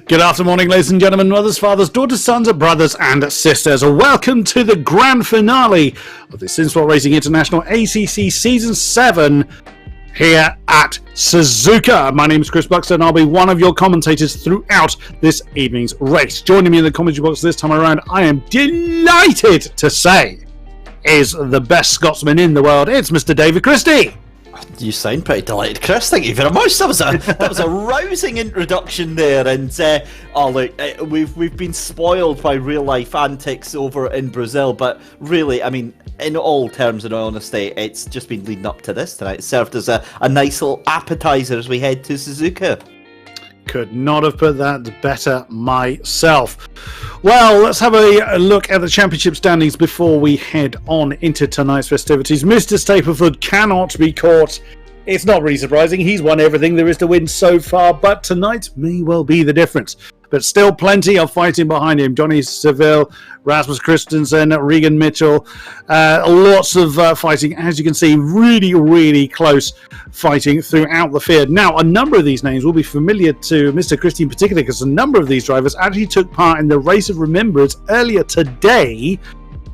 Good afternoon, ladies and gentlemen, mothers, fathers, daughters, sons, brothers and sisters. Welcome to the grand finale of the Simsport Racing International ACC Season 7 here at Suzuka. My name is Chris Buxton and I'll be one of your commentators throughout this evening's race. Joining me in the commentary box this time around, I am delighted to say, is the best Scotsman in the world. It's Mr. David Christie. You sound pretty delighted, Chris. Thank you very much. That was a rousing introduction there, and we've been spoiled by real life antics over in Brazil. But really, I mean, in all terms and honesty, it's just been leading up to this tonight. It served as a nice little appetizer as we head to Suzuka. Could not have put that better myself. Well, let's have a look at the championship standings before we head on into tonight's festivities. Mr. Stapleford cannot be caught. It's not really surprising. He's won everything there is to win so far, but tonight may well be the difference. But still plenty of fighting behind him. Johnny Seville, Rasmus Christensen, Regan Mitchell. Lots of fighting. As you can see, really, really close fighting throughout the field. Now, a number of these names will be familiar to Mr. Christie in particular, because a number of these drivers actually took part in the Race of Remembrance earlier today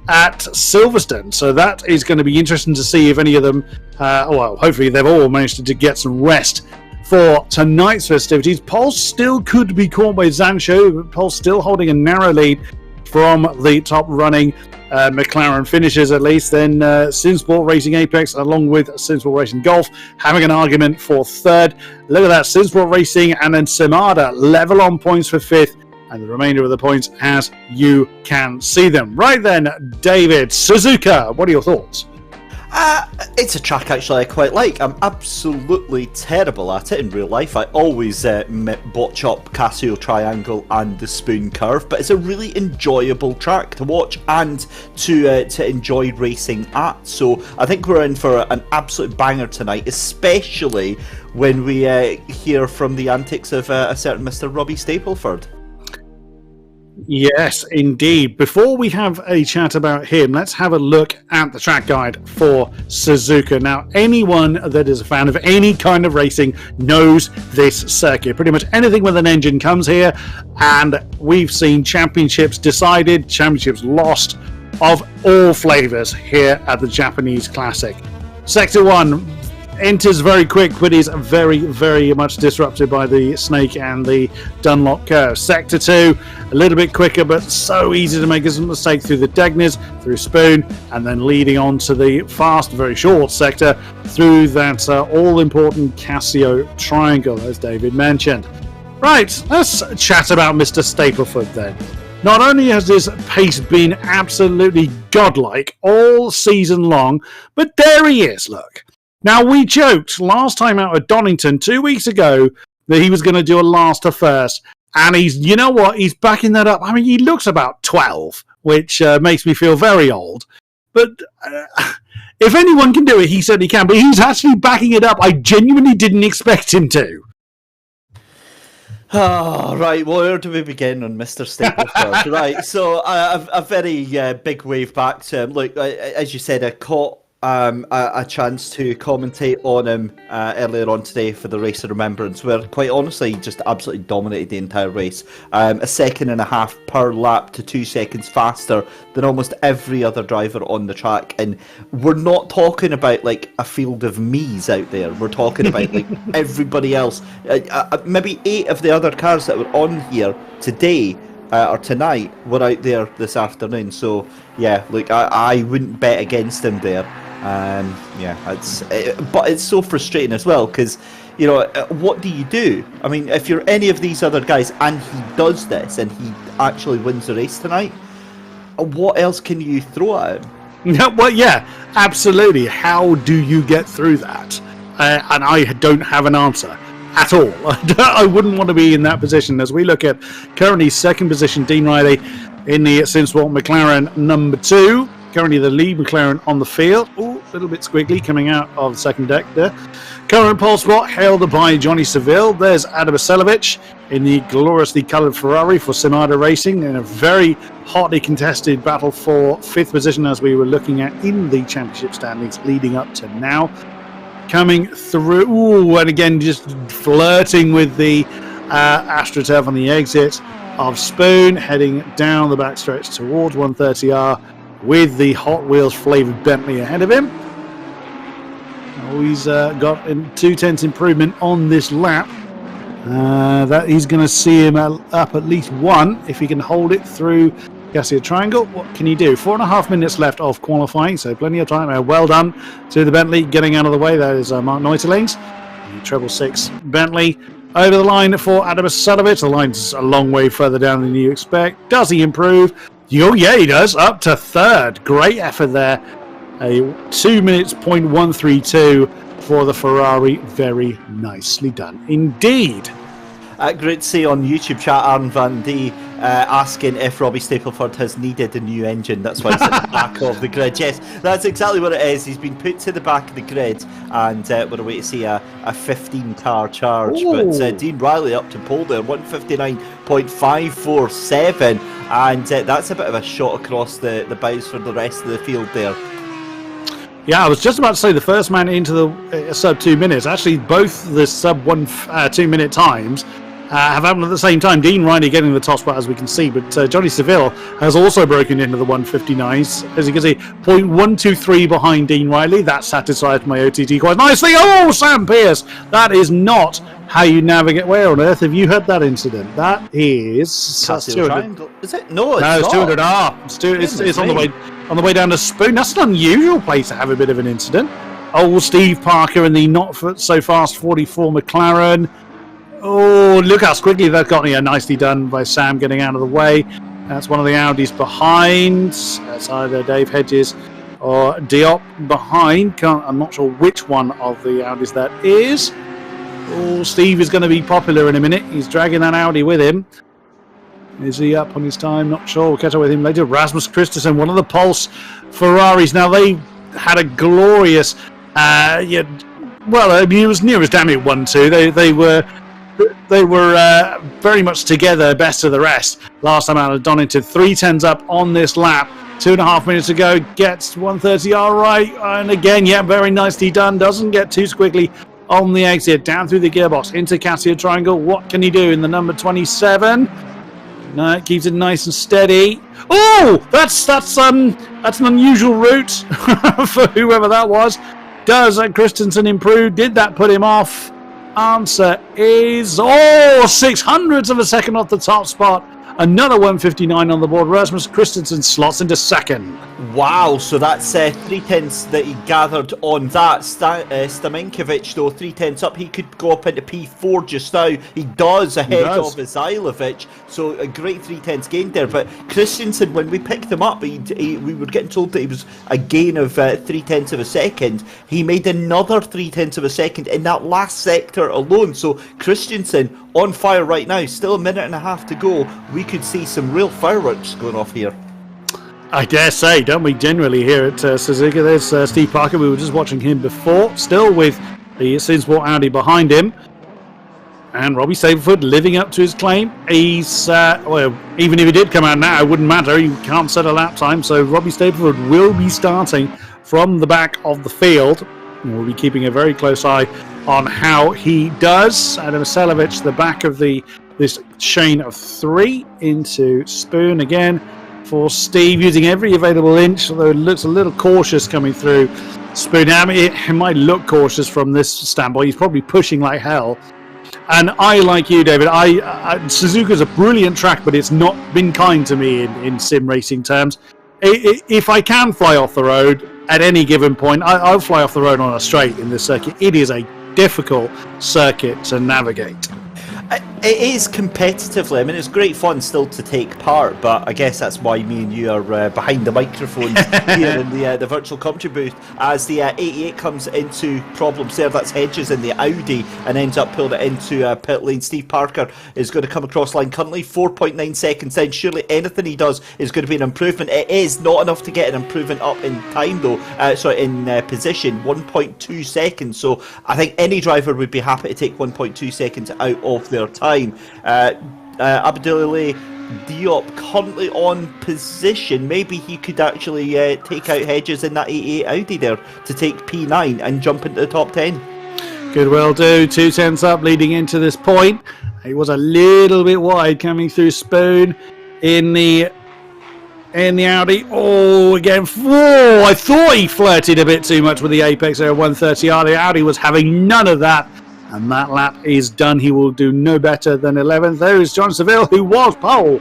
at Silverstone. So that is going to be interesting to see if any of them, hopefully they've all managed to get some rest for tonight's festivities. Pol still could be caught by Zancho, but Pol still holding a narrow lead from the top running McLaren finishers, at least. Then Simsport Racing Apex, along with Simsport Racing Golf, having an argument for third. Look at that, Simsport Racing and then Simada level on points for fifth, and the remainder of the points as you can see them. Right then, David, Suzuka, what are your thoughts? It's a track actually I quite like. I'm absolutely terrible at it in real life. I always botch up Casio Triangle and the Spoon Curve, but it's a really enjoyable track to watch and to enjoy racing at. So I think we're in for an absolute banger tonight, especially when we hear from the antics of a certain Mr. Robbie Stapleford. Yes, indeed. Before we have a chat about him, let's have a look at the track guide for Suzuka. Now, anyone that is a fan of any kind of racing knows this circuit. Pretty much anything with an engine comes here, and we've seen championships decided, championships lost of all flavours here at the Japanese Classic. Sector 1 enters very quick, but is very, very much disrupted by the snake and the Dunlop curve. Sector 2, a little bit quicker, but so easy to make a mistake through the Degnes, through Spoon, and then leading on to the fast, very short sector through that all-important Casio Triangle, as David mentioned. Right, let's chat about Mr. Stapleford then. Not only has his pace been absolutely godlike all season long, but there he is, look. Now, we joked last time out at Donington 2 weeks ago that he was going to do a last to first, and you know what? He's backing that up. I mean, he looks about 12, which makes me feel very old. But if anyone can do it, he certainly can. But he's actually backing it up. I genuinely didn't expect him to. Oh, right. Well, where do we begin on Mr. Stapleford? Right. So, a very big wave back to him. Look, as you said, I caught a chance to commentate on him earlier on today for the Race of Remembrance, where quite honestly he just absolutely dominated the entire race. A second and a half per lap to 2 seconds faster than almost every other driver on the track. And we're not talking about like a field of me's out there. We're talking about like everybody else. Maybe 8 of the other cars that were on here today or tonight were out there this afternoon. So yeah, look, I wouldn't bet against him there. But it's so frustrating as well, because you know, what do you do? I mean, if you're any of these other guys and he does this and he actually wins the race tonight, what else can you throw at him? Well, yeah, absolutely. How do you get through that? And I don't have an answer at all. I wouldn't want to be in that position. As we look at currently second position, Dean Riley in the Simsport McLaren number 2. Currently the lead McLaren on the field. Ooh, a little bit squiggly coming out of the second deck there. Current pole spot held by Johnny Seville. There's Adam Vasiljevic in the gloriously coloured Ferrari for Simada Racing in a very hotly contested battle for 5th position, as we were looking at in the championship standings leading up to now. Coming through, and again just flirting with the AstroTurf on the exit of Spoon, heading down the backstretch towards 130R with the Hot Wheels flavoured Bentley ahead of him. He's got a 2/10 improvement on this lap. That he's going to see him up at least one if he can hold it through Garcia Triangle. What can he do? 4.5 minutes left of qualifying, so plenty of time. Well done to the Bentley getting out of the way. That is Mark Neuterlings. The 666 Bentley over the line for Adam Asanovic. The line's a long way further down than you expect. Does he improve? Oh, yeah, he does. Up to third. Great effort there. A 2 minutes, 0.132 for the Ferrari. Very nicely done indeed. Great to see on YouTube chat, Aaron Van D asking if Robbie Stapleford has needed a new engine. That's why he's at the back of the grid. Yes, that's exactly what it is. He's been put to the back of the grid, and we're away to see a 15-car charge. Ooh. But Dean Riley up to pole there, 159.547, and that's a bit of a shot across the bows for the rest of the field there. Yeah, I was just about to say the first man into the sub 2 minutes. Actually, both the sub 2 minute times have happened at the same time. Dean Riley getting the top spot, as we can see, but Johnny Seville has also broken into the 159s. As you can see, 0.123 behind Dean Riley. That satisfies my OTT quite nicely. Oh, Sam Pearce! That is not how you navigate. Where on earth have you had that incident? That is... Triangle. Is it? No, it's it's not. 200R. It's on the way... On the way down to Spoon. That's an unusual place to have a bit of an incident. Oh, Steve Parker and the not so fast 44 McLaren. Oh, look how quickly that got here. Nicely done by Sam getting out of the way. That's one of the Audis behind. That's either Dave Hedges or Diop behind. I'm not sure which one of the Audis that is. Oh, Steve is going to be popular in a minute. He's dragging that Audi with him. Is he up on his time? Not sure. We'll catch up with him later. Rasmus Christensen, one of the Pulse Ferraris. Now, they had a glorious... it was near as damn it 1-2. They were very much together, best of the rest. Last time out of Donington, 3:10s up on this lap. 2.5 minutes ago, gets 130R right. And again, yeah, very nicely done. Doesn't get too squiggly on the exit. Down through the gearbox into Cassia Triangle. What can he do in the number 27? No, it keeps it nice and steady. Oh, that's an unusual route for whoever that was. Does Christensen improve? Did that put him off? Answer is 0.06 of a second off the top spot. Another 159 on the board. Rasmus Christensen slots into second. Wow, so that's 3/10 that he gathered on that. Stamenkovic, though, 3/10 up. He could go up into P4 just now. He does ahead of Izailovic. So a great 3/10 gain there. But Christensen, when we picked him up, we were getting told that he was a gain of 3/10 of a second. He made another 3/10 of a second in that last sector alone. So Christensen on fire right now. Still a minute and a half to go. We could see some real fireworks going off here. I dare say, don't we generally here at Suzuka? There's Steve Parker. We were just watching him before, still with the Simsport Audi behind him. And Robbie Stapleford living up to his claim. He's, even if he did come out now, it wouldn't matter. You can't set a lap time. So Robbie Stapleford will be starting from the back of the field. And we'll be keeping a very close eye on how he does. Adam Asanovic, the back of this chain of 3 into Spoon again for Steve, using every available inch, although it looks a little cautious coming through Spoon. I mean, it might look cautious from this standpoint. He's probably pushing like hell. And I, like you, David, Suzuka's a brilliant track, but it's not been kind to me in sim racing terms. If I can fly off the road at any given point, I'll fly off the road on a straight in this circuit. It is a difficult circuit to navigate. It is competitively. I mean, it's great fun still to take part, but I guess that's why me and you are behind the microphones here in the virtual commentary booth. As the 88 comes into problems there, that's Hedges in the Audi and ends up pulling it into pit lane. Steve Parker is going to come across line currently, 4.9 seconds in. Surely anything he does is going to be an improvement. It is not enough to get an improvement up in time though, in position, 1.2 seconds. So I think any driver would be happy to take 1.2 seconds out of their time. Abdoulaye Diop currently on position. Maybe he could actually take out Hedges in that 88 Audi there to take P9 and jump into the top 10. Could well do. 2 tenths up leading into this point. He was a little bit wide coming through Spoon in the Audi. Oh, again. Oh, I thought he flirted a bit too much with the apex there at 130R. The Audi was having none of that. And that lap is done. He will do no better than 11th. There is John Seville, who was pole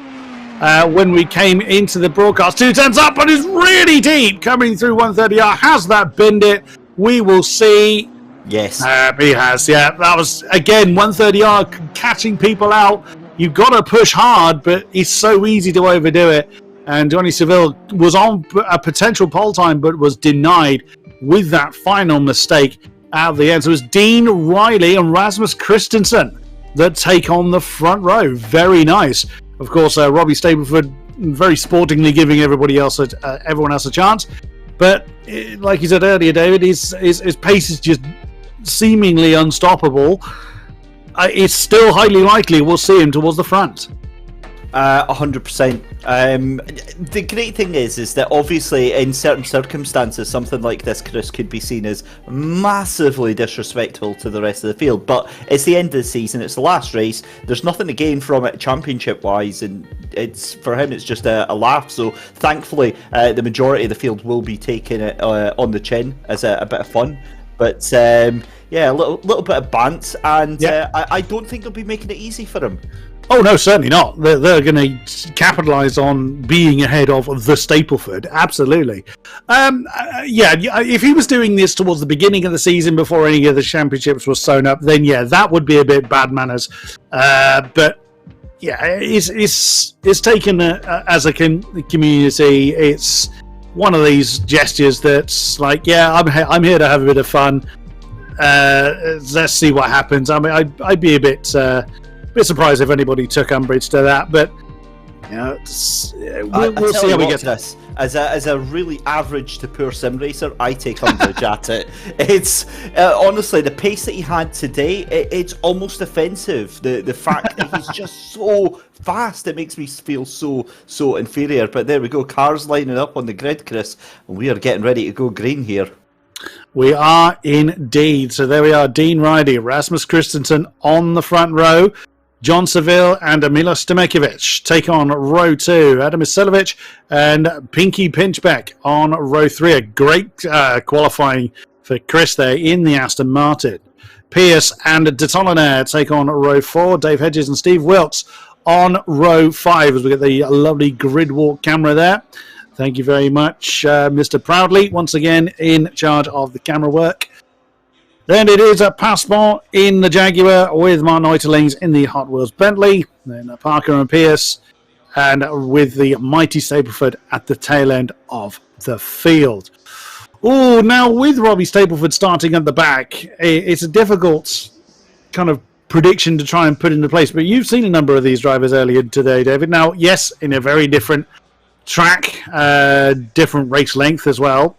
when we came into the broadcast. 2 tenths up, but is really deep coming through 130R. Has that binned it? We will see. Yes. He has, yeah. That was, again, 130R catching people out. You've got to push hard, but it's so easy to overdo it. And Johnny Seville was on a potential pole time, but was denied with that final mistake at the end. So it was Dean Riley and Rasmus Christensen that take on the front row. Very nice. Of course, Robbie Stapleford very sportingly giving everyone else a chance. But like you said earlier, David, his pace is just seemingly unstoppable. It's still highly likely we'll see him towards the front. 100%. The great thing is that obviously in certain circumstances something like this, Chris, could be seen as massively disrespectful to the rest of the field, but it's the end of the season, it's the last race, there's nothing to gain from it championship wise, and it's for him it's just a laugh. So thankfully the majority of the field will be taking it on the chin as a bit of fun, but yeah, a little bit of bant, and I don't think they'll be making it easy for him. Oh, no, certainly not. They're going to capitalise on being ahead of the Stapleford. Absolutely. Yeah, if he was doing this towards the beginning of the season before any of the championships were sewn up, then, yeah, that would be a bit bad manners. But, yeah, it's taken as a community. It's one of these gestures that's like, yeah, I'm here to have a bit of fun. Let's see what happens. I mean, I'd be a bit surprised if anybody took umbrage to that, but you know, we'll see how we get to this. As a really average to poor sim racer, I take umbrage at it. It's honestly the pace that he had today. It's almost offensive. The fact that he's just so fast, it makes me feel so inferior. But there we go, cars lining up on the grid, Chris, and we are getting ready to go green here. We are indeed. So there we are. Dean Riley, Rasmus Christensen on the front row. John Seville and Milos Stamekovic take on row 2. Adam Isilovic and Pinky Pinchbeck on row 3. A great qualifying for Chris there in the Aston Martin. Pierce and De Tollenaire take on row 4. Dave Hedges and Steve Wilkes on row 5 as we get the lovely grid walk camera there. Thank you very much, Mr. Proudly, once again in charge of the camera work. Then it is a Passport in the Jaguar with Martin Eutelings in the Hot Wheels Bentley. Then Parker and Pierce, and with the mighty Stapleford at the tail end of the field. Oh, now with Robbie Stapleford starting at the back, it's a difficult kind of prediction to try and put into place. But you've seen a number of these drivers earlier today, David. Now, yes, in a very different track, different race length as well.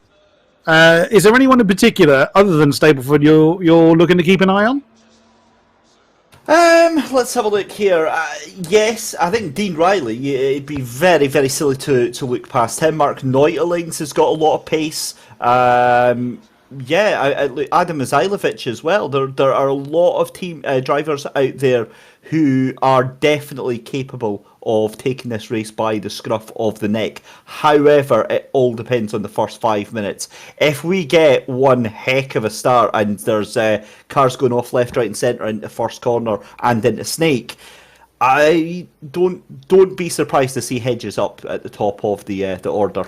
Is there anyone in particular, other than Stapleford, you're looking to keep an eye on? Let's have a look here. Yes, I think Dean Riley, it'd be very, very silly to look past him. Mark Neutelings has got a lot of pace. Adam Isilovic as well. There are a lot of team drivers out there who are definitely capable of taking this race by the scruff of the neck. However, it all depends on the first 5 minutes. If we get one heck of a start and there's cars going off left, right and centre into first corner and into Snake, I don't be surprised to see Hedges up at the top of the order.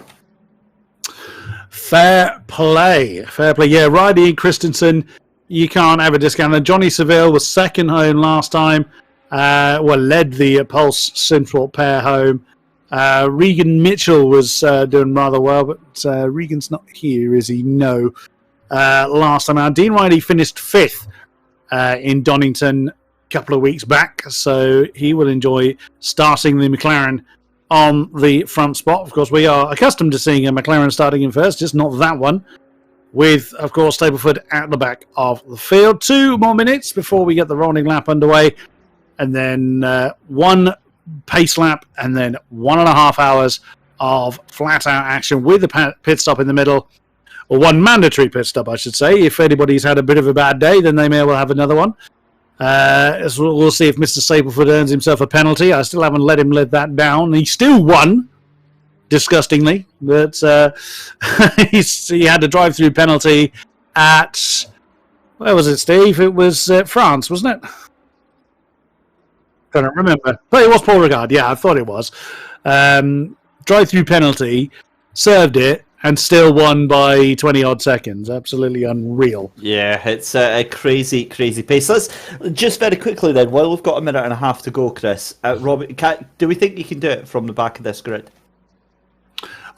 Fair play. Yeah, Riley and Christensen, you can't have a discount. And Johnny Seville was second home last time. Led the Pulse Simsport pair home. Regan Mitchell was doing rather well, but Regan's not here, is he? No. Last time out, Dean Riley finished 5th in Donington a couple of weeks back, so he will enjoy starting the McLaren on the front spot. Of course, we are accustomed to seeing a McLaren starting in first, just not that one, with, of course, Stapleford at the back of the field. 2 more minutes before we get the rolling lap underway, and then one pace lap, and then 1.5 hours of flat-out action with the pit stop in the middle, or one mandatory pit stop, I should say. If anybody's had a bit of a bad day, then they may well have another one. So we'll see if Mr. Stapleford earns himself a penalty. I still haven't let him let that down. He still won, disgustingly, but he had a drive-through penalty at, where was it, Steve? It was France, wasn't it? Can't remember. But it was Paul Ricard. Yeah, I thought it was. Drive-through penalty, served it, and still won by 20-odd seconds. Absolutely unreal. Yeah, it's a crazy, crazy pace. Let's just very quickly then, while we've got a minute and a half to go, Chris, Robbie, do we think he can do it from the back of this grid?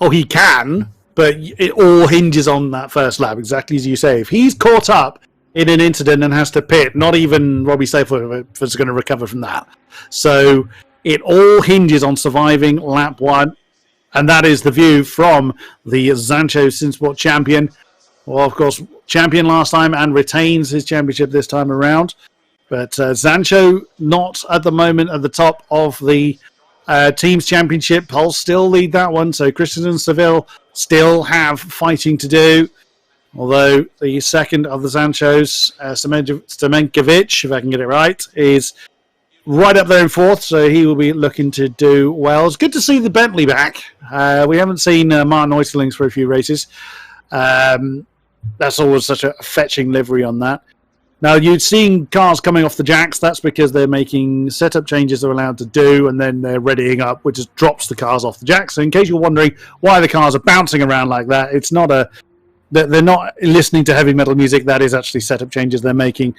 Oh, he can, but it all hinges on that first lap, exactly as you say. If he's caught up in an incident and has to pit, not even Robbie Stapleford is going to recover from that. So it all hinges on surviving lap 1. And that is the view from the Zancho Simsport champion. Well, of course, champion last time and retains his championship this time around. But Zancho not at the moment at the top of the team's championship. Pulse still lead that one. So Christensen and Seville still have fighting to do. Although the second of the Zanchos, Stamenkovic, if I can get it right, is right up there in fourth, so he will be looking to do well. It's good to see the Bentley back. We haven't seen Martin Oysterlings for a few races. That's always such a fetching livery on that. Now, you've seen cars coming off the jacks. That's because they're making setup changes they're allowed to do, and then they're readying up, which just drops the cars off the jacks. So in case you're wondering why the cars are bouncing around like that, it's not they're not listening to heavy metal music. That is actually setup changes they're making.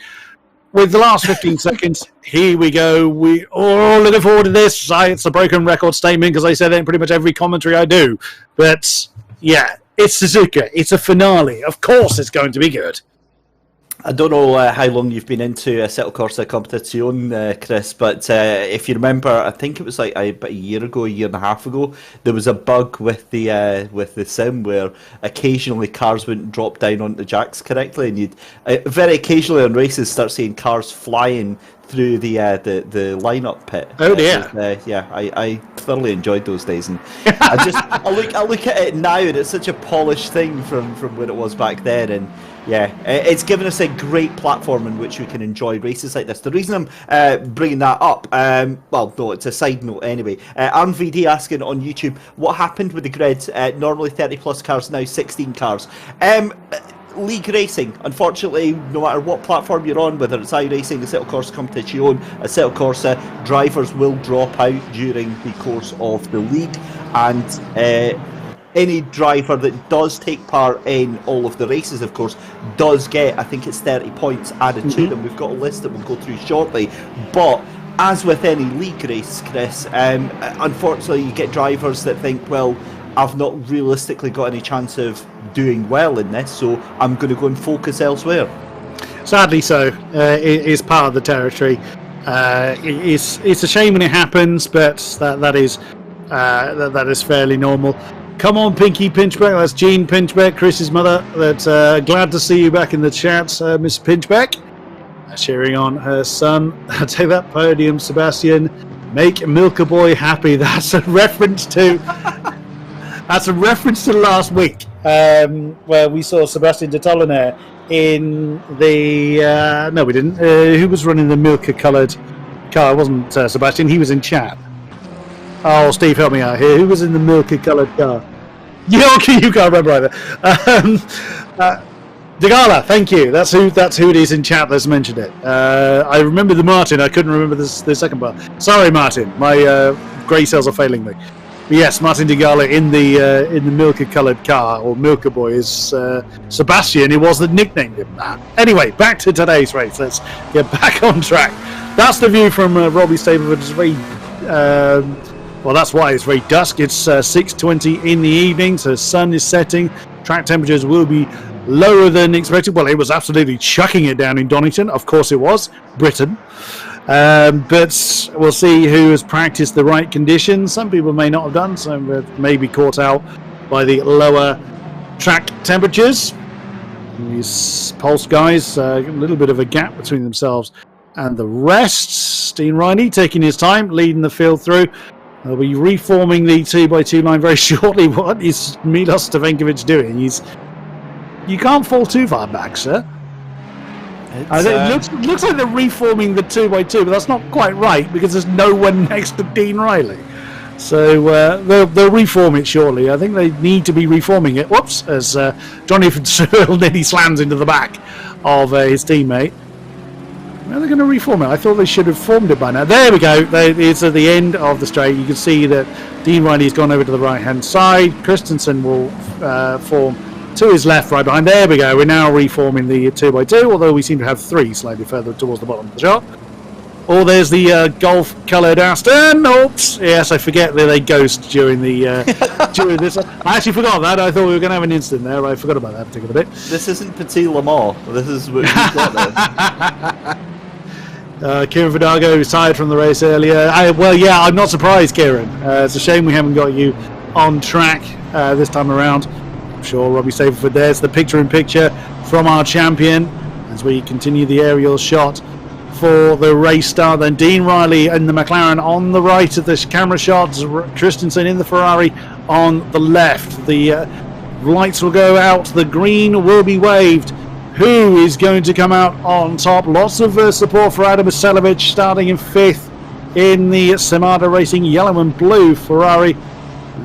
With the last 15 seconds, here we go. We all looking forward to this. It's a broken record statement because I said it in pretty much every commentary I do. But yeah, it's Suzuka. It's a finale. Of course it's going to be good. I don't know how long you've been into Assetto Corsa Competizione, Chris, but if you remember, I think it was like about a year and a half ago, there was a bug with the sim where occasionally cars wouldn't drop down onto the jacks correctly, and you'd very occasionally on races start seeing cars flying through the lineup pit. Oh dear! I thoroughly enjoyed those days, and I look at it now, and it's such a polished thing from when it was back then, and yeah, it's given us a great platform in which we can enjoy races like this. The reason I'm bringing that up, well, no, it's a side note anyway. RMVD asking on YouTube, what happened with the grid? Normally 30 plus cars, now 16 cars. League racing, unfortunately, no matter what platform you're on, whether it's iRacing, Assetto Corsa Competizione, Assetto Corsa, drivers will drop out during the course of the league, and any driver that does take part in all of the races, of course, does get, I think it's 30 points added to them. We've got a list that we'll go through shortly, but as with any league race, Chris, unfortunately you get drivers that think, well, I've not realistically got any chance of doing well in this, so I'm going to go and focus elsewhere. Sadly so. It is part of the territory. It's a shame when it happens, but that is fairly normal. Come on, Pinky Pinchbeck. That's Jean Pinchbeck, Chris's mother. That's glad to see you back in the chat, Miss Pinchbeck. Cheering on her son. Take that podium, Sebastian. Make Milka Boy happy. That's a reference to. That's a reference to last week, where we saw Sebastian de Tollenaire in the... no, we didn't. Who was running the Milka-coloured car? It wasn't Sebastian. He was in chat. Oh, Steve, help me out here. Who was in the Milka-coloured car? You can't remember either. Degala, thank you. That's who it is in chat that's mentioned it. I remember the Martin. I couldn't remember the second part. Sorry, Martin. My grey cells are failing me. But yes, Martin Degala in the Milka-coloured car, or Milka Boy, is Sebastian. It was that nicknamed him that. Anyway, back to today's race. Let's get back on track. That's the view from Robbie Stapleford. It's very... well, that's why it's very dusk. It's 6:20 in the evening, so the sun is setting. Track temperatures will be lower than expected. Well, it was absolutely chucking it down in Donington. Of course it was. Britain. But we'll see who has practiced the right conditions. Some people may not have done, so may be caught out by the lower track temperatures. These Pulse guys, a little bit of a gap between themselves and the rest. Steen Riney taking his time, leading the field through. They'll be reforming the 2x2 line very shortly. What is Milos Stavenkovic doing? You can't fall too far back, sir. I think it looks like they're reforming the 2x2, but that's not quite right because there's no one next to Dean Riley. So they'll reform it shortly. I think they need to be reforming it. Whoops, as Johnny Seville nearly slams into the back of his teammate. Now they're going to reform it. I thought they should have formed it by now. There we go. It's at the end of the straight. You can see that Dean Riley has gone over to the right-hand side. Christensen will form to his left, right behind. There we go. We're now reforming the 2x2, although we seem to have 3 slightly further towards the bottom of the shot. Oh, there's the golf-coloured Aston. Oops. Yes, I forget that they ghost during the during this. I actually forgot that. I thought we were going to have an incident there. I forgot about that particular bit. This isn't Petit Le Mans. This is what you've got there. Kieran Vidago retired from the race earlier. I'm not surprised, Kieran. It's a shame we haven't got you on track this time around. I'm sure Robbie Stapleford, there's the picture-in-picture from our champion as we continue the aerial shot for the race start. Then Dean Riley in the McLaren on the right of this camera shot, Christensen in the Ferrari on the left. The lights will go out, the green will be waved. Who is going to come out on top? Lots of support for Adam Vasiljevic starting in 5th in the Simsport Racing yellow and blue Ferrari.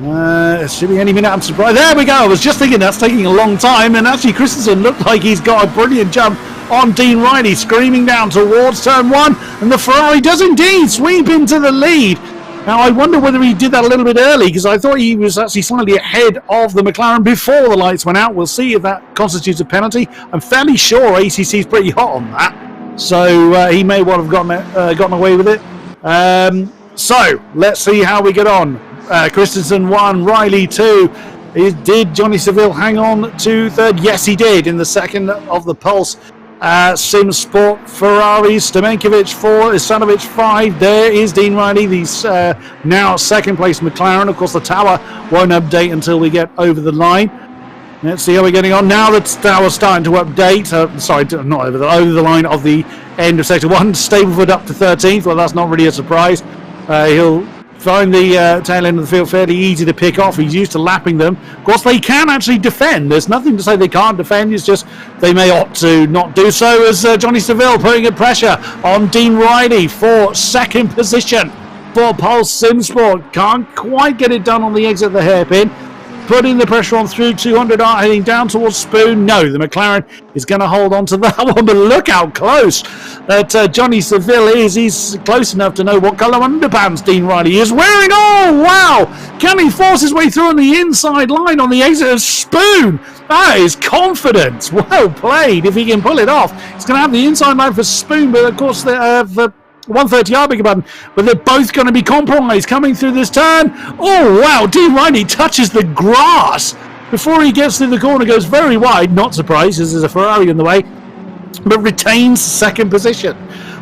It should be any minute. I'm surprised. There we go. I was just thinking that's taking a long time, and actually Christensen looked like he's got a brilliant jump on Dean Riley, screaming down towards turn 1, and the Ferrari does indeed sweep into the lead. Now I wonder whether he did that a little bit early, because I thought he was actually slightly ahead of the McLaren before the lights went out. We'll see if that constitutes a penalty. I'm fairly sure ACC is pretty hot on that, so he may well have gotten away with it. So let's see how we get on. Christensen 1, Riley 2. Did Johnny Seville hang on to 3rd? Yes, he did in the 2nd of the pulse. Simsport Ferrari, Stamenkovic 4, Isanovic 5. There is Dean Riley, the now 2nd place McLaren. Of course, the tower won't update until we get over the line. Let's see how we're getting on. Now the tower's starting to update. Not over the line of the end of Sector 1. Stapleford up to 13th. Well, that's not really a surprise. He'll find the tail end of the field fairly easy to pick off. He's used to lapping them. Of course, they can actually defend. There's nothing to say they can't defend. It's just they may opt to not do so, as Johnny Seville putting a pressure on Dean Riley for 2nd position for Pulse Simsport. Can't quite get it done on the exit of the hairpin. Putting the pressure on through 200, heading down towards Spoon. No, the McLaren is going to hold on to that one, but look how close that Johnny Seville is. He's close enough to know what colour underpants Dean Riley is wearing. Oh, wow! Can he force his way through on the inside line on the exit of Spoon? That is confidence. Well played. If he can pull it off, he's going to have the inside line for Spoon, but of course the 130, beg your pardon, but they're both going to be compromised coming through this turn. Oh wow, Dean Riley touches the grass before he gets through the corner, goes very wide, not surprised as there's a Ferrari in the way, but retains 2nd position.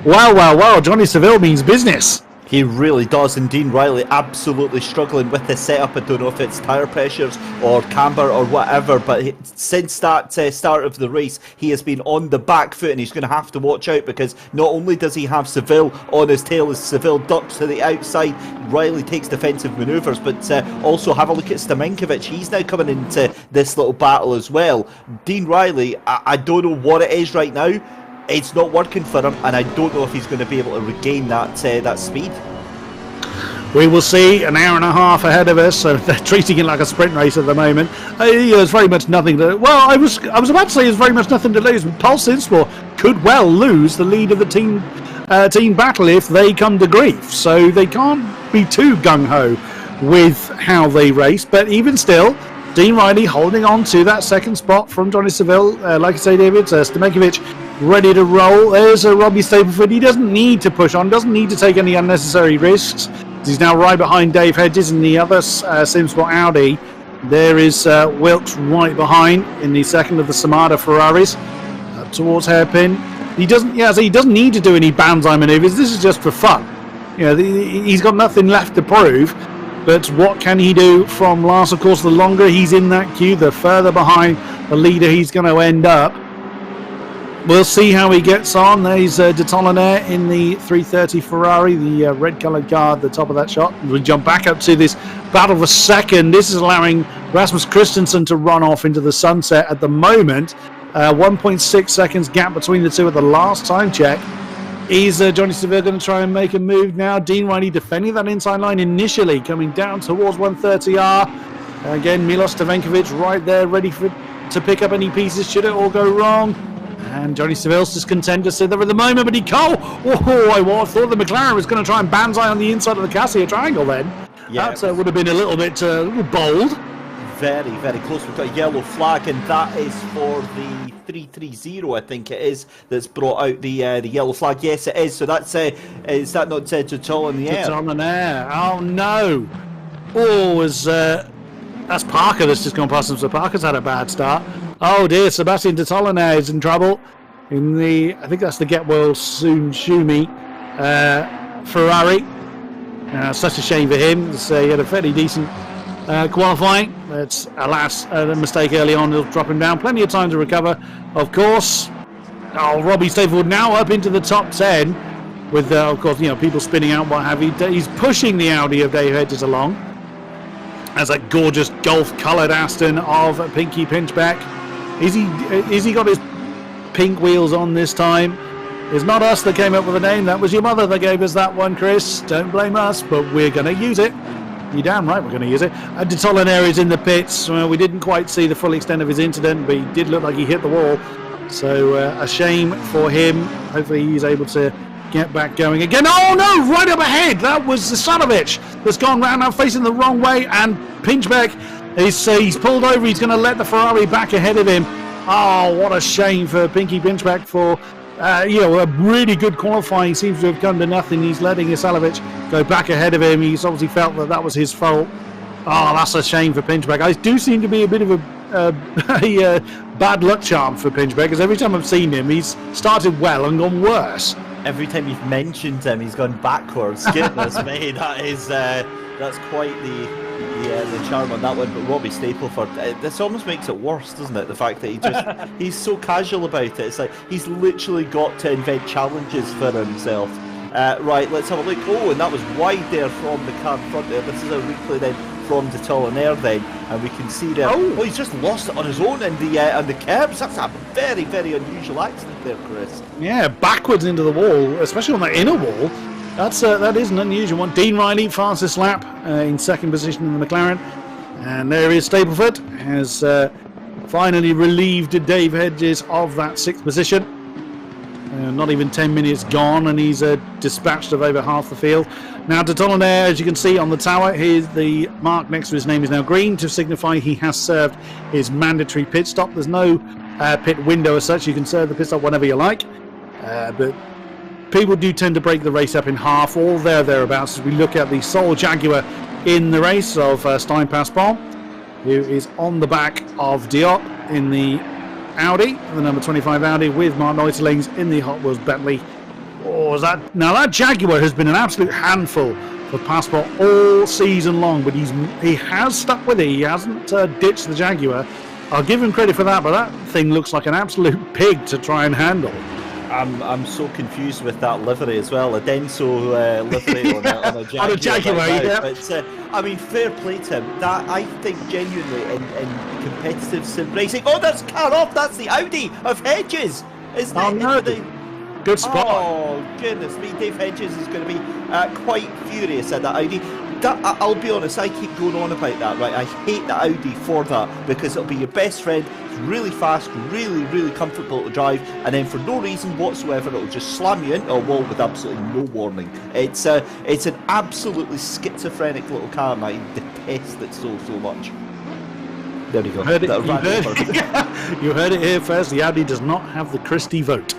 Wow, Johnny Seville means business. He really does, and Dean Riley absolutely struggling with his setup. I don't know if it's tyre pressures or camber or whatever, but since that start of the race, he has been on the back foot, and he's going to have to watch out, because not only does he have Seville on his tail as Seville ducks to the outside, Riley takes defensive manoeuvres, but also have a look at Stamenkovic. He's now coming into this little battle as well. Dean Riley, I don't know what it is right now. It's not working for him, and I don't know if he's going to be able to regain that speed. We will see. An hour and a half ahead of us, so they're treating it like a sprint race at the moment. There's very much nothing to... Well, I was about to say there's very much nothing to lose, but Pulse Simsport could well lose the lead of the team battle if they come to grief, so they can't be too gung-ho with how they race, but even still, Dean Riley holding on to that 2nd spot from Johnny Seville. Like I say, David, Stamenkovic ready to roll. There's a Robbie Stapleford. He doesn't need to push on, doesn't need to take any unnecessary risks. He's now right behind Dave Hedges in the other Simsport Audi. There is Wilkes right behind in the 2nd of the Simsport Ferraris up towards hairpin. He doesn't need to do any banzai manoeuvres. This is just for fun. He's got nothing left to prove. But what can he do from last? Of course, the longer he's in that queue, the further behind the leader he's going to end up. We'll see how he gets on. There's De Tollenaire in the 330 Ferrari, the red-coloured car at the top of that shot. We jump back up to this battle for 2nd. This is allowing Rasmus Christensen to run off into the sunset at the moment. 1.6 seconds gap between the two at the last time check. Is Johnny Seville going to try and make a move now? Dean Riley defending that inside line initially, coming down towards 130R. Again, Milos Stavenkovic right there, ready to pick up any pieces should it all go wrong. And Johnny Seville's just content to sit there at the moment, but I thought the McLaren was going to try and banzai on the inside of the Cassia triangle then. Yeah, that would have been a little bit bold. Very, very close. We've got a yellow flag, and that is for the 330, I think it is, that's brought out the yellow flag. Yes, it is. So that's is that not Dodde in the air? Dodde in the air. Oh no! That's Parker that's just gone past him. So Parker's had a bad start. Oh dear, Sebastian Dodde now is in trouble. I think that's the Get Well Soon Shumi Ferrari. Such a shame for him. He had a fairly decent qualifying. It's alas a mistake early on. He'll drop him down. Plenty of time to recover, of course. Robbie Stapleford now up into the top 10 with, of course, people spinning out, what have you. He's pushing the Audi of Dave Hedges along as that gorgeous golf-coloured Aston of Pinky Pinchback. Is he got his pink wheels on this time? It's not us that came up with the name. That was your mother that gave us that one, Chris. Don't blame us, but we're going to use it. You're damn right we're going to use it. Dodde is in the pits. Well, we didn't quite see the full extent of his incident, but he did look like he hit the wall. So a shame for him. Hopefully he's able to get back going again. Oh no, right up ahead. That was Zasanovic that's gone round now facing the wrong way, and Pinchbeck he's pulled over. He's going to let the Ferrari back ahead of him. Oh, what a shame for Pinky Pinchbeck for a really good qualifying. Seems to have come to nothing. He's letting Isalovic go back ahead of him. He's obviously felt that was his fault. Oh, that's a shame for Pinchbeck. I do seem to be a bit of a bad luck charm for Pinchbeck, because every time I've seen him, he's started well and gone worse. Every time you've mentioned him, he's gone backwards. Goodness me, that's quite the charm on that one. But Robbie Stapleford, this almost makes it worse, doesn't it? The fact that he's so casual about it. It's like he's literally got to invent challenges for himself. Right, let's have a look. Oh, and that was wide there from the car in front there. This is a replay then from Dodde then, and we can see there. Oh, he's just lost it on his own in the curbs. That's a very, very unusual accident there, Chris. Yeah, backwards into the wall, especially on the inner wall. That is an unusual one. Dean Riley, fastest lap in second position in the McLaren, and there is Stapleford, has finally relieved Dave Hedges of that sixth position. Not even 10 minutes gone, and he's dispatched of over half the field. Now Dodde, as you can see on the tower, here's the mark next to his name is now green to signify he has served his mandatory pit stop. There's no pit window as such. You can serve the pit stop whenever you like, but people do tend to break the race up in half, all thereabouts, as we look at the sole Jaguar in the race of Stijn Pascal, who is on the back of Diop in the Audi, the number 25 Audi, with Mark Neutelings in the Hot Wheels Bentley. Now that Jaguar has been an absolute handful for Passport all season long, but he has stuck with it. He hasn't ditched the Jaguar. I'll give him credit for that, but that thing looks like an absolute pig to try and handle. I'm so confused with that livery as well, a Denso livery on a Jaguar. On a Jaguar, right, yeah. But, I mean, fair play to him. That, I think, genuinely, in competitive sim racing... Oh, that's car off! That's the Audi of Hedges! Isn't it? No. Good spot. Oh, goodness me. Dave Hedges is going to be quite furious at that Audi. I'll be honest, I keep going on about that, right? I hate the Audi for that, because it'll be your best friend. It's really fast, really, really comfortable to drive, and then for no reason whatsoever, it'll just slam you into a wall with absolutely no warning. It's an absolutely schizophrenic little car, and I detest it so much. There you go. You heard it here first. The Audi does not have the Christie vote.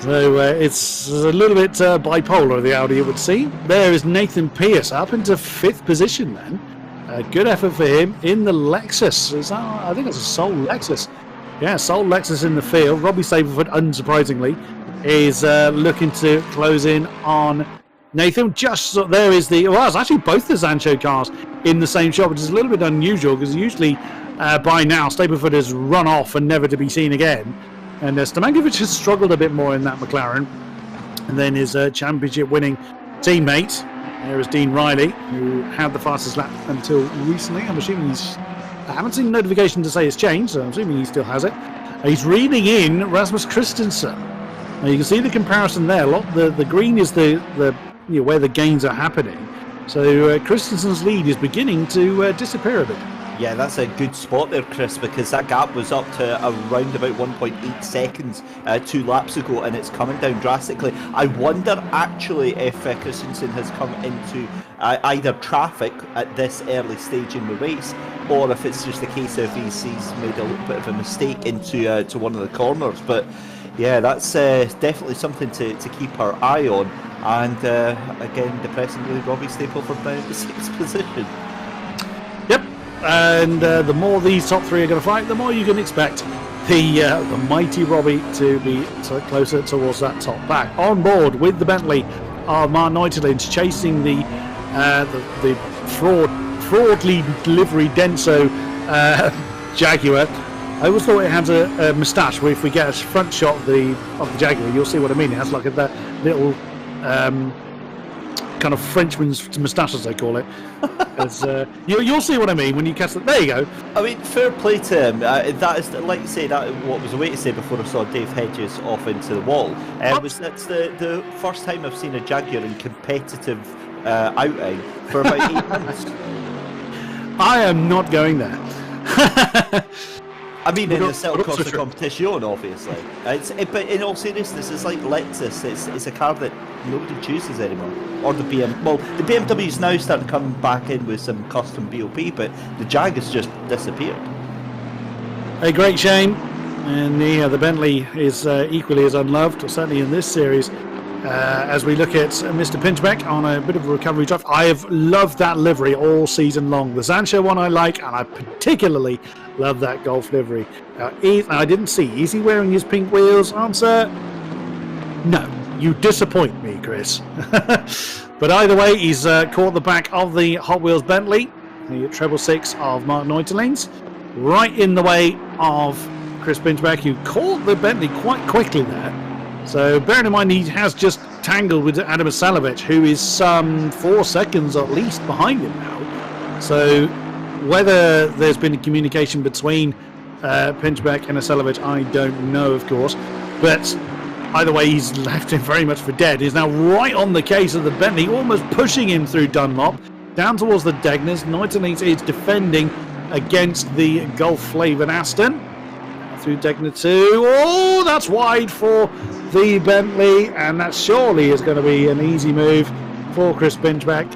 So it's a little bit bipolar, the Audi, it would seem. There is Nathan Pierce up into fifth position then. Good effort for him in the Lexus. I think it's a Soul Lexus. Yeah, Soul Lexus in the field. Robbie Stapleford, unsurprisingly, is looking to close in on Nathan. There is it's actually both the Sancho cars in the same shop, which is a little bit unusual, because usually by now Stapleford has run off and never to be seen again. And Stamankovic has struggled a bit more in that McLaren. And then his championship-winning teammate, there is Dean Riley, who had the fastest lap until recently. I'm assuming I haven't seen a notification to say it's changed, so I'm assuming he still has it. He's reading in Rasmus Christensen. Now you can see the comparison there. The green is the where the gains are happening. So Christensen's lead is beginning to disappear a bit. Yeah, that's a good spot there, Chris, because that gap was up to around about 1.8 seconds 2 laps ago, and it's coming down drastically. I wonder actually if Christensen has come into either traffic at this early stage in the race, or if it's just a case of he's made a little bit of a mistake into to one of the corners. But yeah, that's definitely something to keep our eye on. And again, depressingly, Robbie Stapleford down in the 6th position. Yep. And the more these top 3 are going to fight, the more you can expect the mighty Robbie to be closer towards that top pack. On board with the Bentley are Martin Neuterlins chasing the fraudly livery Denso Jaguar. I always thought it had a moustache. Where if we get a front shot of the Jaguar, you'll see what I mean. It has like that little kind of Frenchman's moustache, as they call it. You'll see what I mean when you catch it. There you go. I mean, fair play to him. That is, like you say, that what was a way to say before I saw Dave Hedges off into the wall. That's the first time I've seen a Jaguar in competitive outing for about 8 months. I am not going there. I mean, in the Celtic the competition, obviously. But in all seriousness, it's like Lexus. It's a car that nobody chooses anymore. Or the BM. Well, the BMW's now starting to come back in with some custom BOP, but the Jag has just disappeared. A great shame. And the Bentley is equally as unloved, certainly in this series. As we look at Mr. Pinchbeck on a bit of a recovery drive. I have loved that livery all season long. The Sancho one I like, and I particularly love that Golf livery. I didn't see. Is he wearing his pink wheels? Answer: no. You disappoint me, Chris. But either way, he's caught the back of the Hot Wheels Bentley, the 666 of Martin Neuterlins, right in the way of Chris Pinchbeck, who caught the Bentley quite quickly there. So bearing in mind he has just tangled with Adam Salovic, who is some 4 seconds at least behind him now. So whether there's been a communication between Pinchbeck and Salovic, I don't know, of course. But either way, he's left him very much for dead. He's now right on the case of the Bentley, almost pushing him through Dunlop, down towards the Degners. Neuterlins is defending against the Gulf-flavoured Aston. Through Degner 2. Oh, that's wide for the Bentley, and that surely is going to be an easy move for Chris Pinchbeck.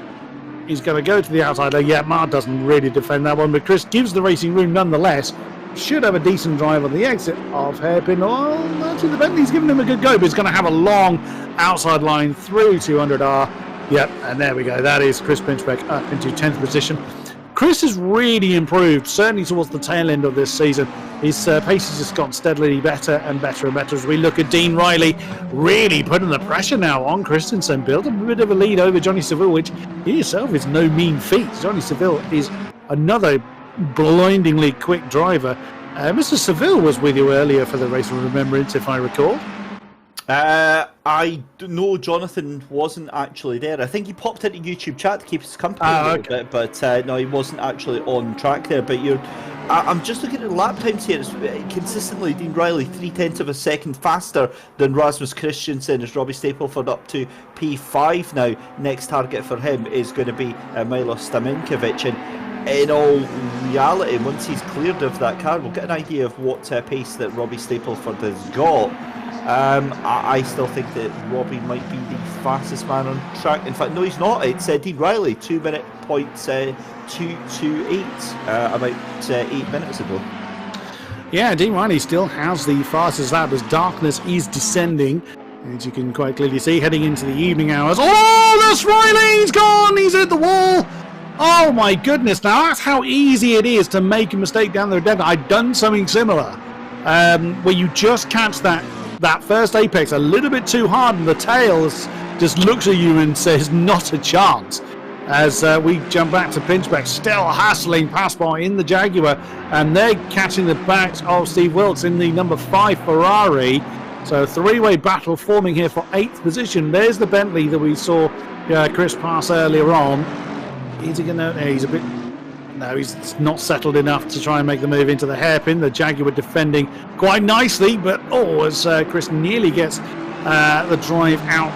He's going to go to the outside lane. Yeah, Mark doesn't really defend that one, but Chris gives the racing room nonetheless. Should have a decent drive on the exit of Hairpin. Oh, actually, the Bentley's giving him a good go, but he's going to have a long outside line through 200R. Yep, and there we go. That is Chris Pinchbeck up into 10th position. Chris has really improved, certainly towards the tail end of this season. His pace has just gotten steadily better and better and better as we look at Dean Riley really putting the pressure now on Christensen, built a bit of a lead over Johnny Seville, which he himself is no mean feat. Johnny Seville is another blindingly quick driver. Mr. Seville was with you earlier for the race of remembrance, if I recall. I know Jonathan wasn't actually there. I think he popped into YouTube chat to keep his company a little bit, but no, he wasn't actually on track there. But I'm just looking at lap times here. It's consistently Dean Riley 0.3 of a second faster than Rasmus Christensen as Robbie Stapleford up to P5 now. Next target for him is going to be Milos Stamenkovic, and in all reality, once he's cleared of that car, we'll get an idea of what pace that Robbie Stapleford has got. I still think that Robbie might be the fastest man on track. In fact, no, he's not. It's Dean Riley, 2 minute points 228 about 8 minutes ago. Yeah, Dean Riley still has the fastest lap as darkness is descending, as you can quite clearly see, heading into the evening hours. Oh, that's Riley! He's gone! He's hit the wall! Oh my goodness, now that's how easy it is to make a mistake down there. I've done something similar, where you just catch that first apex a little bit too hard and the tail just looks at you and says not a chance. As we jump back to Pinchbeck, still hassling Passport in the Jaguar, and they're catching the backs of Steve Wilkes in the number 5 Ferrari. So a three-way battle forming here for 8th position. There's the Bentley that we saw Chris pass earlier on. Is he going to... He's a bit No, he's not settled enough to try and make the move into the hairpin. The Jaguar defending quite nicely, but as Chris nearly gets the drive out,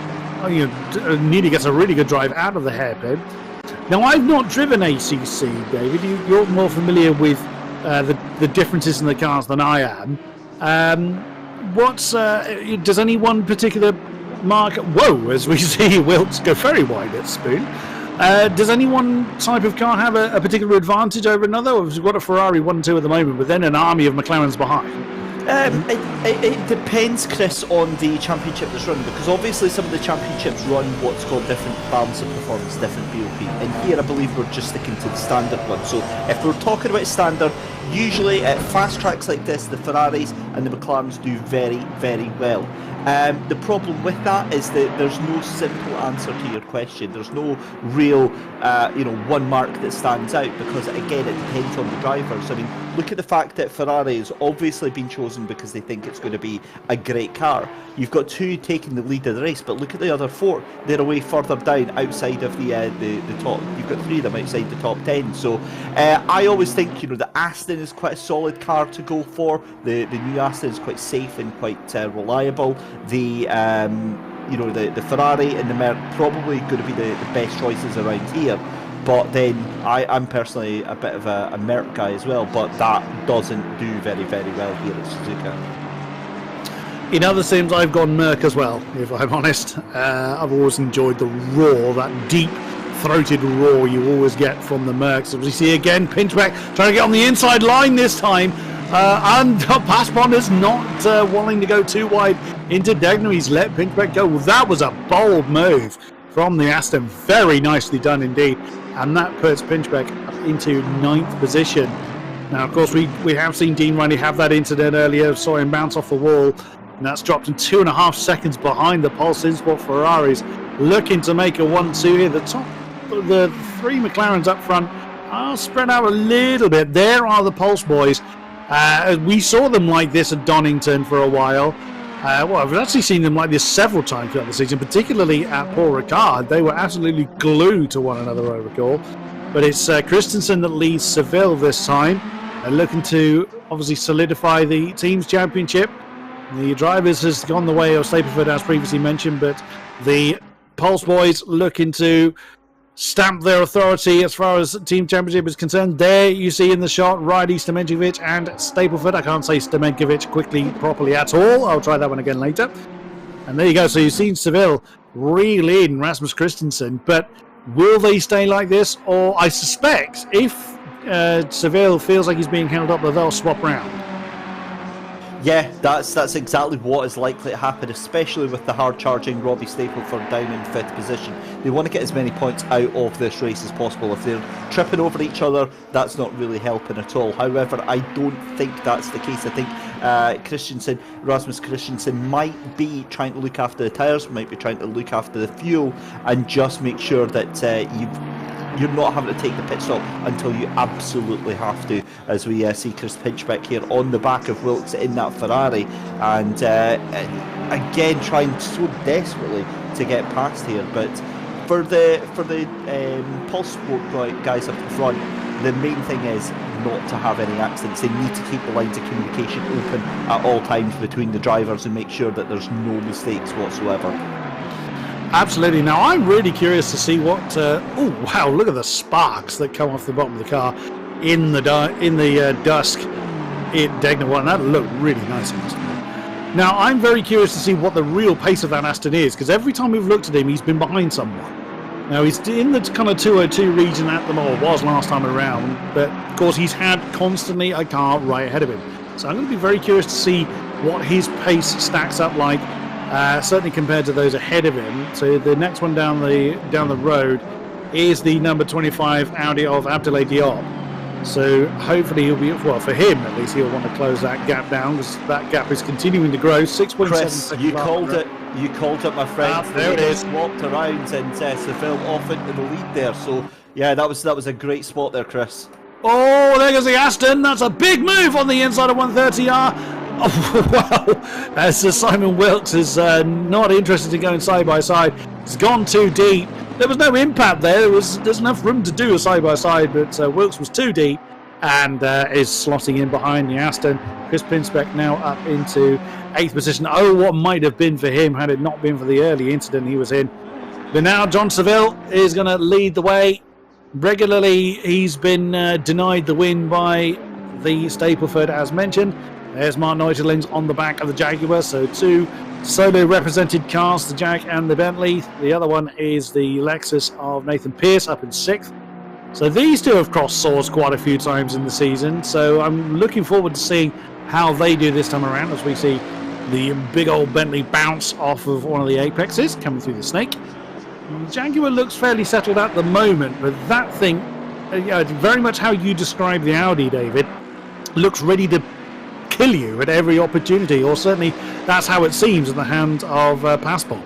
nearly gets a really good drive out of the hairpin. Now, I've not driven ACC, David. You're more familiar with the differences in the cars than I am. Does any one particular mark? Whoa, as we see Wilkes go very wide at Spoon. Does any one type of car have a particular advantage over another? Or we've got a Ferrari 1 and 2 at the moment, but then an army of McLarens behind. It depends, Chris, on the championship that's run, because obviously some of the championships run what's called different balance of performance, different BOP. And here I believe we're just sticking to the standard one. So if we're talking about standard, usually at fast tracks like this, the Ferraris and the McLarens do very, very well. The problem with that is that there's no simple answer to your question. There's no real, one mark that stands out, because again, it depends on the drivers. I mean, look at the fact that Ferrari has obviously been chosen because they think it's going to be a great car. You've got 2 taking the lead of the race, but look at the other 4. They're away further down outside of the top. You've got 3 of them outside the top 10. So I always think, the Aston is quite a solid car to go for. The new Aston is quite safe and quite reliable. The Ferrari and the Merc probably going to be the best choices around here. But then I'm personally a bit of a Merc guy as well, but that doesn't do very, very well here at Suzuka. In other sims, I've gone Merc as well, if I'm honest. I've always enjoyed the roar, that deep-throated roar you always get from the Mercs. As we see again, Pinchback trying to get on the inside line this time. And Passpond is not wanting to go too wide into Degner. He's let Pinchback go. Well, that was a bold move from the Aston. Very nicely done indeed. And that puts Pinchback into 9th position. Now, of course, we have seen Dean Riley have that incident earlier. Saw him bounce off the wall. And that's dropped him 2.5 seconds behind the Pulse Simsport Ferraris. Looking to make a 1-2 here. The 3 McLarens up front are spread out a little bit. There are the Pulse boys. We saw them like this at Donington for a while. I've actually seen them like this several times throughout the season, particularly at Paul Ricard. They were absolutely glued to one another, I recall. But it's Christensen that leads Seville this time. They're looking to obviously solidify the team's championship. The drivers has gone the way of Stapleford, as previously mentioned, but the Pulse boys looking to stamp their authority as far as team championship is concerned. There you see in the shot Riley, Stamenkovic and Stapleford. I can't say Stamenkovic properly at all. I'll try that one again later. And there you go. So you've seen Seville reel in Rasmus Christensen, but will they stay like this? Or I suspect if Seville feels like he's being held up, they'll swap round. Yeah, that's exactly what is likely to happen, especially with the hard-charging Robbie Stapleford down in 5th position. They want to get as many points out of this race as possible. If they're tripping over each other, that's not really helping at all. However, I don't think that's the case. I think Rasmus Christensen might be trying to look after the tyres, might be trying to look after the fuel, and just make sure that you're not having to take the pit stop until you absolutely have to, as we see Chris Pinchback here on the back of Wilkes in that Ferrari, and again trying so desperately to get past here. But for the Pulse Sport guys up the front, the main thing is not to have any accidents. They need to keep the lines of communication open at all times between the drivers and make sure that there's no mistakes whatsoever. Absolutely. Now, I'm really curious to see what... oh, wow, look at the sparks that come off the bottom of the car in the dusk in Degner 1. That looked really nice. Now, I'm very curious to see what the real pace of that Aston is, because every time we've looked at him, he's been behind someone. Now, he's in the kind of 202 region at the moment, was last time around, but, of course, he's had constantly a car right ahead of him. So I'm going to be very curious to see what his pace stacks up like. Certainly compared to those ahead of him. So the next one down the road is the number 25 Audi of Abdoulaye Diop. So hopefully he'll be, well, for him at least, he'll want to close that gap down, because that gap is continuing to grow. 6.7 Chris, seconds. you called it, my friend. There it is. Walked around and Seville off into the lead there. So yeah, that was a great spot there, Chris. Oh, there goes the Aston. That's a big move on the inside of 130R. Oh, wow, as Simon Wilkes is not interested in going side by side. He's gone too deep. there was no impact there. There's enough room to do a side-by-side, but Wilkes was too deep and is slotting in behind the Aston. Chris Pinspeck now up into 8th position. Oh, what might have been for him had it not been for the early incident he was in. But now John Seville is going to lead the way. Regularly, he's been denied the win by the Stapleford, as mentioned. There's Mark Neuterlings on the back of the Jaguar, so two solo represented cars, the Jag and the Bentley. The other one is the Lexus of Nathan Pearce up in 6th. So these two have crossed swords quite a few times in the season, so I'm looking forward to seeing how they do this time around, as we see the big old Bentley bounce off of one of the apexes coming through the snake. The Jaguar looks fairly settled at the moment, but that thing, very much how you describe the Audi, David, looks ready to kill you at every opportunity, or certainly that's how it seems in the hand of Passport.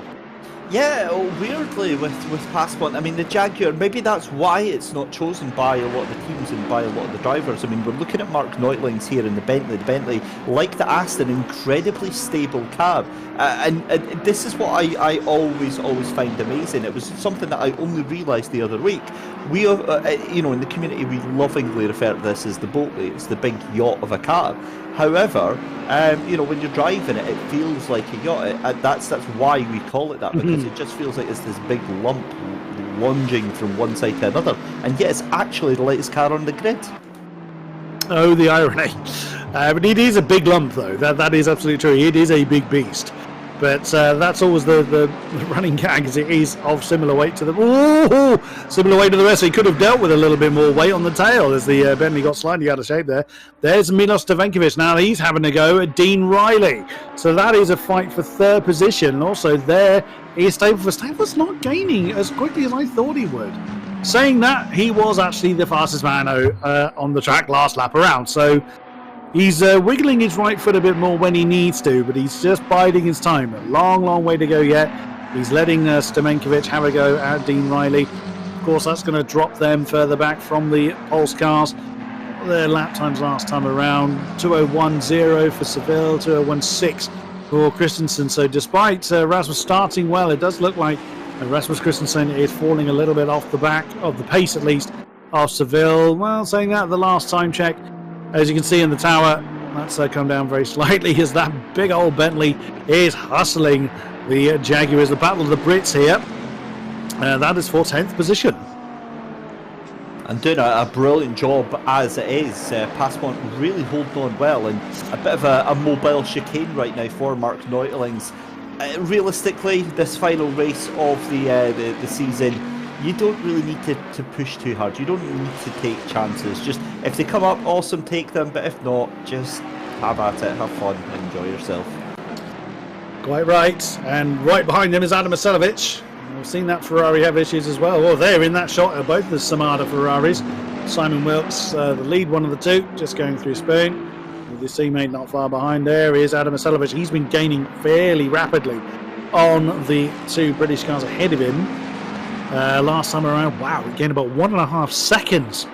Yeah, weirdly with Passport, I mean, the Jaguar, maybe that's why it's not chosen by a lot of the teams and by a lot of the drivers. I mean, we're looking at Mark Neutlings here in the Bentley. The Bentley, like the Aston, incredibly stable cab. And this is what I always find amazing. It was something that I only realised the other week. We are, in the community, we lovingly refer to this as the Boatley. It's the big yacht of a car. However, when you're driving it, it feels like a yacht. That's why we call it that, because it just feels like it's this big lump lunging from one side to another. And yet it's actually the lightest car on the grid. Oh, the irony. But it is a big lump, though. That is absolutely true. It is a big beast. But that's always the running gag, as it is of similar weight to the rest. He could have dealt with a little bit more weight on the tail as the Bentley got slightly out of shape there. There's Milos Stavenkovic. Now he's having a go at Dean Riley. So that is a fight for 3rd position. And also there is Stapleford. Staplefor's not gaining as quickly as I thought he would. Saying that, he was actually the fastest man on the track last lap around. So he's wiggling his right foot a bit more when he needs to, but he's just biding his time. A long way to go yet. He's letting Stamenkovic have a go at Dean Riley. Of course, that's going to drop them further back from the Pulse cars. Their lap times last time around, 2:01.0 for Seville, 2:01.6 for Christensen. So despite Rasmus starting well, it does look like Rasmus Christensen is falling a little bit off the back of the pace, at least, of Seville. Well, saying that, the last time check, as you can see in the tower, that's come down very slightly as that big old Bentley is hustling the Jaguars. The battle of the Brits here. That is for 10th position. And doing a brilliant job as it is. Passport really holding on well, and a bit of a mobile chicane right now for Mark Neutlings. Realistically, this final race of the season, you don't really need to push too hard. You don't need to take chances. Just if they come up, awesome, take them. But if not, just have at it, have fun, enjoy yourself. Quite right. And right behind them is Adam Aselovic. We've seen that Ferrari have issues as well. Well, they're in that shot of both the Samada Ferraris. Simon Wilkes, the lead one of the two, just going through Spoon. With his teammate not far behind there is Adam Aselovic. He's been gaining fairly rapidly on the two British cars ahead of him. Last time around, wow, he gained about 1.5 seconds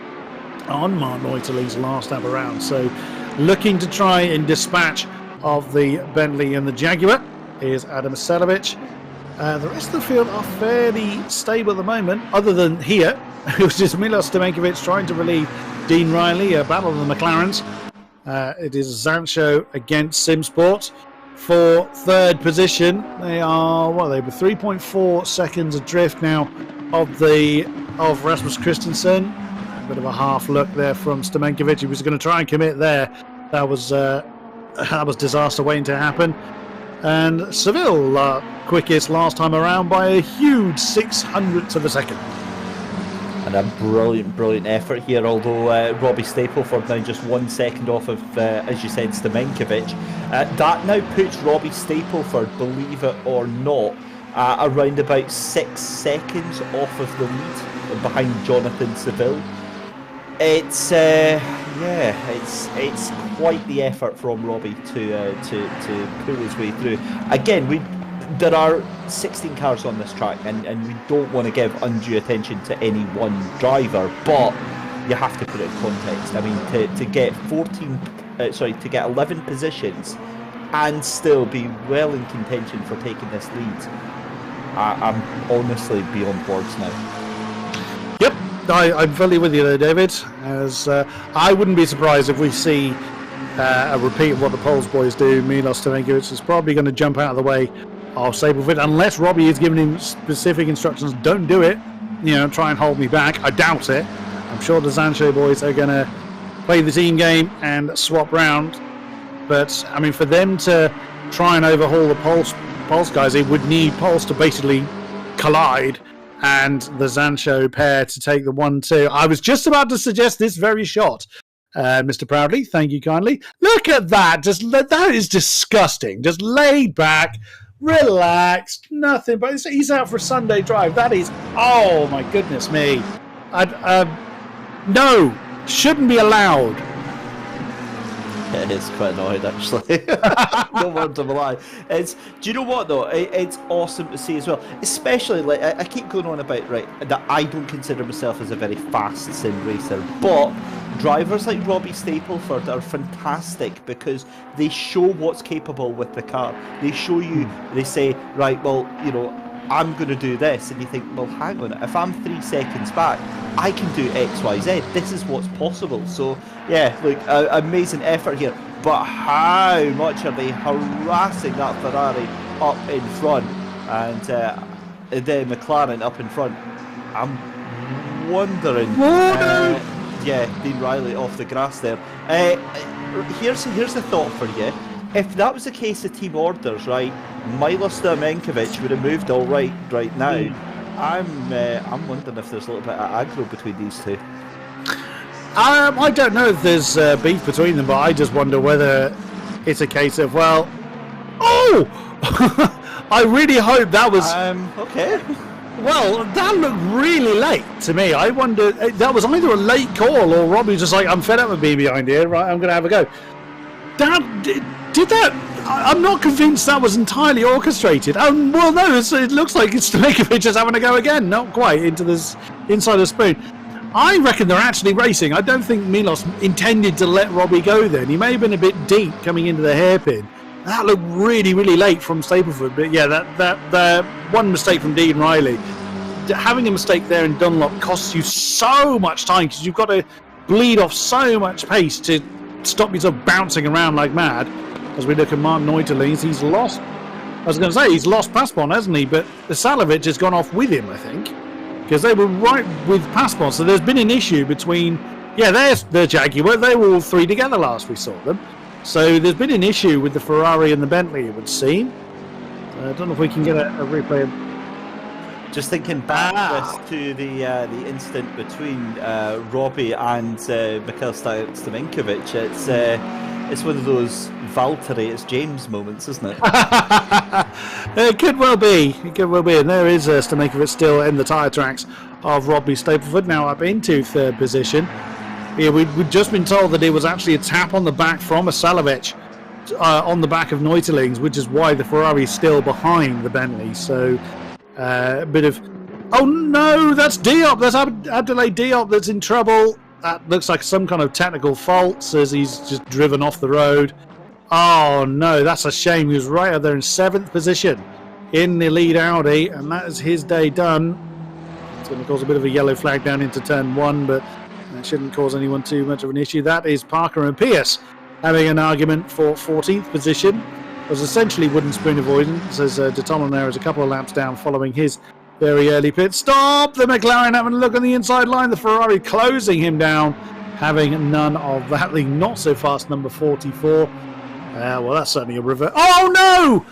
on Mark Neuterling's last lap around. So looking to try and dispatch of the Bentley and the Jaguar is Adam Aselovic. The rest of the field are fairly stable at the moment, other than here, which is Milos Stamenkovic trying to relieve Dean Riley, a battle of the McLarens. It is Zancho against Simsport for 3rd position. They are 3.4 seconds adrift now of Rasmus Christensen. A bit of a half look there from Stamenkovic. He was going to try and commit there. That was disaster waiting to happen. And Seville quickest last time around by a huge 600th of a second. And a brilliant effort here, although Robbie Stapleford now just 1 second off of, as you said, Stamenkovic. That now puts Robbie Stapleford, believe it or not, around about 6 seconds off of the lead behind Jonathan Seville. It's quite the effort from Robbie to pull his way through. Again, there are 16 cars on this track, and we don't want to give undue attention to any one driver, but you have to put it in context. I mean, to get 11 positions and still be well in contention for taking this lead, I'm honestly beyond words now. Yep, I'm fully with you there, David. As I wouldn't be surprised if we see a repeat of what the Poles boys do. Milos Tomenkovic is probably going to jump out of the way of Stapleford, unless Robbie is giving him specific instructions. Don't do it. Try and hold me back. I doubt it. I'm sure the Zancho boys are going to play the team game and swap round. But, I mean, for them to try and overhaul the Pulse guys, it would need Pulse to basically collide and the Zancho pair to take the 1-2. I was just about to suggest this very shot, Mr. Proudly. Thank you kindly. Look at that. That is disgusting. Just laid back, relaxed, nothing. But he's out for a Sunday drive. That is, oh my goodness me. No, shouldn't be allowed. It is quite annoying, actually. No word of a lie. Do you know what though? It's awesome to see as well. Especially, like, I keep going on about, right, that I don't consider myself as a very fast sim racer, but drivers like Robbie Stapleford are fantastic because they show what's capable with the car. They show you, they say, right, well, I'm going to do this, and you think, well, hang on, if I'm 3 seconds back, I can do X, Y, Z. This is what's possible. So, yeah, look, amazing effort here. But how much are they harassing that Ferrari up in front, and the McLaren up in front? I'm wondering. Yeah, Dean Riley off the grass there. Here's a thought for you. If that was the case of team orders, right, Milos Stomenkovic would have moved all right now. I'm wondering if there's a little bit of aggro between these two. I don't know if there's beef between them, but I just wonder whether it's a case of, well, I really hope that was... okay. Well, that looked really late to me. I wonder, that was either a late call or Robbie was just like, I'm fed up with being behind here, right, I'm going to have a go. Did that... I'm not convinced that was entirely orchestrated. Well, no, it looks like it's Stomenkovic just having a go again. Not quite into this inside the spoon. I reckon they're actually racing. I don't think Milos intended to let Robbie go then. He may have been a bit deep coming into the hairpin. That looked really, really late from Stapleford. But yeah, that one mistake from Dean Riley. Having a mistake there in Dunlop costs you so much time because you've got to bleed off so much pace to stop yourself bouncing around like mad. As we look at Mark Neuterlings, he's lost. I was going to say he's lost Passpon, hasn't he? But Salovic has gone off with him, I think, because they were right with Passpon. So there's been an issue between. Yeah, there's the Jaguar. They were all three together last we saw them. So there's been an issue with the Ferrari and the Bentley, it would seem. I don't know if we can get a replay. Just thinking back to the incident between Robbie and Mikhail Stomenkovic. It's one of those Valtteri, it's James moments, isn't it? It could well be. It could well be. And there is Stomenkovic still in the tyre tracks of Robbie Stapleford, now up into third position. Yeah, we'd just been told that it was actually a tap on the back from Salovic on the back of Neuterlings, which is why the Ferrari is still behind the Bentley. So a bit of... Oh no, that's Diop. That's Abdoulaye Diop that's in trouble. That looks like some kind of technical fault as he's just driven off the road. Oh no, that's a shame. He was right up there in 7th position in the lead Audi, and that is his day done. It's going to cause a bit of a yellow flag down into turn 1, but that shouldn't cause anyone too much of an issue. That is Parker and Pierce having an argument for 14th position. It was essentially wooden spoon avoidance as De Tollon there is a couple of laps down following his very early pit stop. The McLaren having a look on the inside line. The Ferrari closing him down, having none of that. The not so fast number 44. Well, that's certainly a reverse. Oh no!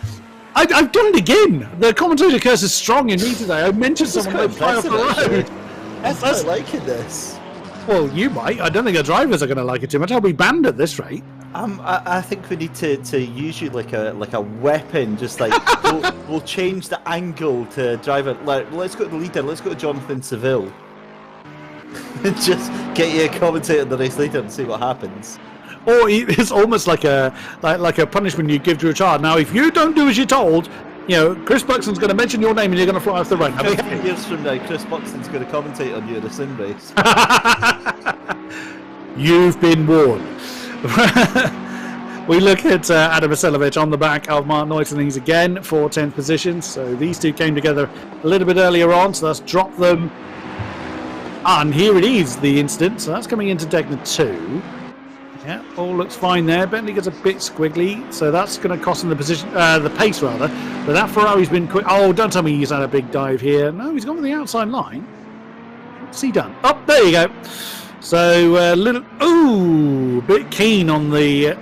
I've done it again. The commentator curse is strong in me today. I mentioned someone going fly off the road. That's liking this. Well, you might. I don't think the drivers are going to like it too much. I'll be banned at this rate. I think we need to use you like a weapon. Just like we'll change the angle to drive it. Let's go to the leader. Let's go to Jonathan Seville. Just get you a commentator on the race leader and see what happens. Or it's almost like a punishment you give to a child. Now, if you don't do as you're told, Chris Buxton's going to mention your name and you're going to fly off the road. 15 years from now, Chris Buxton's going to commentate on you in a sim race. You've been warned. We look at Adam Vasiljevic on the back of Mark Neutelings again for 10th position. So these two came together a little bit earlier on, so that's dropped them. And here it is, the incident. So that's coming into Degner 2. Yeah, all looks fine there. Bentley gets a bit squiggly, so that's going to cost him the position, the pace rather. But that Ferrari's been quick. Oh, don't tell me he's had a big dive here. No, he's gone with the outside line. What's he done? Oh, there you go. So little, bit keen on the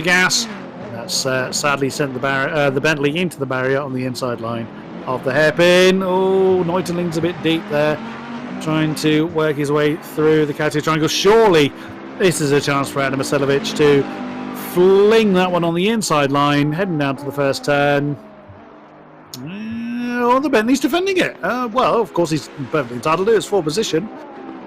gas. That's sadly sent the Bentley into the barrier on the inside line of the hairpin. Oh, Neuteling's a bit deep there, trying to work his way through the Katia triangle. Surely this is a chance for Adam Vasiljevic to fling that one on the inside line, heading down to the first turn. The Bentley's defending it. Well, of course, he's perfectly entitled to it. It's 4th position.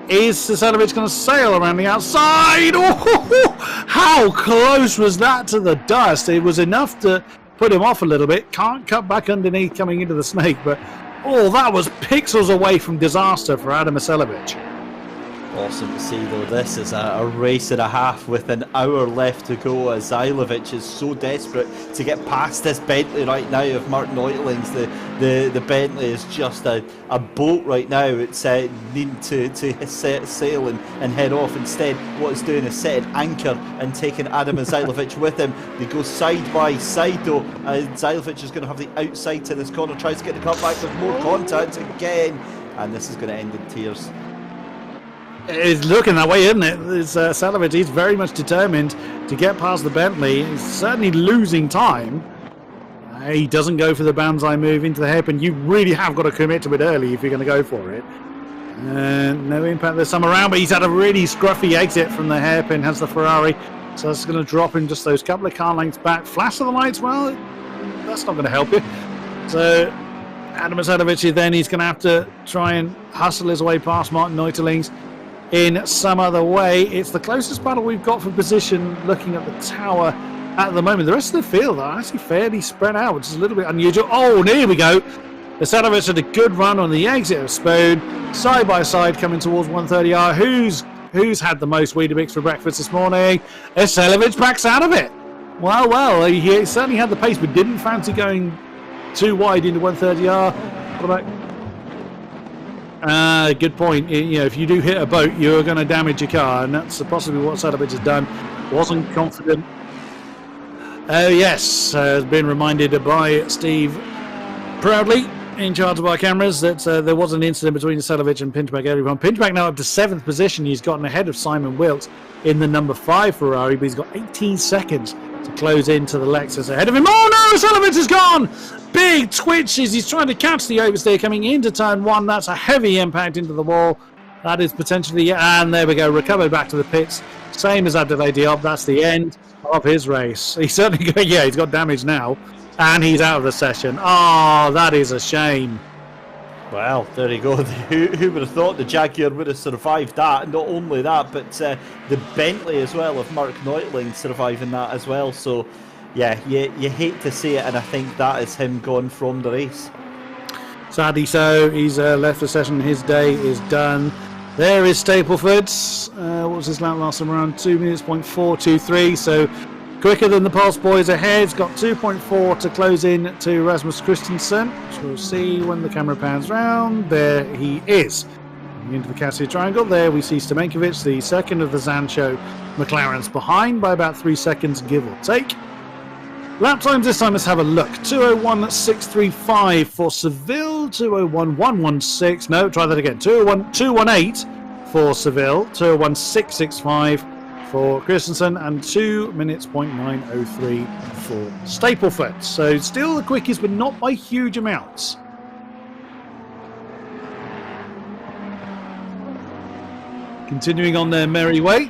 Is Vasiljevic going to sail around the outside? Oh, how close was that to the dust? It was enough to put him off a little bit. Can't cut back underneath coming into the snake, but that was pixels away from disaster for Adam Vasiljevic. Awesome to see, though. This is a race and a half with an hour left to go, as Vasiljevic is so desperate to get past this Bentley right now of Mark Neutelings. The Bentley is just a boat right now. It's needing to set sail and head off. Instead, what it's doing is setting anchor and taking Adam Vasiljevic with him. They go side by side, though. Vasiljevic is going to have the outside to this corner, tries to get the cut back with more contact again, and this is going to end in tears. It's looking that way, isn't it? Vasiljevic is very much determined to get past the Bentley. He's certainly losing time. He doesn't go for the banzai move into the hairpin. You really have got to commit to it early if you're going to go for it. No impact this time around, but he's had a really scruffy exit from the hairpin, has the Ferrari. So that's going to drop him just those couple of car lengths back. Flash of the lights, well, that's not going to help you. So Adam Vasiljevic then he's going to have to try and hustle his way past Martin Neutelings in some other way. It's the closest battle we've got for position looking at the tower at the moment. The rest of the field are actually fairly spread out, which is a little bit unusual. Oh, and here we go. Vasiljevic had a good run on the exit of Spoon, side by side coming towards 130R. Who's had the most Weetabix for breakfast this morning? Vasiljevic backs out of it. Well, he certainly had the pace, but didn't fancy going too wide into 130R. What about... good point. If you do hit a boat, you're going to damage your car, and that's possibly what Vasiljevic has done. Wasn't confident. Oh yes, has been reminded by Steve proudly in charge of our cameras that there was an incident between Vasiljevic and Pinchback earlier on. Pinchback now up to 7th position. He's gotten ahead of Simon Wilkes in the number 5 Ferrari, but he's got 18 seconds to close into the Lexus ahead of him. Oh no, Vasiljevic is gone! Big twitches. He's trying to catch the oversteer coming into turn 1. That's a heavy impact into the wall. That is potentially, and there we go, recovered back to the pits. Same as Abdoulaye Diop. That's the end of his race. He's certainly got, he's got damage now, and he's out of the session. Oh, that is a shame. Well, there you go. Who would have thought the Jaguar would have survived that? And not only that, but the Bentley as well of Mark Neutling surviving that as well. So, yeah, you hate to see it, and I think that is him gone from the race. Sadly so. He's left the session. His day is done. There is Stapleford. What was his lap last time around? 2 minutes, 0.423. So quicker than the Pulse boys ahead. He's got 2.4 to close in to Rasmus Christensen, which we'll see when the camera pans round. There he is. Into the Cassia Triangle. There we see Stamenkovic, the second of the Zancho McLarens, behind by about 3 seconds, give or take. Lap times this time, let's have a look. 201.635 for Seville, 201.116. No, try that again. 201.218 for Seville, 201.665 for Christensen, and 2 minutes, 0.903 for Stapleford. So still the quickest, but not by huge amounts. Continuing on their merry way.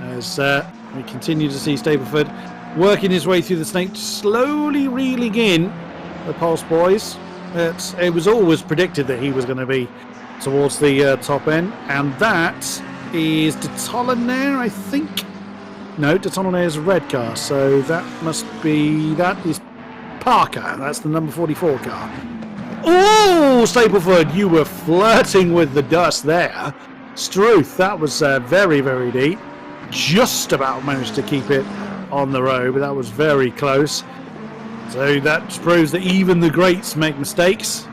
As we continue to see Stapleford working his way through the snake, slowly reeling in the Pulse boys. It was always predicted that he was going to be towards the top end, and that is de Tollenaire, I think. No, de Tollenaire's a red car, so that is Parker. That's the number 44 car. Oh, Stapleford, you were flirting with the dust there. Struth, that was very, very deep. just about managed to keep it on the road, but that was very close. So that proves that even the greats make mistakes.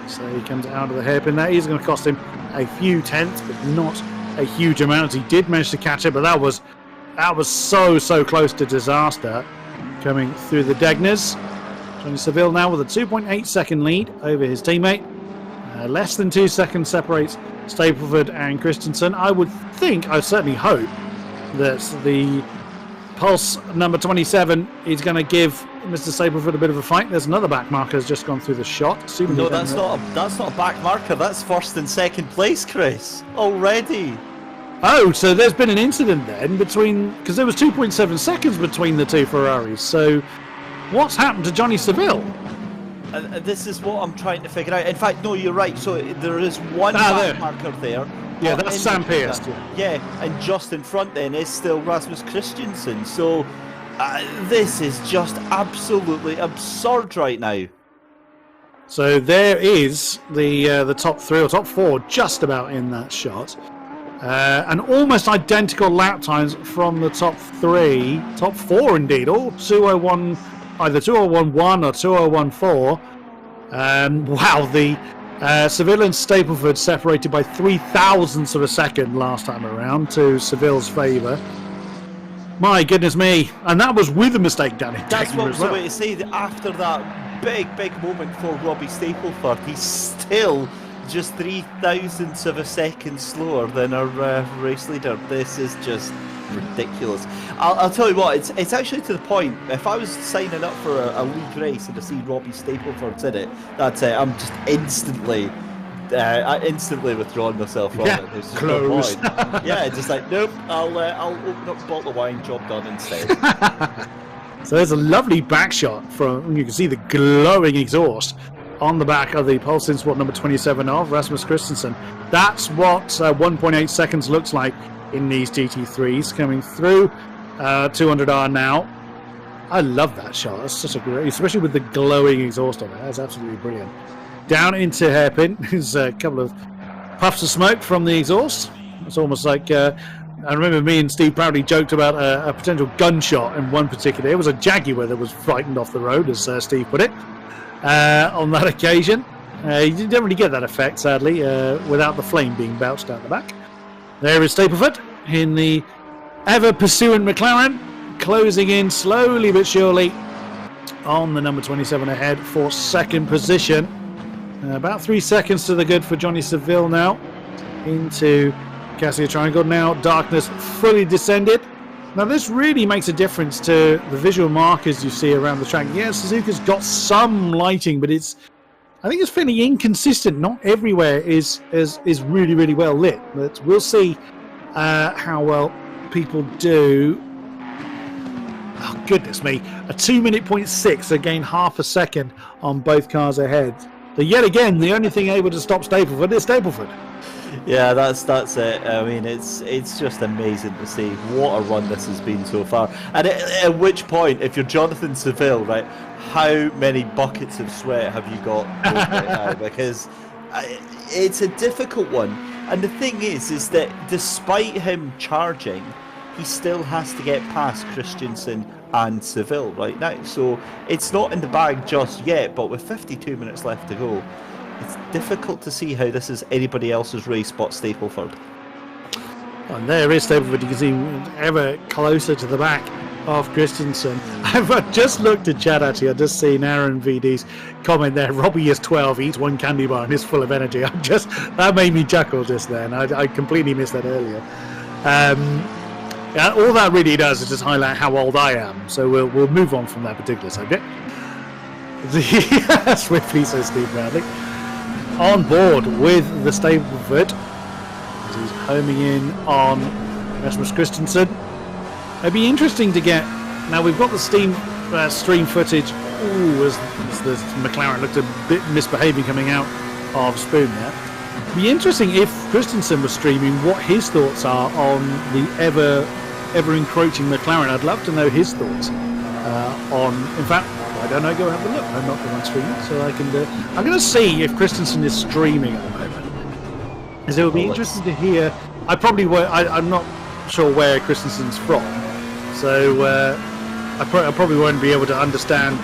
So he comes out of the hairpin. That is going to cost him a few tenths, but not a huge amount. He did manage to catch it, but that was so close to disaster coming through the Degners. Johnny Seville now with a 2.8 second lead over his teammate. Less than 2 seconds separates Stapleford and Christensen. I certainly hope that the Pulse number 27 is going to give Mr. Stapleford a bit of a fight. There's another back marker has just gone through the shot. No, that's not a back marker. That's first and second place, Chris. Already. Oh, so there's been an incident then because there was 2.7 seconds between the two Ferraris. So what's happened to Johnny Seville? This is what I'm trying to figure out. In fact, no, you're right. So there is one back marker there. Yeah, that's Sam Pierce. Yeah, and just in front then is still Rasmus Christensen. So this is just absolutely absurd right now. So there is the top three or top four just about in that shot. And almost identical lap times from the top four indeed, all 2:01, either 2:01.1 or 2:01.4. Wow, the Seville and Stapleford separated by 0.003 of a second last time around to Seville's favour. My goodness me, and that was with a mistake down in That's what I was about to say, that after that big moment for Robbie Stapleford, he's still just 0.003 of a second slower than our race leader. This is just ridiculous. I'll tell you what, it's actually to the point, if I was signing up for a league race and to see Robbie Stapleford in it, that's it. I'm just instantly withdrawing myself from it. There's close. No point. Yeah, just like, nope, I'll open up a bottle of wine, job done instead. So there's a lovely back shot from, you can see the glowing exhaust on the back of the Pulse Simsport number 27 of Rasmus Christensen. That's what 1.8 seconds looks like in these GT3s coming through. 200R now. I love that shot. That's such a great, especially with the glowing exhaust on it. That's absolutely brilliant. Down into hairpin. There's a couple of puffs of smoke from the exhaust. It's almost like I remember me and Steve Proudly joked about a potential gunshot in one particular. It was a Jaguar that was frightened off the road, as Steve put it. On that occasion, you didn't really get that effect, sadly, without the flame being bounced down the back. There is Stapleford in the ever-pursuing McLaren, closing in slowly but surely on the number 27 ahead for second position. About 3 seconds to the good for Johnny Seville now into Cassia Triangle. Now darkness fully descended. Now this really makes a difference to the visual markers you see around the track. Yeah, Suzuka's got some lighting, but I think it's fairly inconsistent. Not everywhere is really well lit. But we'll see how well people do. Oh goodness me, a 2:06, again half a second on both cars ahead. So yet again, the only thing able to stop Stapleford is Stapleford. Yeah, that's it. I mean, it's just amazing to see what a run this has been so far. And at which point, if you're Jonathan Seville, right, how many buckets of sweat have you got right now? Because it's a difficult one. And the thing is that despite him charging, he still has to get past Christensen and Seville right now. So it's not in the bag just yet, but with 52 minutes left to go, it's difficult to see how this is anybody else's race but Stapleford. And there is Stapleford. You can see ever closer to the back of Christensen. I've just looked at chat actually. I've just seen Aaron VD's comment there. Robbie is 12, eats one candy bar and is full of energy. That made me chuckle just then. I completely missed that earlier. All that really does is just highlight how old I am. So we'll move on from that particular subject. Swiftly, says Steve Bradley. On board with the Stapleford. He's homing in on Rasmus Christensen. It'd be interesting to get. Now we've got the stream footage. Ooh, as the McLaren looked a bit misbehaving coming out of Spoon there. It'd be interesting if Christensen was streaming what his thoughts are on the ever encroaching McLaren. I'd love to know his thoughts on. In fact, I don't know. Go have a look. I'm not the one streaming, so I can. I'm going to see if Christensen is streaming at the moment, because it would be interesting to hear. I probably won't. I'm not sure where Christensen's from, so I probably won't be able to understand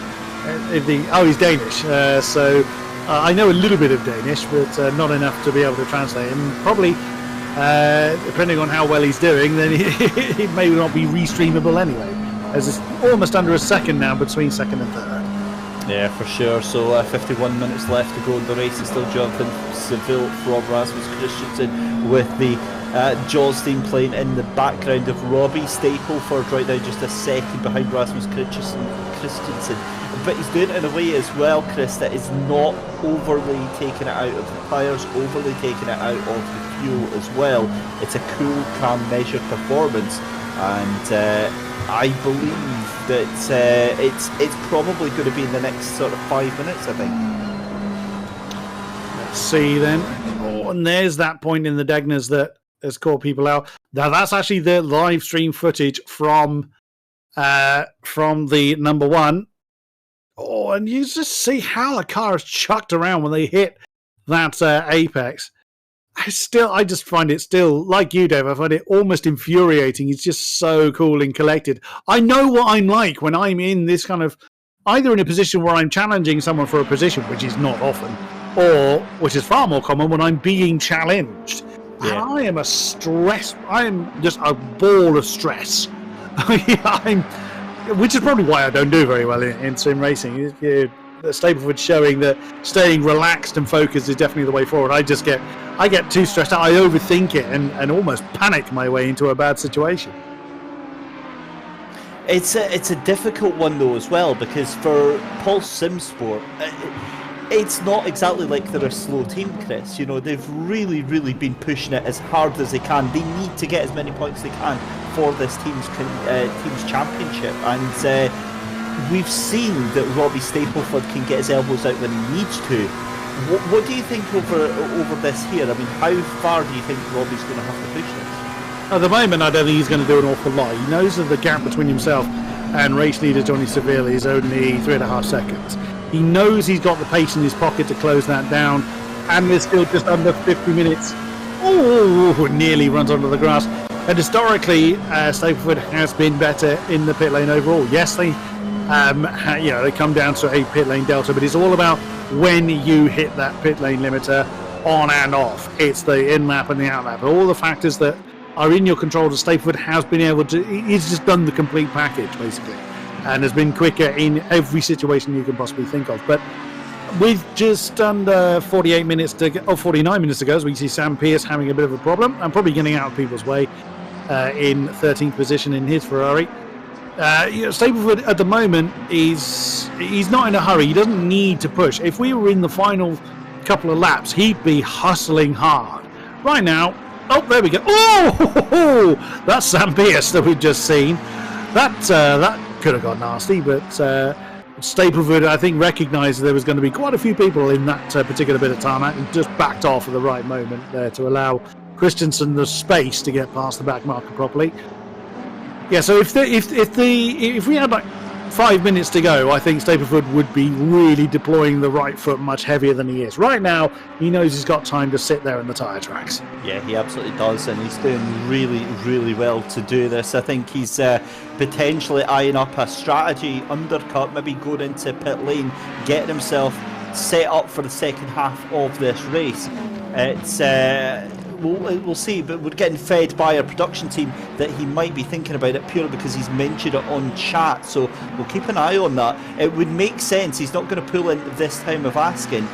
he's Danish, so I know a little bit of Danish, but not enough to be able to translate. And probably, depending on how well he's doing, then it may not be restreamable anyway, as it's almost under a second now between second and third. Yeah, for sure. So 51 minutes left to go in the race. It's still Jonathan Seville from Rasmus Christensen with the Jaws theme playing in the background of Robbie Stapleford right now, just a second behind Rasmus Christensen. But he's doing it in a way as well, Chris, that is not overly taking it out of the tyres, overly taking it out of the fuel as well. It's a cool, calm, measured performance, and I believe that it's probably going to be in the next sort of 5 minutes, I think. Let's see then. Oh, and there's that point in the Degners that has caught people out. Now that's actually the live stream footage from the number one. Oh, and you just see how the car is chucked around when they hit that apex. I just find it still, like you, Dave, I find it almost infuriating. It's just so cool and collected. I know what I'm like when I'm in this kind of, either in a position where I'm challenging someone for a position, which is not often, or, which is far more common, when I'm being challenged. Yeah. And I am just a ball of stress. Which is probably why I don't do very well in sim racing. Stapleford showing that staying relaxed and focused is definitely the way forward. I get too stressed out. I overthink it and almost panic my way into a bad situation. It's a difficult one though as well, because for Pulse Simsport, it's not exactly like they're a slow team, Chris. You know, they've really been pushing it as hard as they can. They need to get as many points as they can for this team's championship, and we've seen that Robbie Stapleford can get his elbows out when he needs to. What do you think over this here? I mean, how far do you think Robbie's going to have to push this? At the moment, I don't think he's going to do an awful lot. He knows that the gap between himself and race leader Johnny Seville is only 3.5 seconds. He knows he's got the pace in his pocket to close that down, and there's still just under 50 minutes. Oh, nearly runs onto the grass. And historically, Stapleford has been better in the pit lane overall. Yes, they come down to a pit lane delta, but it's all about when you hit that pit lane limiter on and off. It's the in-lap and the out-lap. All the factors that are in your control. Stapleford has been able to, he's just done the complete package, basically, and has been quicker in every situation you can possibly think of. But with just under 48 minutes to go, 49 minutes to go, as we see Sam Pearce having a bit of a problem and probably getting out of people's way in 13th position in his Ferrari. Stapleford at the moment he's not in a hurry. He doesn't need to push. If we were in the final couple of laps, he'd be hustling hard. Right now, oh, there we go. Oh, that's Sam Pearce that we've just seen. That could have got nasty, but Stapleford, I think, recognised there was going to be quite a few people in that particular bit of tarmac and just backed off at the right moment there to allow Christensen the space to get past the back marker properly. Yeah, so if we had like 5 minutes to go, I think Stapleford would be really deploying the right foot much heavier than he is. Right now, he knows he's got time to sit there in the tyre tracks. Yeah, he absolutely does, and he's doing really well to do this. I think he's potentially eyeing up a strategy undercut, maybe going into pit lane, getting himself set up for the second half of this race. It's we'll see, but we're getting fed by our production team that he might be thinking about it purely because he's mentioned it on chat, so we'll keep an eye on that. It would make sense. He's not going to pull in this time of asking,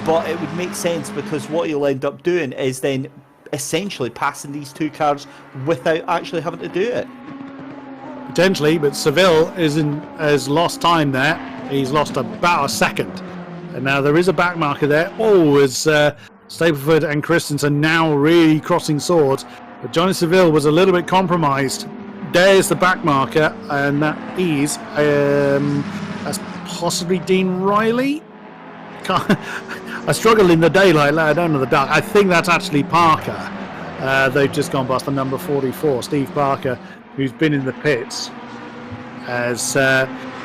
but it would make sense because what he'll end up doing is then essentially passing these two cars without actually having to do it. Potentially, but Seville has lost time there. He's lost about a second, and now there is a back marker there. Oh, as Stapleford and Christensen now really crossing swords, but Johnny Seville was a little bit compromised. There's the back marker, and that is that's possibly Dean Riley. I struggle in the daylight, let alone in the dark. I think that's actually Parker. They've just gone past the number 44, Steve Parker, who's been in the pits as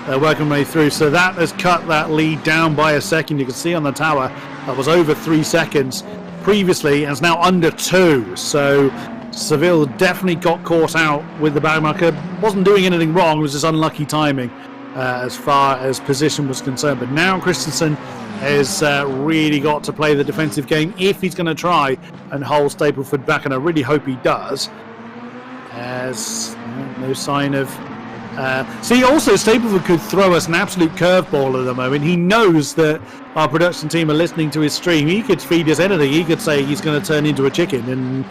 working their way through. So that has cut that lead down by a second. You can see on the tower that was over 3 seconds previously, and it's now under 2. So Seville definitely got caught out with the backmarker. Wasn't doing anything wrong, it was just unlucky timing as far as position was concerned. But now Christensen has really got to play the defensive game if he's going to try and hold Stapleford back, and I really hope he does. As no sign of... see, also Stapleford could throw us an absolute curveball at the moment. He knows that our production team are listening to his stream. He could feed us anything. He could say he's going to turn into a chicken, and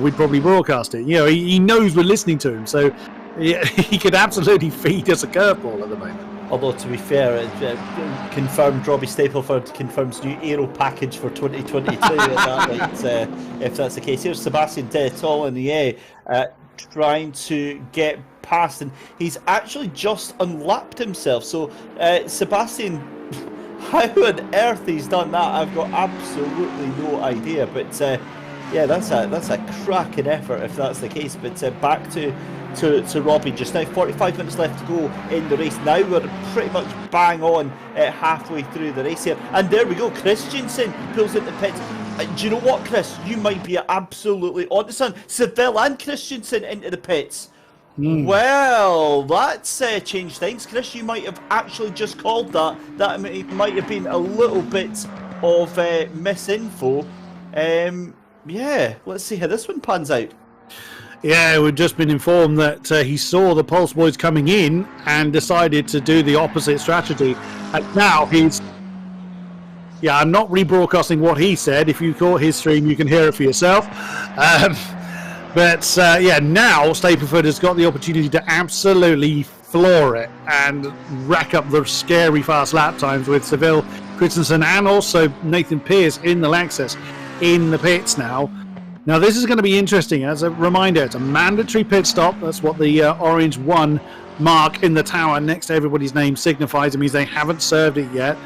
we'd probably broadcast it. He knows we're listening to him, so he could absolutely feed us a curveball at the moment. Although, to be fair, confirmed Robbie Stapleford confirms new aero package for 2022. If that's the case. Here's Sebastian Dettol in the air, trying to get past, and he's actually just unlapped himself. So, Sebastian, how on earth he's done that, I've got absolutely no idea. But that's a cracking effort if that's the case. But back to Robbie just now. 45 minutes left to go in the race. Now we're pretty much bang on halfway through the race here. And there we go. Christensen pulls into pits. Do you know what, Chris? You might be absolutely onto something. Seville and Christensen into the pits. Well, that's changed things. Chris, you might have actually just called that. That might have been a little bit of misinfo. Let's see how this one pans out. Yeah, we've just been informed that he saw the Pulse Boys coming in and decided to do the opposite strategy. And now he's... Yeah, I'm not rebroadcasting what he said. If you caught his stream, you can hear it for yourself. But now Stapleford has got the opportunity to absolutely floor it and rack up the scary fast lap times with Seville, Christensen, and also Nathan Pearce in the Lexus in the pits now. Now, this is going to be interesting. As a reminder, it's a mandatory pit stop. That's what the orange 1 mark in the tower next to everybody's name signifies. It means they haven't served it yet.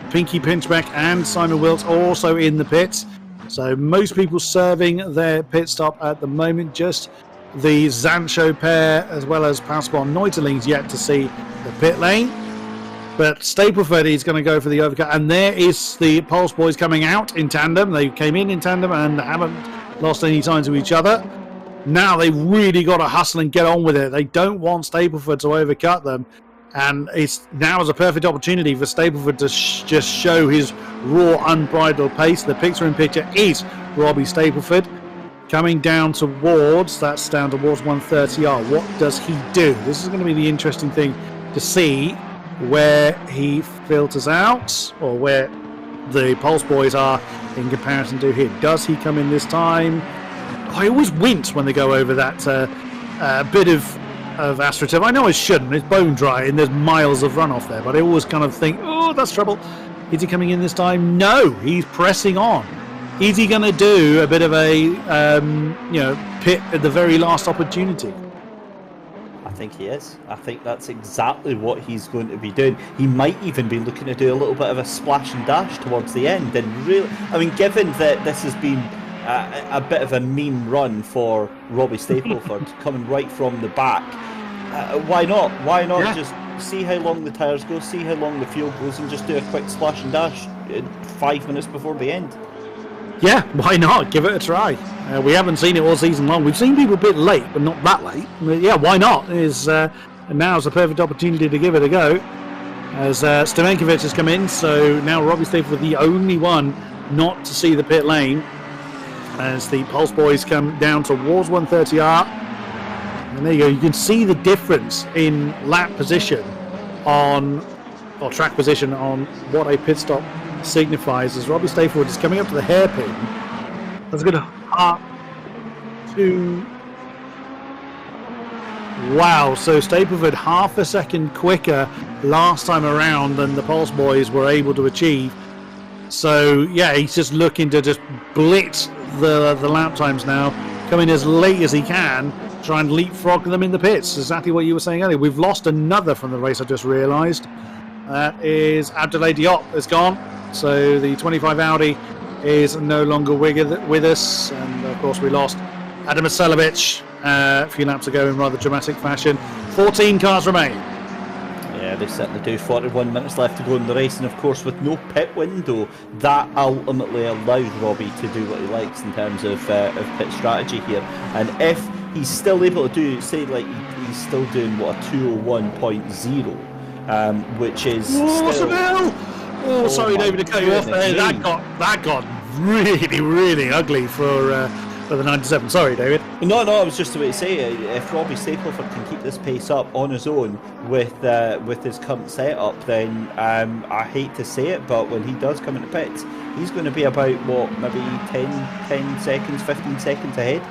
Pinky Pinchbeck and Simon Wilkes also in the pits. So most people serving their pit stop at the moment. Just the Zancho pair as well as Pascal Neuterling's yet to see the pit lane. But Stapleford is going to go for the overcut. And there is the Pulse Boys coming out in tandem. They came in tandem and haven't lost any time to each other. Now they've really got to hustle and get on with it. They don't want Stapleford to overcut them. And now is a perfect opportunity for Stapleford to just show his raw, unbridled pace. The picture-in-picture is Robbie Stapleford coming down towards 130R. What does he do? This is going to be the interesting thing to see, where he filters out, or where the Pulse Boys are in comparison to him. Does he come in this time? I always wince when they go over that bit of AstroTurf. I know I shouldn't. It's bone dry and there's miles of runoff there, but I always kind of think, oh, that's trouble. Is he coming in this time? No, he's pressing on. Is he going to do a bit of a pit at the very last opportunity? I think he is. I think that's exactly what he's going to be doing. He might even be looking to do a little bit of a splash and dash towards the end. And really, I mean, given that this has been a bit of a meme run for Robbie Stapleford coming right from the back, why not? Why not just see how long the tyres go, see how long the fuel goes, and just do a quick splash and dash 5 minutes before the end? Yeah, why not? Give it a try. We haven't seen it all season long. We've seen people a bit late, but not that late. Yeah, why not? Now's a perfect opportunity to give it a go. As Stemenkovic has come in, so now Robbie Stapleford, the only one not to see the pit lane, as the Pulse Boys come down towards 130R. And there you go. You can see the difference in lap position or track position on what a pit stop signifies, as Robbie Stapleford is coming up to the hairpin. That's going to wow, so Stapleford half a second quicker last time around than the Pulse Boys were able to achieve. So yeah, he's just looking to just blitz the lap times now, coming as late as he can, try and leapfrog them in the pits. Exactly what you were saying earlier. We've lost another from the race, I just realised. That is Abdoulaye Diop is gone. So the 25 Audi is no longer with us. And of course we lost Adam Ascelovic a few laps ago in rather dramatic fashion. 14 cars remain. Yeah, they certainly do. 41 minutes left to go in the race, and of course with no pit window, that ultimately allows Robbie to do what he likes in terms of pit strategy here. And if he's still able to do, say like he's still doing what, a 201.0, which is Seville! Oh, sorry, David, to cut you off there. That got really, really ugly for the 97. Sorry, David. No, I was just about to say, if Robbie Stapleford can keep this pace up on his own with his current setup, then I hate to say it, but when he does come into pits, he's going to be about, what, maybe 10 seconds, 15 seconds ahead?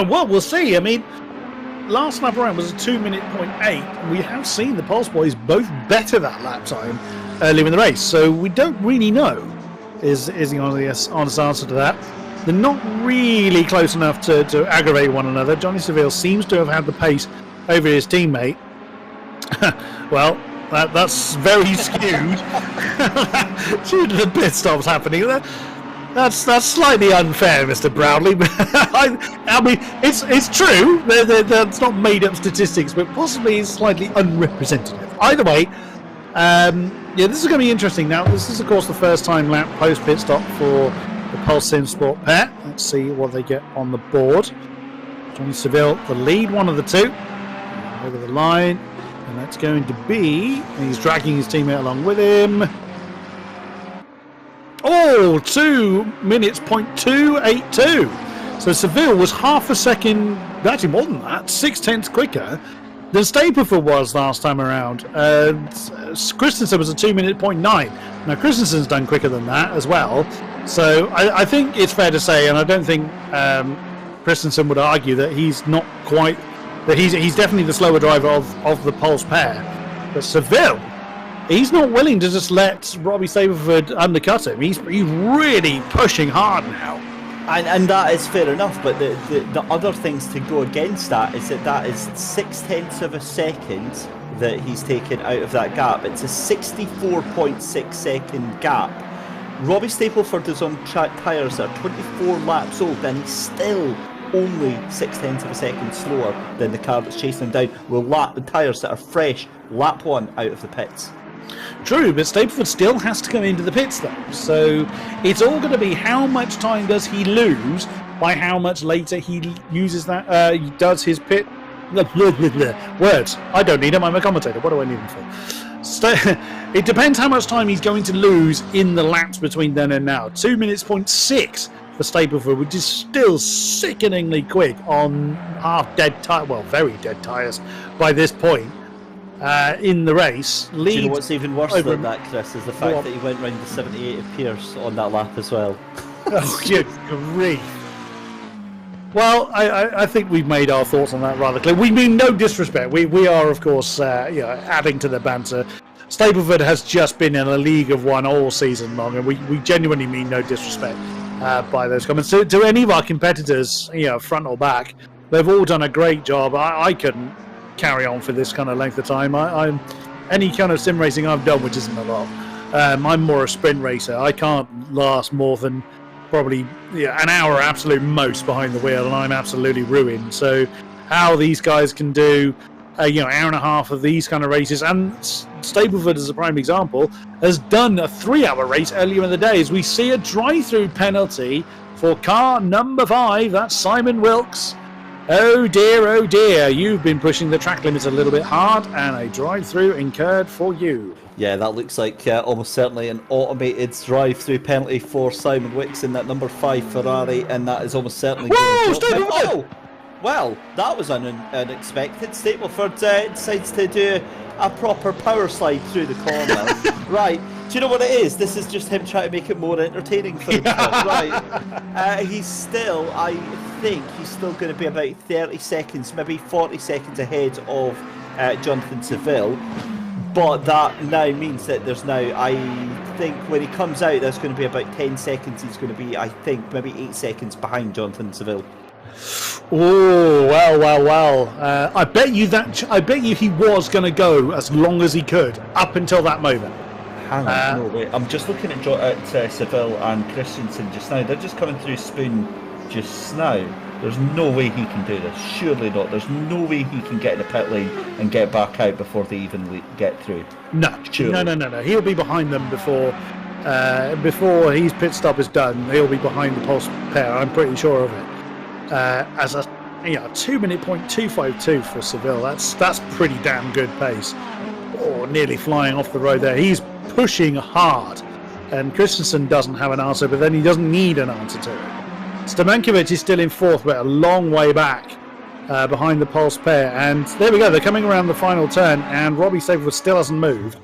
Well, we'll see. I mean, last lap around was a 2:08. We have seen the Pulse Boys both better that lap time earlier in the race, so we don't really know is the honest answer to that. They're not really close enough to aggravate one another. Johnny Seville seems to have had the pace over his teammate. Well, that's very skewed due to the pit stops happening. That's slightly unfair, Mr. Brownlee. I mean, it's true. That's not made up statistics, but possibly it's slightly unrepresentative. Either way, yeah, this is going to be interesting. Now, this is, of course, the first time lap post pit stop for the Pulse Simsport pair. Let's see what they get on the board. Johnny Seville, the lead one of the two, over the line, and that's going to be. He's dragging his teammate along with him. Oh, 2 minutes, 0.282. So Seville was half a second, actually more than that, 0.6 quicker than Stapleford was last time around. Christensen was a 2 minute, 0.9. Now Christensen's done quicker than that as well. So I think it's fair to say, and I don't think Christensen would argue that he's not quite, that he's definitely the slower driver of the Pulse pair. But Seville, he's not willing to just let Robbie Stapleford undercut him. He's really pushing hard now. And that is fair enough, but the other things to go against that is that is 0.6 of a second that he's taken out of that gap. It's a 64.6 second gap. Robbie Stapleford is on track tyres that are 24 laps old, and he's still only 0.6 of a second slower than the car that's chasing him down with the tyres that are fresh, lap one out of the pits. True, but Stapleford still has to come into the pits though, so it's all going to be how much time does he lose by how much later he uses that, he does his pit. Words. I don't need them, I'm a commentator, what do I need them for? It depends how much time he's going to lose in the laps between then and now. 2 minutes, 0.6 for Stapleford, which is still sickeningly quick on half-dead tyres, well, very dead tyres by this point. In the race, do you know what's even worse than that, Chris, is the fact that he went round the 78 of Pierce on that lap as well. Oh, good grief. Well, I think we've made our thoughts on that rather clear. We mean no disrespect. We are, of course, adding to the banter. Stapleford has just been in a league of one all season long, and we genuinely mean no disrespect by those comments. To any of our competitors, front or back, they've all done a great job. I couldn't carry on for this kind of length of time. I'm any kind of sim racing I've done, which isn't a lot. I'm more a sprint racer. I can't last more than probably an hour absolute most behind the wheel, and I'm absolutely ruined. So how these guys can do hour and a half of these kind of races, and Stapleford as a prime example has done a 3-hour race earlier in the day, as we see a drive-through penalty for car number 5. That's Simon Wilkes. Oh dear, you've been pushing the track limits a little bit hard, and a drive-through incurred for you. Yeah, that looks like almost certainly an automated drive-through penalty for Simon Wilkes in that number 5 Ferrari, and that is almost certainly going to... Oh! Well, that was unexpected. Stapleford decides to do a proper power slide through the corner. Right. Do you know what it is? This is just him trying to make it more entertaining for himself. Right. He's still, I think, he's still going to be about 30 seconds, maybe 40 seconds ahead of Jonathan Seville. But that now means that there's now, I think, when he comes out, there's going to be about 10 seconds. He's going to be, I think, maybe 8 seconds behind Jonathan Seville. Oh, well. I bet you he was going to go as long as he could up until that moment. Hang on, no, wait. I'm just looking at Seville and Christensen just now. They're just coming through Spoon just now. There's no way he can do this. Surely not. There's no way he can get in the pit lane and get back out before they even get through. No, Surely. no. He'll be behind them before his pit stop is done. He'll be behind the pulse pair. I'm pretty sure of it. As a 2-minute point 252 for Seville. That's pretty damn good pace. Oh, nearly flying off the road there. He's pushing hard, and Christensen doesn't have an answer, but then he doesn't need an answer to it. Stamenkovic is still in fourth, but a long way back behind the pulse pair. And there we go. They're coming around the final turn, and Robbie Stapleford still hasn't moved.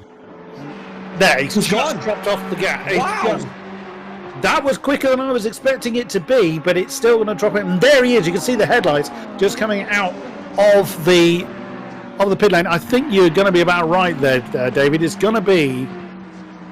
There, he's just dropped off the gas. Wow. That was quicker than I was expecting it to be, but it's still going to drop it. And there he is. You can see the headlights just coming out of the pit lane. I think you're going to be about right there, David. It's going to be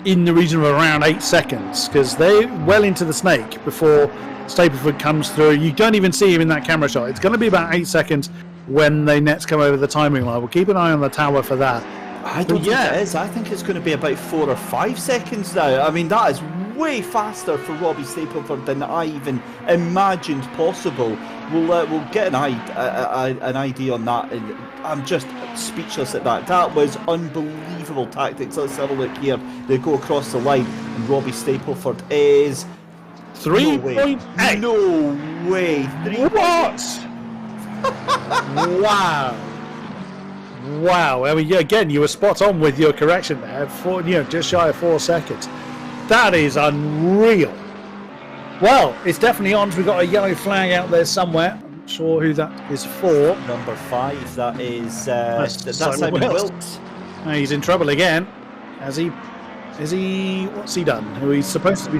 in the region of around 8 seconds, because they're well into the snake before Stapleford comes through. You don't even see him in that camera shot. It's going to be about 8 seconds when they next come over the timing line. We'll keep an eye on the tower for that. I don't think it is. I think it's going to be about 4 or 5 seconds now. I mean, that is way faster for Robbie Stapleford than I even imagined possible. We'll get an idea on that. And I'm just speechless at that. That was unbelievable tactics. Let's have a look here. They go across the line, and Robbie Stapleford is 3.8. No way. What? Wow. I mean, again, you were spot on with your correction there. Just shy of 4 seconds. That is unreal. Well, it's definitely on. We've got a yellow flag out there somewhere. I'm not sure who that is for. Number 5. That is that's Simon Wilkes. He's in trouble again. Is he? What's he done? Who he's supposed to be?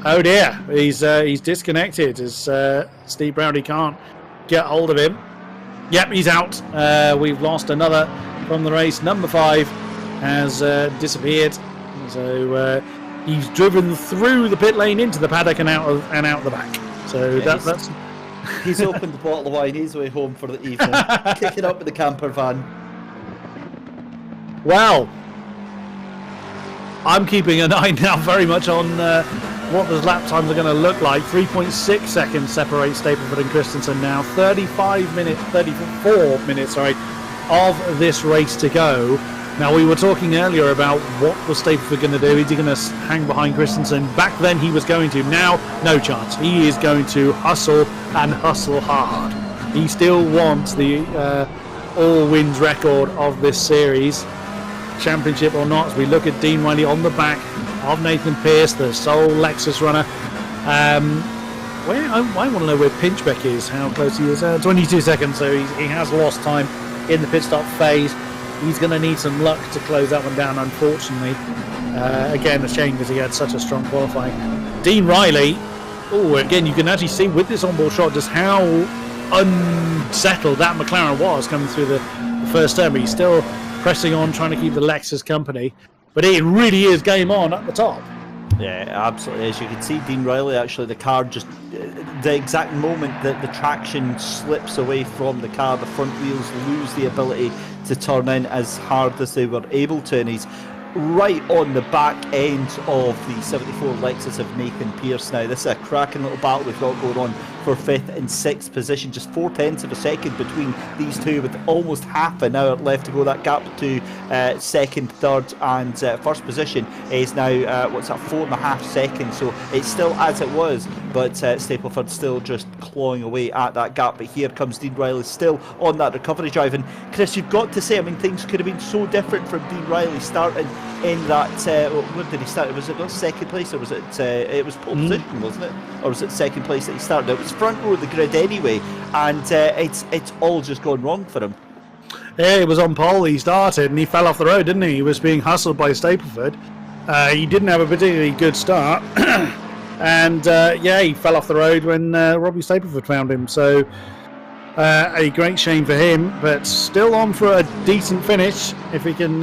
Oh dear, he's disconnected as Steve Browdy can't get hold of him. Yep, he's out. We've lost another from the race. Number 5 has disappeared. So he's driven through the pit lane into the paddock and out the back. So that's. He's opened the bottle of wine. He's way home for the evening, kicking up with the camper van. Wow. I'm keeping an eye now very much on what those lap times are going to look like. 3.6 seconds separate Stapleford and Christensen now. 34 minutes, of this race to go. Now, we were talking earlier about what was Stapleford going to do. Is he going to hang behind Christensen? Back then he was going to. Now, no chance. He is going to hustle and hustle hard. He still wants the all-wins record of this series, championship or not, as we look at Dean Riley on the back of Nathan Pearce, the sole Lexus runner. I want to know where Pinchbeck is, how close he is. 22 seconds, so he has lost time in the pit stop phase. He's going to need some luck to close that one down, unfortunately. Again, a shame because he had such a strong qualifying. Dean Riley, again, you can actually see with this onboard shot just how unsettled that McLaren was coming through the first turn, but he's still pressing on, trying to keep the Lexus company. But it really is game on at the top. Yeah, absolutely. As you can see, Dean Riley, actually, the car just, the exact moment that the traction slips away from the car, the front wheels lose the ability to turn in as hard as they were able to, and he's right on the back end of the 74 Lexus of Nathan Pearce now. This is a cracking little battle we've got going on for 5th and 6th position. Just 0.4 of a second between these two, with almost half an hour left to go. That gap to 2nd, 3rd and 1st position is now 4.5 seconds, so it's still as it was, but Stapleford still just clawing away at that gap. But here comes Dean Riley still on that recovery drive, and Chris, you've got to say, I mean, things could have been so different from Dean Riley starting in that where did he start? Was it not 2nd place, or was it was pole position, wasn't it? Or was it 2nd place that he started? It was front row of the grid anyway, and it's all just gone wrong for him. Yeah, it was on pole he started and he fell off the road, didn't he? He was being hustled by Stapleford. He didn't have a particularly good start and he fell off the road when Robbie Stapleford found him, so a great shame for him, but still on for a decent finish if he can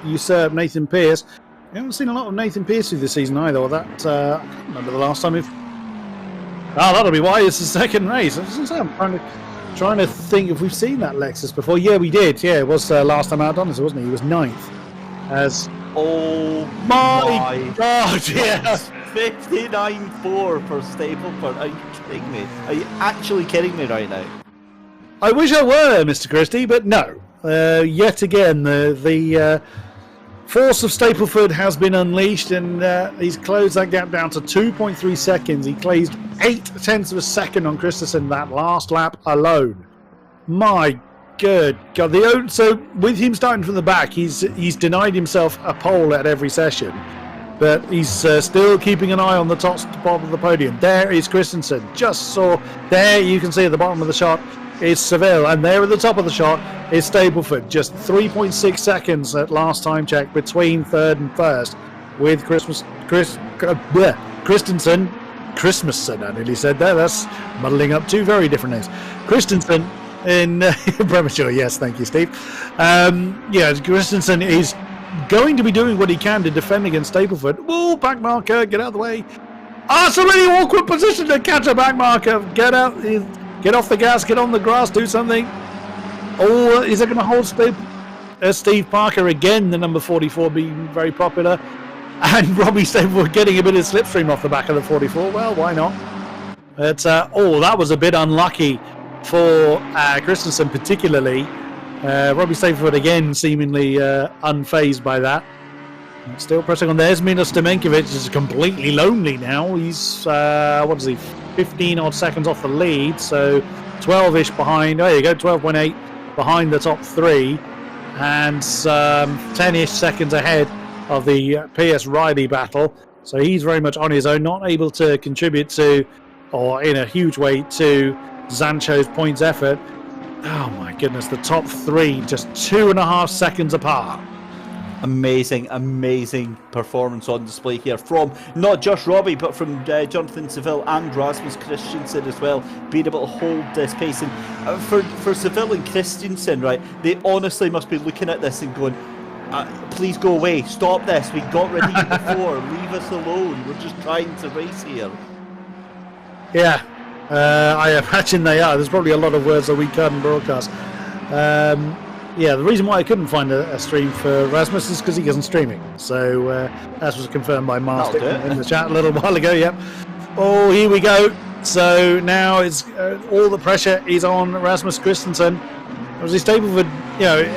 usurp Nathan Pearce. We haven't seen a lot of Nathan Pearce through this season either. I can't remember the last time that'll be why it's the second race. I'm trying to think if we've seen that Lexus before. Yeah, we did. Yeah, it was last time out of Donington, wasn't he? He was 9th. Oh my God! Yeah. 59.4 for Stapleford. Are you kidding me? Are you actually kidding me right now? I wish I were, Mr. Christie, but no. Yet again, the force of Stapleford has been unleashed, and he's closed that gap down to 2.3 seconds. He closed 0.8 of a second on Christensen that last lap alone. My good God! So with him starting from the back, he's denied himself a pole at every session, but he's still keeping an eye on the top spot of the podium. There is Christensen. Just saw there. You can see at the bottom of the shot is Seville, and there at the top of the shot is Stapleford. Just 3.6 seconds at last time check between third and first, with Christensen, I nearly said there. That's muddling up two very different names. Christensen in premature. Yes, thank you, Steve. Christensen is going to be doing what he can to defend against Stapleford. Oh, back marker, get out of the way. It's a really awkward position to catch a back marker. Get out. Get off the gas, get on the grass, do something. Oh, is it going to hold Steve Parker again, the number 44, being very popular. And Robbie Stapleford getting a bit of slipstream off the back of the 44. Well, why not? But, that was a bit unlucky for Christensen particularly. Robbie Stapleford again seemingly unfazed by that. Still pressing on. There's Milos Stamenkovic is completely lonely now. He's, 15 odd seconds off the lead, so 12-ish behind. There you go, 12.8 behind the top three, and 10-ish seconds ahead of the PS Riley battle. So he's very much on his own, not able to contribute to, or in a huge way, to Zancho's points effort. Oh my goodness, the top three just 2.5 seconds apart. Amazing performance on display here from not just Robbie, but from Jonathan Seville and Rasmus Christensen as well, being able to hold this pace. And for Seville and Christensen, right, they honestly must be looking at this and going, please go away, stop this, we got rid of you before, leave us alone, we're just trying to race here. Yeah, I imagine they are. There's probably a lot of words that we can't broadcast. The reason why I couldn't find a stream for Rasmus is because he isn't streaming. So that was confirmed by Master in the chat a little while ago. Yep. Oh, here we go. So now it's all the pressure is on Rasmus Christensen. Obviously, Stapleford,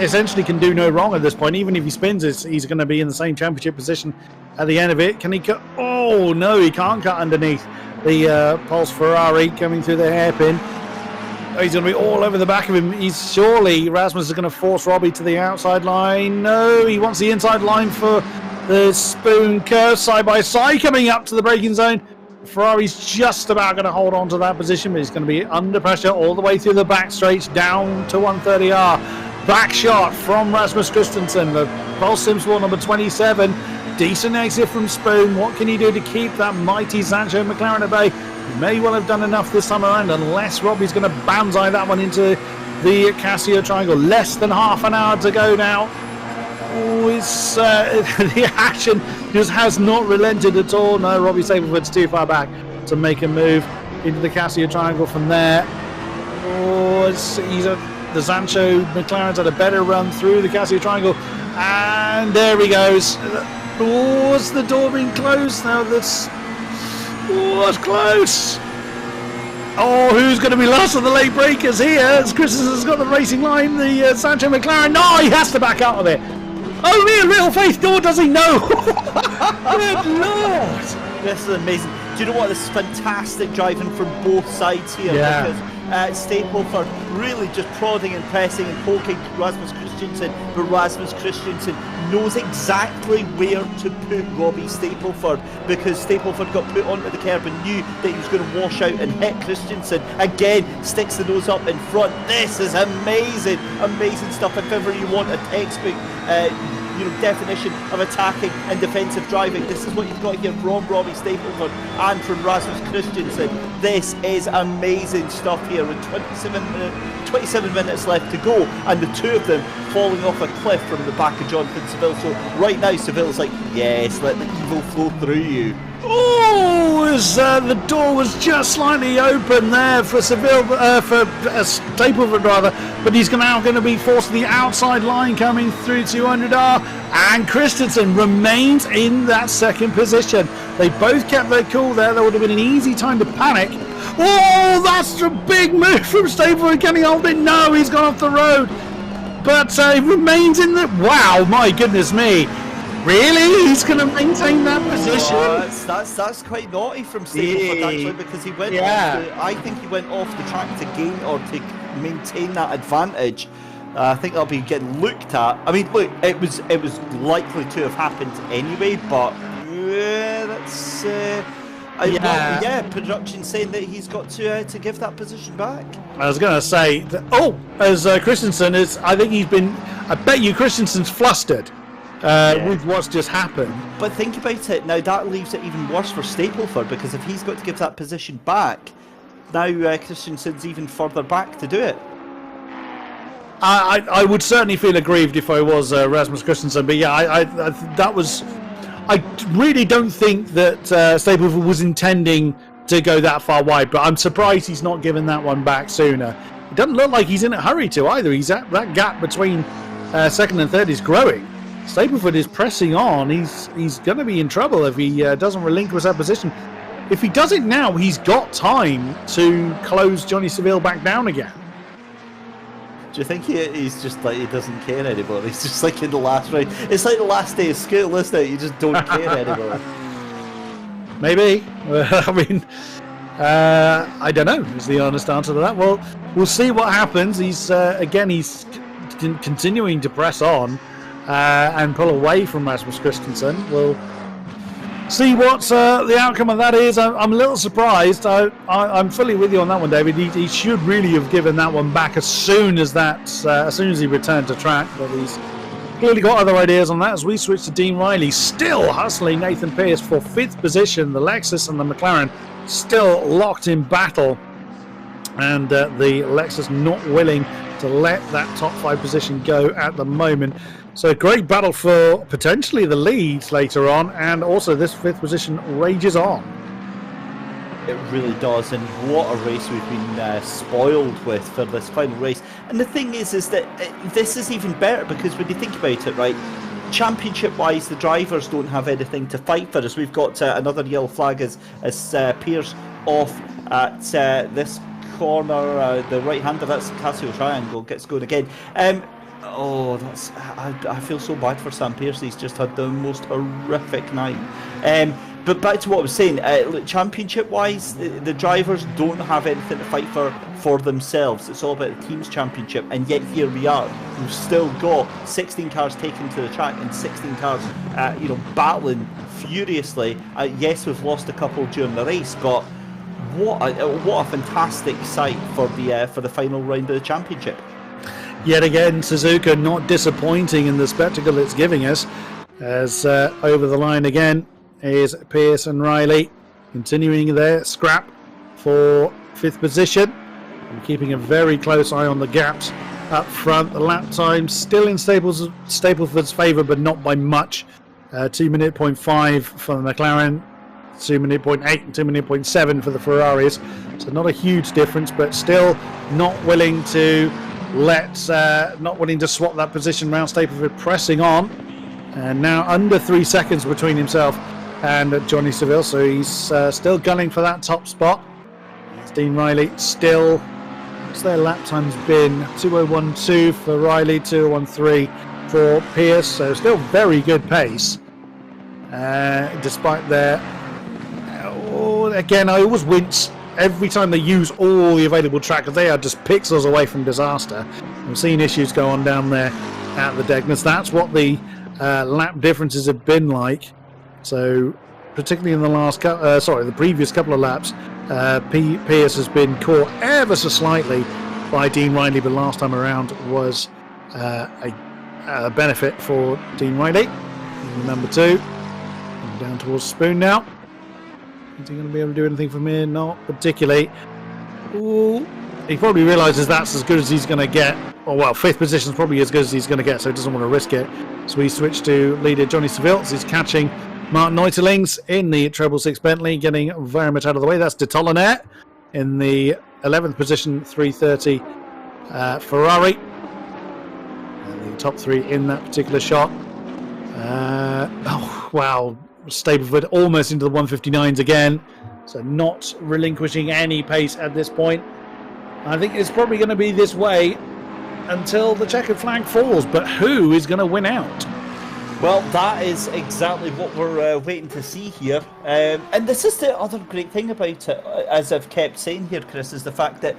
essentially can do no wrong at this point. Even if he spins, he's going to be in the same championship position at the end of it. Can he cut? Oh no, he can't cut underneath the Pulse Ferrari coming through the hairpin. He's going to be all over the back of him. Surely Rasmus is going to force Robbie to the outside line. No, he wants the inside line for the spoon curve, side by side, coming up to the braking zone. Ferrari's just about going to hold on to that position, but he's going to be under pressure all the way through the back straight down to 130R. Back shot from Rasmus Christensen, the Pulse Simsport number 27. Decent exit from Spoon. What can he do to keep that mighty Sancho McLaren at bay? He may well have done enough this time around, unless Robbie's going to banzai that one into the Casio Triangle. Less than half an hour to go now. Oh, it's the action just has not relented at all. No, Robbie Stapleford's too far back to make a move into the Casio Triangle from there. Oh, the Sancho McLaren's had a better run through the Casio Triangle, and there he goes. Oh, is the door being closed now? It's close. Oh, who's going to be last on the late breakers here? As Christensen's got the racing line, the Sancho McLaren. No, he has to back out of it. Oh, real faith, nor does he know. Good Lord. This is amazing. Do you know what? This is fantastic driving from both sides here. Yeah. Because Stapleford really just prodding and pressing and poking Rasmus Christensen, but Rasmus Christensen knows exactly where to put Robbie Stapleford, because Stapleford got put onto the curb and knew that he was going to wash out and hit Christensen. Again, sticks the nose up in front. This is amazing stuff. If ever you want a textbook definition of attacking and defensive driving, this is what you've got here from Robbie Stapleford and from Rasmus Christensen. This is amazing stuff here with 27 minutes left to go, and the two of them falling off a cliff from the back of Jonathan Seville. So right now Seville's like, yes, let the evil flow through you. Oh, Oh, as the door was just slightly open there for Seville, for Stapleford rather, but he's now going to be forced to the outside line coming through 200R, and Christensen remains in that second position. They both kept their cool there. There would have been an easy time to panic. Oh, that's a big move from Stapleford. Can he hold it? No, he's gone off the road. But he remains in the... Wow, my goodness me. Really? He's going to maintain that position? That's quite naughty from Stapleford, actually, because he went I think he went off the track to gain or to maintain that advantage. I think that'll be getting looked at. I mean, look, it was likely to have happened anyway, but that's... production saying that he's got to give that position back. I was going to say, Christensen is, I bet you Christensen's flustered with what's just happened. But think about it, now that leaves it even worse for Stapleford, because if he's got to give that position back, now Christensen's even further back to do it. I would certainly feel aggrieved if I was Rasmus Christensen, but I really don't think that Stapleford was intending to go that far wide, but I'm surprised he's not given that one back sooner. It doesn't look like he's in a hurry to either. That gap between second and third is growing. Stapleford is pressing on. He's going to be in trouble if he doesn't relinquish that position. If he does it now, he's got time to close Johnny Seville back down again. Do you think he's just like, he doesn't care anymore? He's just like in the last round. It's like the last day of school, isn't it? You just don't care anymore. Maybe. I mean, I don't know is the honest answer to that. Well, we'll see what happens. He's continuing to press on and pull away from Rasmus Christensen. We'll see what the outcome of that is. I'm a little surprised. I'm fully with you on that one, David. He should really have given that one back as soon as he returned to track. But he's clearly got other ideas on that. As we switch to Dean Riley, still hustling Nathan Pearce for 5th position. The Lexus and the McLaren still locked in battle, and the Lexus not willing to let that top 5 position go at the moment. So great battle for potentially the lead later on, and also this 5th position rages on. It really does, and what a race we've been spoiled with for this final race. And the thing is that this is even better, because when you think about it, right, championship-wise, the drivers don't have anything to fight for us. We've got another yellow flag as Pearce off at this corner, the right-hander, that's Casio Triangle, gets going again. I feel so bad for Sam Pearce. He's just had the most horrific night. But back to what I was saying, championship-wise, the drivers don't have anything to fight for themselves. It's all about the team's championship, and yet here we are. We've still got 16 cars taken to the track and 16 cars, battling furiously. Yes, we've lost a couple during the race, but what a fantastic sight for the final round of the championship. Yet again, Suzuka not disappointing in the spectacle it's giving us, as over the line again is Pearce and Riley, continuing their scrap for 5th position and keeping a very close eye on the gaps up front. The lap time still in Stapleford's favour, but not by much. 2:05 for the McLaren, 2:08 and 2:07 for the Ferraris. So not a huge difference, but still not willing to swap that position round. Stapleford pressing on, and now under 3 seconds between himself and Johnny Seville, so he's still gunning for that top spot. Dean Riley still, what's their lap time's been? 2:01.2 for Riley, 2:01.3 for Pearce, so still very good pace despite their again, I always wince every time they use all the available track, because they are just pixels away from disaster. We've seen issues go on down there at the Degners. That's what the lap differences have been like. So, particularly in the previous couple of laps, Pearce has been caught ever so slightly by Dean Riley, but last time around was a benefit for Dean Riley. Number 2, down towards Spoon now. Is he going to be able to do anything from here? Not particularly. Ooh. He probably realises that's as good as he's going to get. Oh, well, 5th position is probably as good as he's going to get, so he doesn't want to risk it. So we switch to leader Johnny Seville. He's catching Martin Neuterlings in the treble six Bentley, getting very much out of the way. That's de Tollenaire in the 11th position, 330 Ferrari. And the top three in that particular shot. Oh, wow. Stapleford almost into the 159s again. So not relinquishing any pace at this point. I think it's probably going to be this way until the checkered flag falls. But who is going to win out? Well, that is exactly what we're waiting to see here. And this is the other great thing about it, as I've kept saying here, Chris, is the fact that,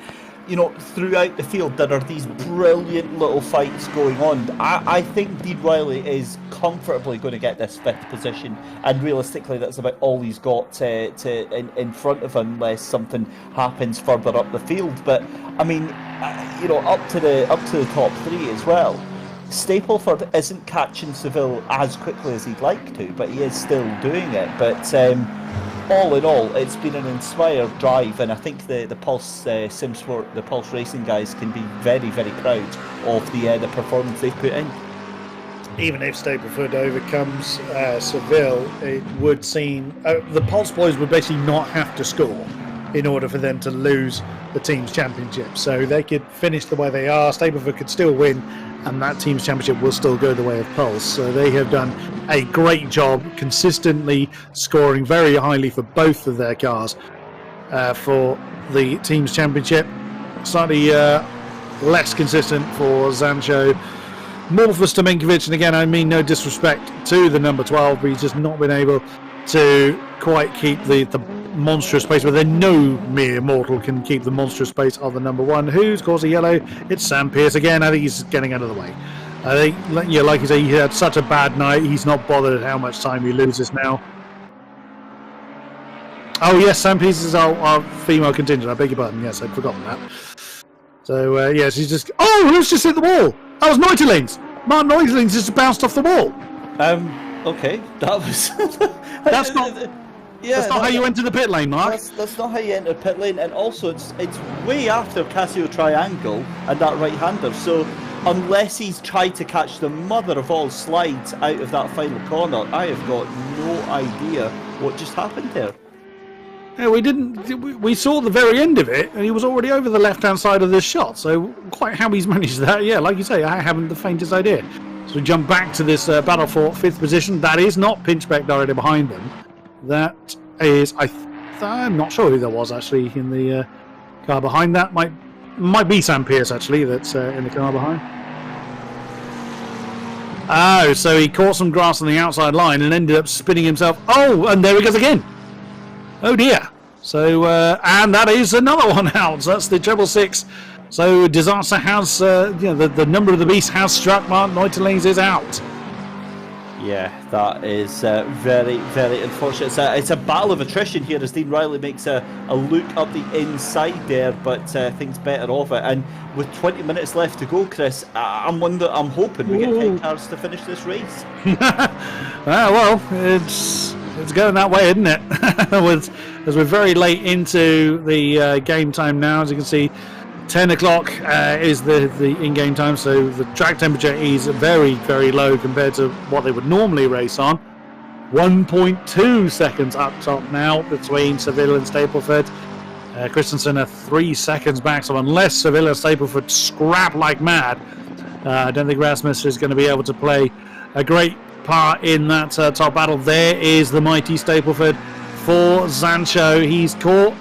you know, throughout the field there are these brilliant little fights going on. I think Dean Riley is comfortably going to get this 5th position, and realistically that's about all he's got in front of him unless something happens further up the field. But I mean, you know, up to the top 3 as well. Stapleford isn't catching Seville as quickly as he'd like to, but he is still doing it. But all in all, it's been an inspired drive, and I think the Pulse Simsport, the Pulse Racing guys can be very, very proud of the performance they've put in. Even if Stapleford overcomes Seville, it would seem the Pulse boys would basically not have to score in order for them to lose the team's championship. So they could finish the way they are. Stapleford could still win, and that team's championship will still go the way of Pulse. So they have done a great job consistently scoring very highly for both of their cars for the team's championship. Slightly less consistent for Zancho, more for Stamenkovic, and again, I mean no disrespect to the number 12, but he's just not been able to quite keep the monstrous pace, but then no mere mortal can keep the monstrous pace of the number 1. Who's caused a yellow? It's Sam Pearce again. I think he's getting out of the way. I think, yeah, like you say, he had such a bad night. He's not bothered at how much time he loses now. Oh yes, Sam Pearce is our female contingent. I beg your pardon. Yes, I'd forgotten that. So yes, he's just. Oh, let's just hit the wall. That was Neuterlings. Martin Neuterlings just bounced off the wall. Okay, that was. That's not. Yeah, that's not how you enter the pit lane, Mark. That's not how you enter pit lane, and also it's way after Casio Triangle and that right-hander. So unless he's tried to catch the mother of all slides out of that final corner, I have got no idea what just happened there. Yeah, we saw the very end of it, and he was already over the left-hand side of this shot. So quite how he's managed that, yeah, like you say, I haven't the faintest idea. So we jump back to this battle for 5th position. That is not Pinchbeck directly behind them. That is, I'm not sure who there was actually in the car behind that. Might be Sam Pearce actually that's in the car behind. Oh, so he caught some grass on the outside line and ended up spinning himself. Oh, and there he goes again. Oh dear. So, and that is another one out. So that's the treble six. So disaster has, the number of the beast has struck. Martin Neuterlings is out. Yeah, that is very, very unfortunate. It's a battle of attrition here as Dean Riley makes a look up the inside there, but thinks better of it. And with 20 minutes left to go, Chris, I'm hoping we get 10 cars to finish this race. Well, it's going that way, isn't it? As we're very late into the game time now, as you can see. 10 o'clock is the in-game time, so the track temperature is very, very low compared to what they would normally race on. 1.2 seconds up top now between Seville and Stapleford. Christensen are 3 seconds back, so unless Seville and Stapleford scrap like mad, I don't think Rasmus is going to be able to play a great part in that top battle. There is the mighty Stapleford for Zancho. He's caught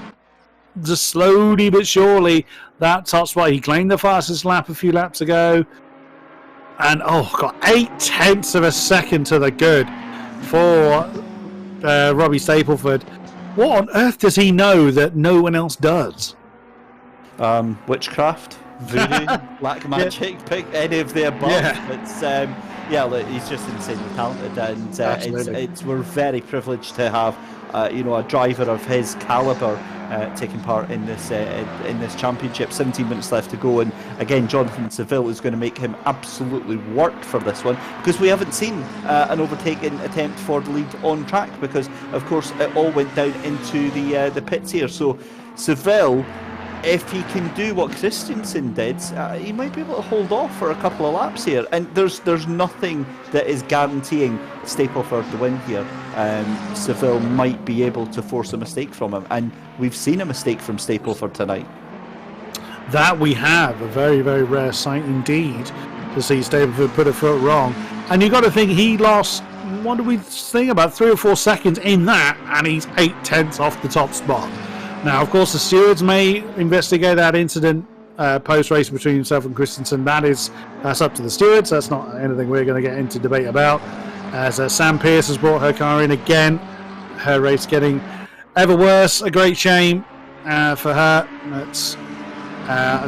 just slowly but surely that top spot. He claimed the fastest lap a few laps ago, and got 0.8 of a second to the good for Robbie Stapleford. What on earth does he know that no one else does? Witchcraft, voodoo, black magic, pick any of the above. Yeah. Look, he's just insanely talented, and we're very privileged to have a driver of his calibre taking part in this championship. 17 minutes left to go, and again, Jonathan Seville is going to make him absolutely work for this one, because we haven't seen an overtaking attempt for the lead on track, because of course it all went down into the pits here. So Seville if he can do what Christensen did, he might be able to hold off for a couple of laps here. And there's nothing that is guaranteeing Stapleford the win here. Seville might be able to force a mistake from him, and we've seen a mistake from Stapleford tonight. That we have, a very, very rare sight indeed to see Stapleford put a foot wrong. And you've got to think he lost, what do we think, about 3 or 4 seconds in that, and he's 8/10 off the top spot. Now, of course, the stewards may investigate that incident post-race between himself and Christensen. That's up to the stewards. That's not anything we're going to get into debate about. As Sam Pearce has brought her car in again, her race getting ever worse. A great shame for her.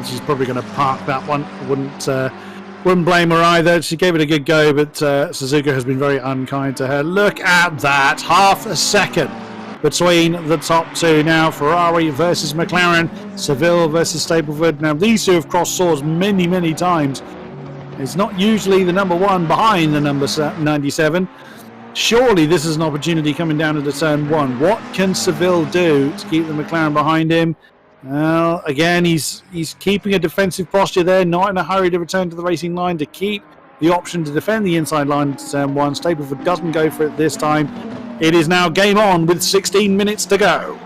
She's probably going to park that one. Wouldn't blame her either. She gave it a good go, but Suzuka has been very unkind to her. Look at that, half a second between the top two. Now Ferrari versus McLaren, Seville versus Stapleford. Now these two have crossed swords many, many times. It's not usually the number 1 behind the number 97. Surely this is an opportunity coming down into turn 1. What can Seville do to keep the McLaren behind him? Well, again, he's keeping a defensive posture there, not in a hurry to return to the racing line, to keep the option to defend the inside line to turn 1. Stapleford doesn't go for it this time. It is now game on with 16 minutes to go.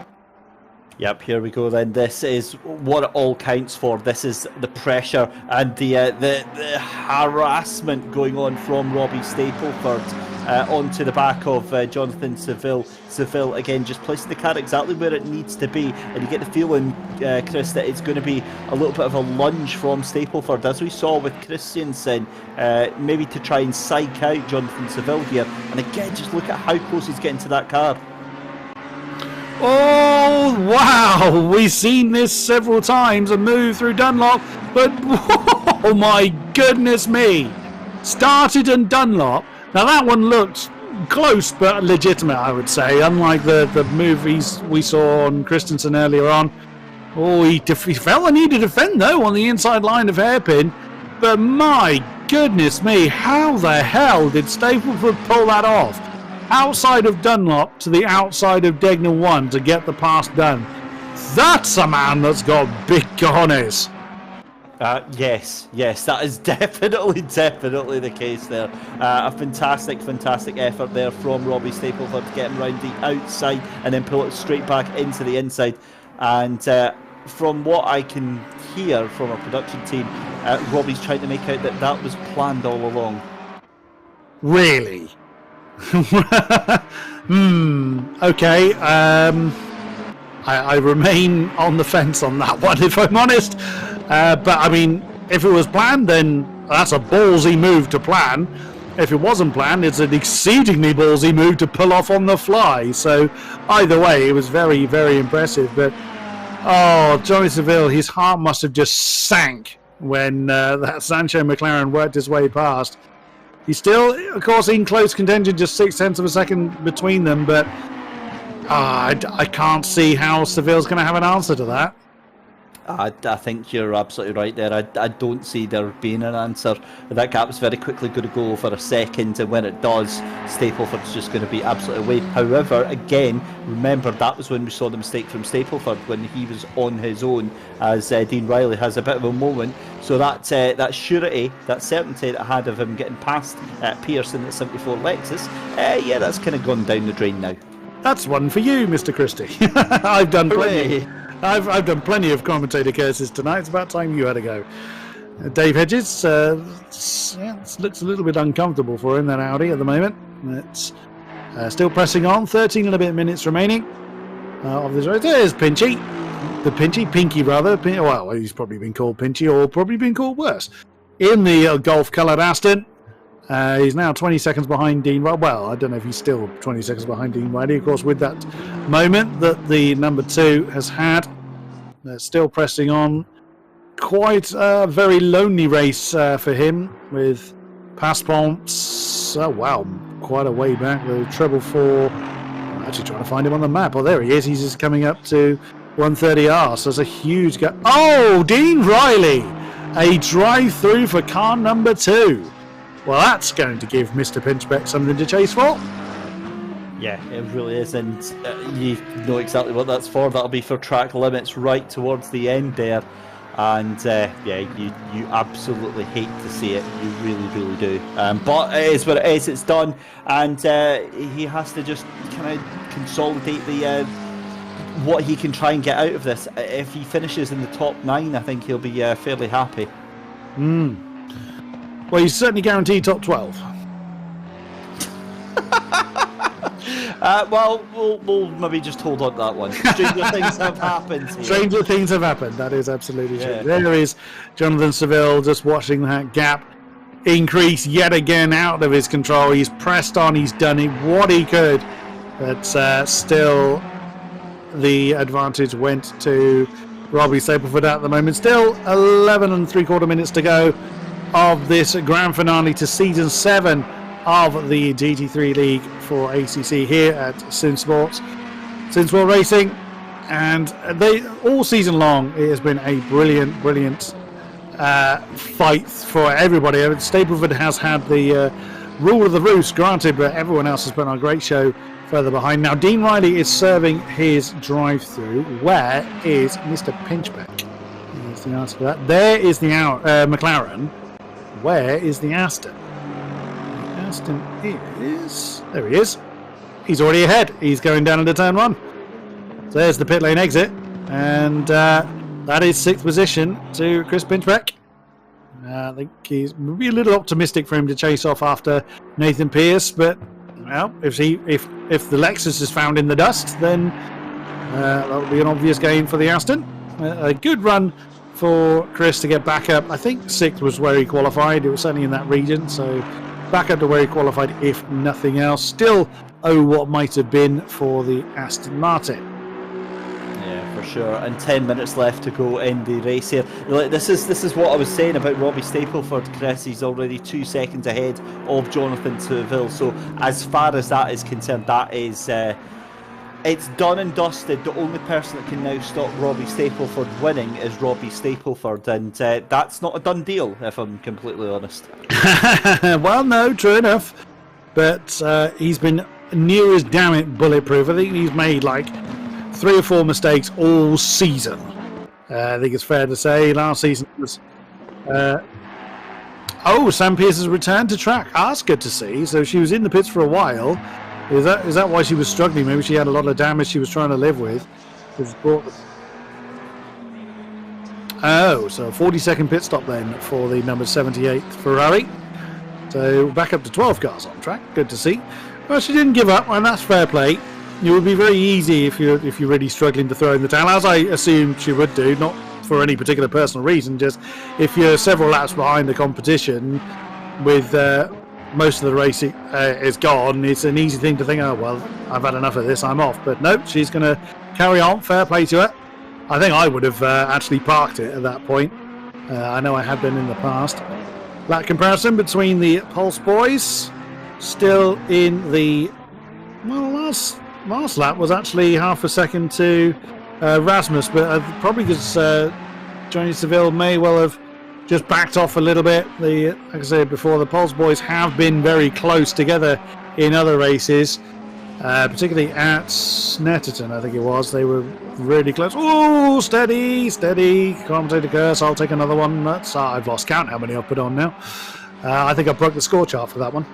Yep, here we go then. This is what it all counts for. This is the pressure and the harassment going on from Robbie Stapleford onto the back of Jonathan Seville. Seville, again, just placing the car exactly where it needs to be. And you get the feeling, Chris, that it's going to be a little bit of a lunge from Stapleford, as we saw with Christensen, maybe to try and psych out Jonathan Seville here. And again, just look at how close he's getting to that car. Oh, wow. We've seen this several times, a move through Dunlop, but oh my goodness me. Started and Dunlop. Now that one looked close but legitimate, I would say, unlike the move we saw on Christensen earlier on. Oh, he felt the need to defend, though, on the inside line of hairpin. But my goodness me, how the hell did Stapleford pull that off? Outside of Dunlop to the outside of Degner 1 to get the pass done. That's a man that's got big cojones. Yes, that is definitely the case there. A fantastic effort there from Robbie Stapleford to get him around the outside and then pull it straight back into the inside. And from what I can hear from our production team, Robbie's trying to make out that was planned all along. Really? Okay. I remain on the fence on that one, if I'm honest. But I mean, if it was planned, then that's a ballsy move to plan. If it wasn't planned, it's an exceedingly ballsy move to pull off on the fly. So either way, it was very, very impressive. But Johnny Seville, his heart must have just sank when that Sancho McLaren worked his way past. He's still, of course, in close contention, just 0.6 of a second between them, but I can't see how Seville's going to have an answer to that. I think you're absolutely right there. I don't see there being an answer. That gap is very quickly going to go over a second, and when it does, Stapleford's just going to be absolutely away. However, again, remember that was when we saw the mistake from Stapleford when he was on his own, as Dean Riley has a bit of a moment. So that surety, that certainty that I had of him getting past Pearson at 74 Lexus, that's kind of gone down the drain now. That's one for you, Mr. Christie. I've done plenty. I've done plenty of commentator curses tonight. It's about time you had a go. Dave Hedges looks a little bit uncomfortable for him, that Audi, at the moment. It's still pressing on. 13 and a bit minutes remaining of this race. There's Pinky, rather. Well, he's probably been called Pinchy, or probably been called worse. In the golf-coloured Aston. He's now 20 seconds behind Dean Riley. Well, I don't know if he's still 20 seconds behind Dean Riley. Of course, with that moment that the number 2 has had, they're still pressing on. Quite a very lonely race for him, with Passeponts. Oh, wow, quite a way back. The treble 4. I'm actually trying to find him on the map. Oh, there he is. He's just coming up to 130R. So there's a huge gap. Oh, Dean Riley! A drive-through for car number 2. Well, that's going to give Mr. Pinchbeck something to chase for. Yeah, it really is, and you know exactly what that's for. That'll be for track limits right towards the end there, and yeah, you absolutely hate to see it. You really, really do. But it is what it is. It's done, and he has to just kind of consolidate the what he can try and get out of this. If he finishes in the top 9, I think he'll be fairly happy. Well, he's certainly guaranteed top 12. Well, we'll maybe just hold on to that one. Stranger things have happened here. Stranger things have happened. That is absolutely true. Yeah. There is Jonathan Seville just watching that gap increase yet again out of his control. He's pressed on. He's done what he could. But still, the advantage went to Robbie Stapleford at the moment. Still 11 and 3/4 minutes to go of this grand finale to season 7 of the GT3 League for ACC here at Simsport Racing, and they all season long it has been a brilliant fight for everybody. Stapleford has had the rule of the roost granted, but everyone else has been on a great show further behind. Now Dean Riley is serving his drive-through. Where is Mr. Pinchbeck? That's the answer for that. There is the McLaren. Where is the Aston? Aston is... There he is. He's already ahead. He's going down into turn 1. So there's the pit lane exit. And that is 6th position to Chris Pinchbeck. I think he's maybe a little optimistic for him to chase off after Nathan Pearce. But, well, if the Lexus is found in the dust, then that'll be an obvious gain for the Aston. A good run for Chris to get back up. I think 6th was where he qualified. It was certainly in that region. So back up to where he qualified, if nothing else. Still what might have been for the Aston Martin. Yeah, for sure. And 10 minutes left to go in the race here. This is what I was saying about Robbie Stapleford, Chris. He's already 2 seconds ahead of Jonathan Seville. So as far as that is concerned, that is it's done and dusted. The only person that can now stop Robbie Stapleford winning is Robbie Stapleford, and that's not a done deal, if I'm completely honest. Well, no, true enough. But he's been near as damn it bulletproof. I think he's made like 3 or 4 mistakes all season. I think it's fair to say. Last season was... Sam Pearce has returned to track. Oh, that's good to see. So she was in the pits for a while. Is that why she was struggling? Maybe she had a lot of damage she was trying to live with. Oh, so a 40-second pit stop then for the number 78 Ferrari. So back up to 12 cars on track. Good to see. Well, she didn't give up, and that's fair play. It would be very easy if you're really struggling to throw in the towel, as I assumed she would do, not for any particular personal reason. Just if you're several laps behind the competition with most of the race is gone, it's an easy thing to think, oh well, I've had enough of this, I'm off. But nope, she's going to carry on. Fair play to her. I think I would have actually parked it at that point. I know I have been in the past. Lap comparison between the Pulse boys. Still in the... Well, last lap was actually half a second to Rasmus, but probably because Johnny Seville may well have just backed off a little bit. Like I said before, the Pulse boys have been very close together in other races, particularly at Snetterton, I think it was. They were really close. Oh, steady. Commentator curse. I'll take another one. I've lost count how many I've put on now. I think I broke the score chart for that one.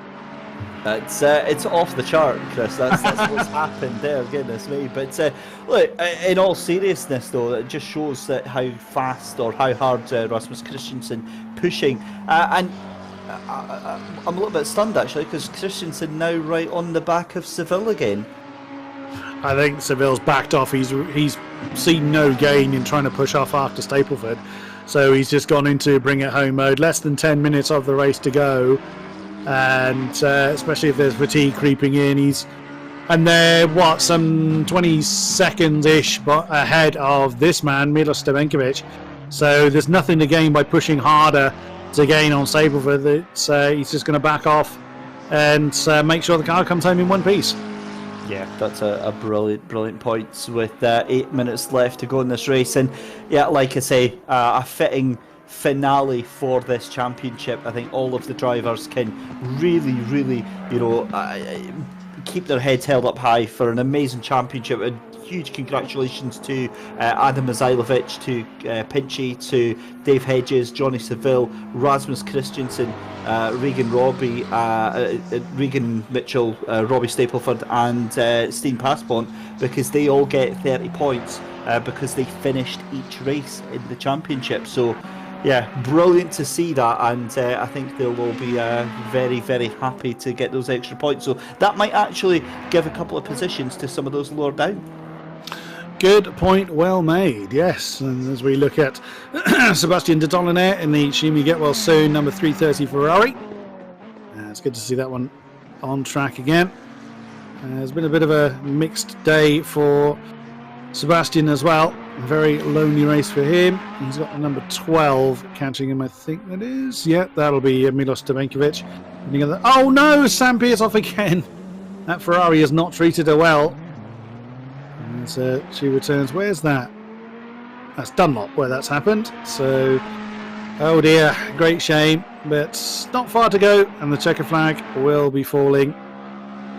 It's off the chart, Chris. That's what's happened there. Goodness me! But look, in all seriousness, though, it just shows that how fast or how hard Rasmus Christensen pushing. And I'm a little bit stunned actually, because Christensen now right on the back of Seville again. I think Seville's backed off. He's seen no gain in trying to push off after Stapleford, so he's just gone into bring it home mode. Less than 10 minutes of the race to go. And especially if there's fatigue creeping in, they're some 20 seconds-ish ahead of this man, Milos Stemenkovic. So there's nothing to gain by pushing harder to gain on Stapleford. He's just going to back off and make sure the car comes home in one piece. Yeah, that's a brilliant point with 8 minutes left to go in this race. And yeah, like I say, a fitting finale for this championship. I think all of the drivers can really, keep their heads held up high for an amazing championship. And huge congratulations to Adam Mazailovic, to Pinchy, to Dave Hedges, Johnny Seville, Rasmus Christensen, Regan Mitchell, Robbie Stapleford, and Steen Passpont, because they all get 30 points because they finished each race in the championship. So yeah, brilliant to see that, and I think they'll all be very, very happy to get those extra points. So that might actually give a couple of positions to some of those lower down. Good point, well made. Yes, and as we look at Sebastian de Dolaner in the Shimi Get Well Soon number 330 Ferrari, it's good to see that one on track again. It's been a bit of a mixed day for Sebastian as well. A very lonely race for him. He's got the number 12 catching him, I think that is. Yeah, that'll be Milos Devenkovic. Oh no, Sam Pierce off again. That Ferrari has not treated her well. And she returns. Where's that? That's Dunlop where that's happened. So, oh dear, great shame. But not far to go, and the checker flag will be falling.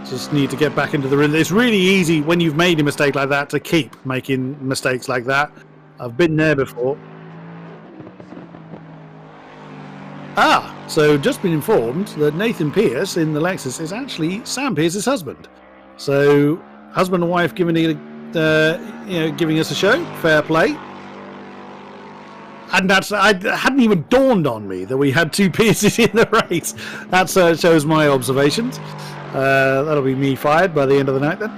Just need to get back into the rhythm. It's really easy when you've made a mistake like that to keep making mistakes like that. I've been there before. So just been informed that Nathan Pierce in the Lexus is actually Sam Pierce's husband. So husband and wife giving us a show. Fair play. And I hadn't even dawned on me that we had two Pierces in the race. That shows my observations. That'll be me fired by the end of the night then.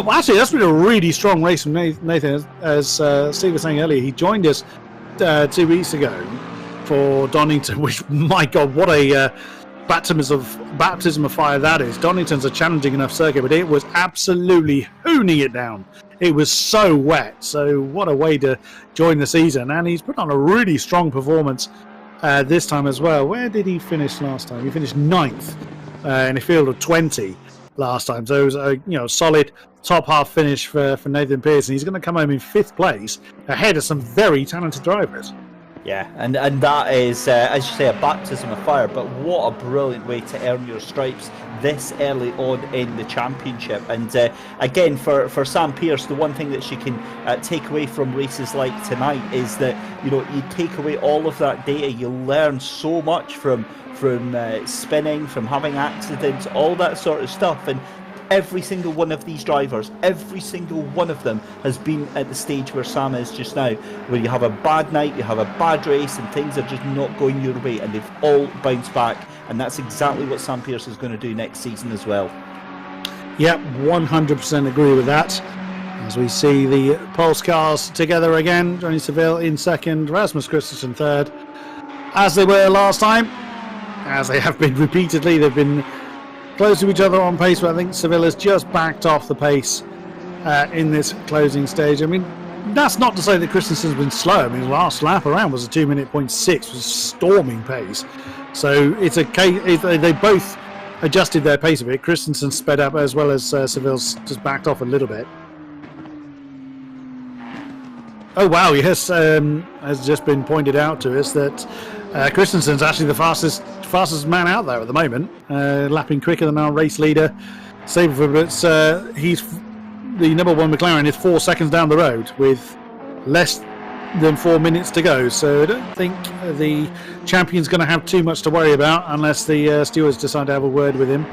Actually, that's been a really strong race from Nathan. As Steve was saying earlier, he joined us 2 weeks ago for Donington, which, my God, what a baptism of fire that is. Donington's a challenging enough circuit, but it was absolutely hooning it down. It was so wet, so what a way to join the season. And he's put on a really strong performance this time as well. Where did he finish last time? He finished 9th in a field of 20 last time. So it was a solid top half finish for Nathan Pierce. And he's going to come home in 5th place ahead of some very talented drivers. Yeah, and that is, as you say, a baptism of fire, but what a brilliant way to earn your stripes this early on in the championship. And again, for Sam Pierce, the one thing that she can take away from races like tonight is that, you take away all of that data, you learn so much from spinning, from having accidents, all that sort of stuff. And every single one of these drivers, every single one of them has been at the stage where Sam is just now, where you have a bad night, you have a bad race, and things are just not going your way, and they've all bounced back. And that's exactly what Sam Pierce is going to do next season as well. Yep, 100% agree with that. As we see the Pulse cars together again, Johnny Seville in 2nd, Rasmus Christensen 3rd, as they were last time, as they have been repeatedly. They've been close to each other on pace, but I think Seville has just backed off the pace in this closing stage. I mean, that's not to say that Christensen's been slow. I mean, the last lap around was a 2:06, was storming pace. So it's a case, they both adjusted their pace a bit. Christensen sped up as well as Seville's just backed off a little bit. Oh wow, yes, has just been pointed out to us that Christensen's actually the fastest man out there at the moment, lapping quicker than our race leader Stapleford, but he's the number 1 McLaren is 4 seconds down the road with less than 4 minutes to go, so I don't think the champion's going to have too much to worry about unless the stewards decide to have a word with him.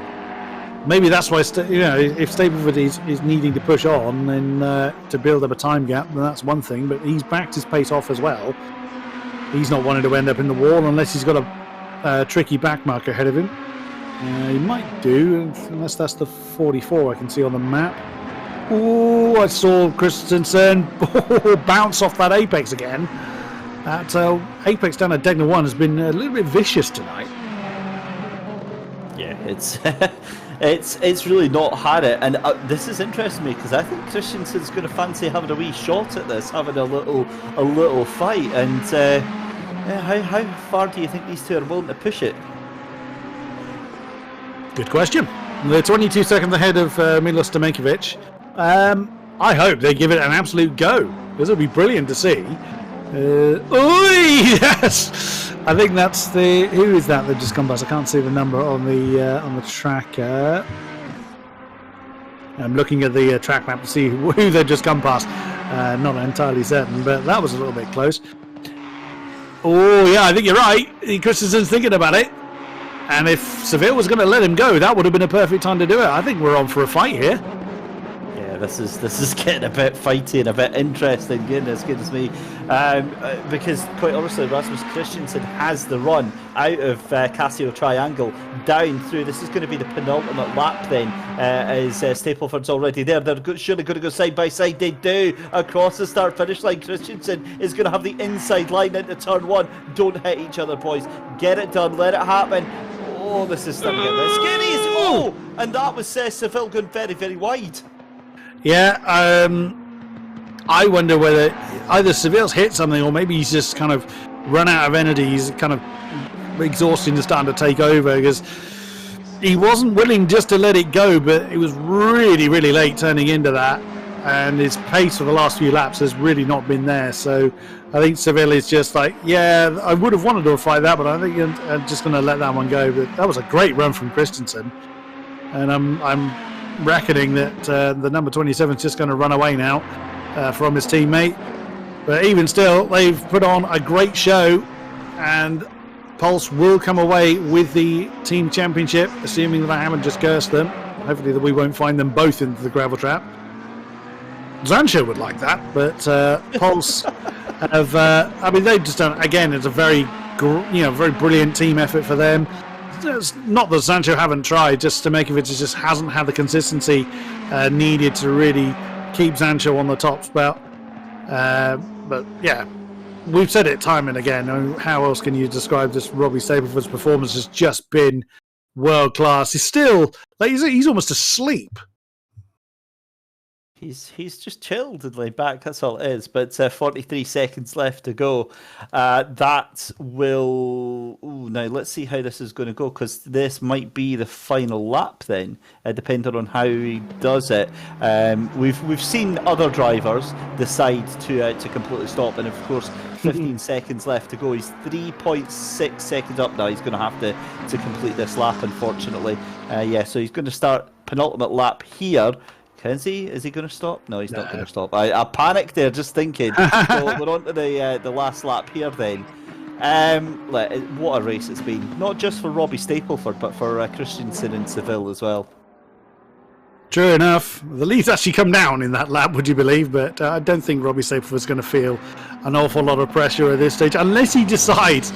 Maybe that's why, if Stapleford is needing to push on and to build up a time gap, then that's one thing, but he's backed his pace off as well. He's not wanting to end up in the wall unless he's got a tricky back marker ahead of him. He might do, unless that's the 44 I can see on the map. Oh, I saw Christensen bounce off that apex again. That apex down at Degner 1 has been a little bit vicious tonight. Yeah, it's really not had it, and this is interesting to me because I think Christensen's going to fancy having a wee shot at this, having a little fight. And how far do you think these two are willing to push it? Good question. They're 22 seconds ahead of Milos Devenkovic. I hope they give it an absolute go. This will be brilliant to see. Yes! I think that's the... Who is that just come past? I can't see the number on the tracker. I'm looking at the track map to see who they've just come past. Not entirely certain, but that was a little bit close. Oh, yeah, I think you're right. Christensen's thinking about it. And if Seville was going to let him go, that would have been a perfect time to do it. I think we're on for a fight here. Yeah, this is getting a bit fighty and a bit interesting. Goodness me. Because quite honestly, Rasmus Christensen has the run out of Casio Triangle down through. This is going to be the penultimate lap then, as Stapleford's already there. They're surely going to go side by side. They do across the start-finish line. Christensen is going to have the inside line into turn 1. Don't hit each other, boys. Get it done. Let it happen. Oh, this is starting to get a bit scary. Oh, and that was Seville going very, very wide. Yeah, I wonder whether either Seville's hit something or maybe he's just kind of run out of energy. He's kind of exhausted and starting to take over because he wasn't willing just to let it go, but it was really, really late turning into that. And his pace for the last few laps has really not been there. So I think Seville is just like, yeah, I would have wanted to fight that, but I think I'm just going to let that one go. But that was a great run from Christensen. And I'm reckoning that the number 27 is just going to run away now from his teammate. But even still, they've put on a great show, and Pulse will come away with the team championship, assuming that I haven't just cursed them. Hopefully that we won't find them both into the gravel trap. Zancho would like that, but Pulse have, they've just done, again, it's a very brilliant team effort for them. It's not that Zancho haven't tried, just to make of it, just hasn't had the consistency needed to really keep Zancho on the top spot. But yeah, we've said it time and again. I mean, how else can you describe this? Robbie Stapleford's performance has just been world class. He's still he's almost asleep. He's just chilled and laid back. That's all it is. But 43 seconds left to go. That will. Ooh, now let's see how this is going to go, because this might be the final lap. Then, depending on how he does it, we've seen other drivers decide to completely stop, and of course, 15 seconds left to go. He's 3.6 seconds up now. He's going to have to complete this lap, unfortunately. So he's going to start penultimate lap here. Is he going to stop? No, he's not going to stop. I panicked there just thinking. So we're on to the last lap here then. What a race it's been. Not just for Robbie Stapleford, but for Christensen and Seville as well. True enough. The lead's actually come down in that lap, would you believe? But I don't think Robbie Stapleford's going to feel an awful lot of pressure at this stage, unless he decides.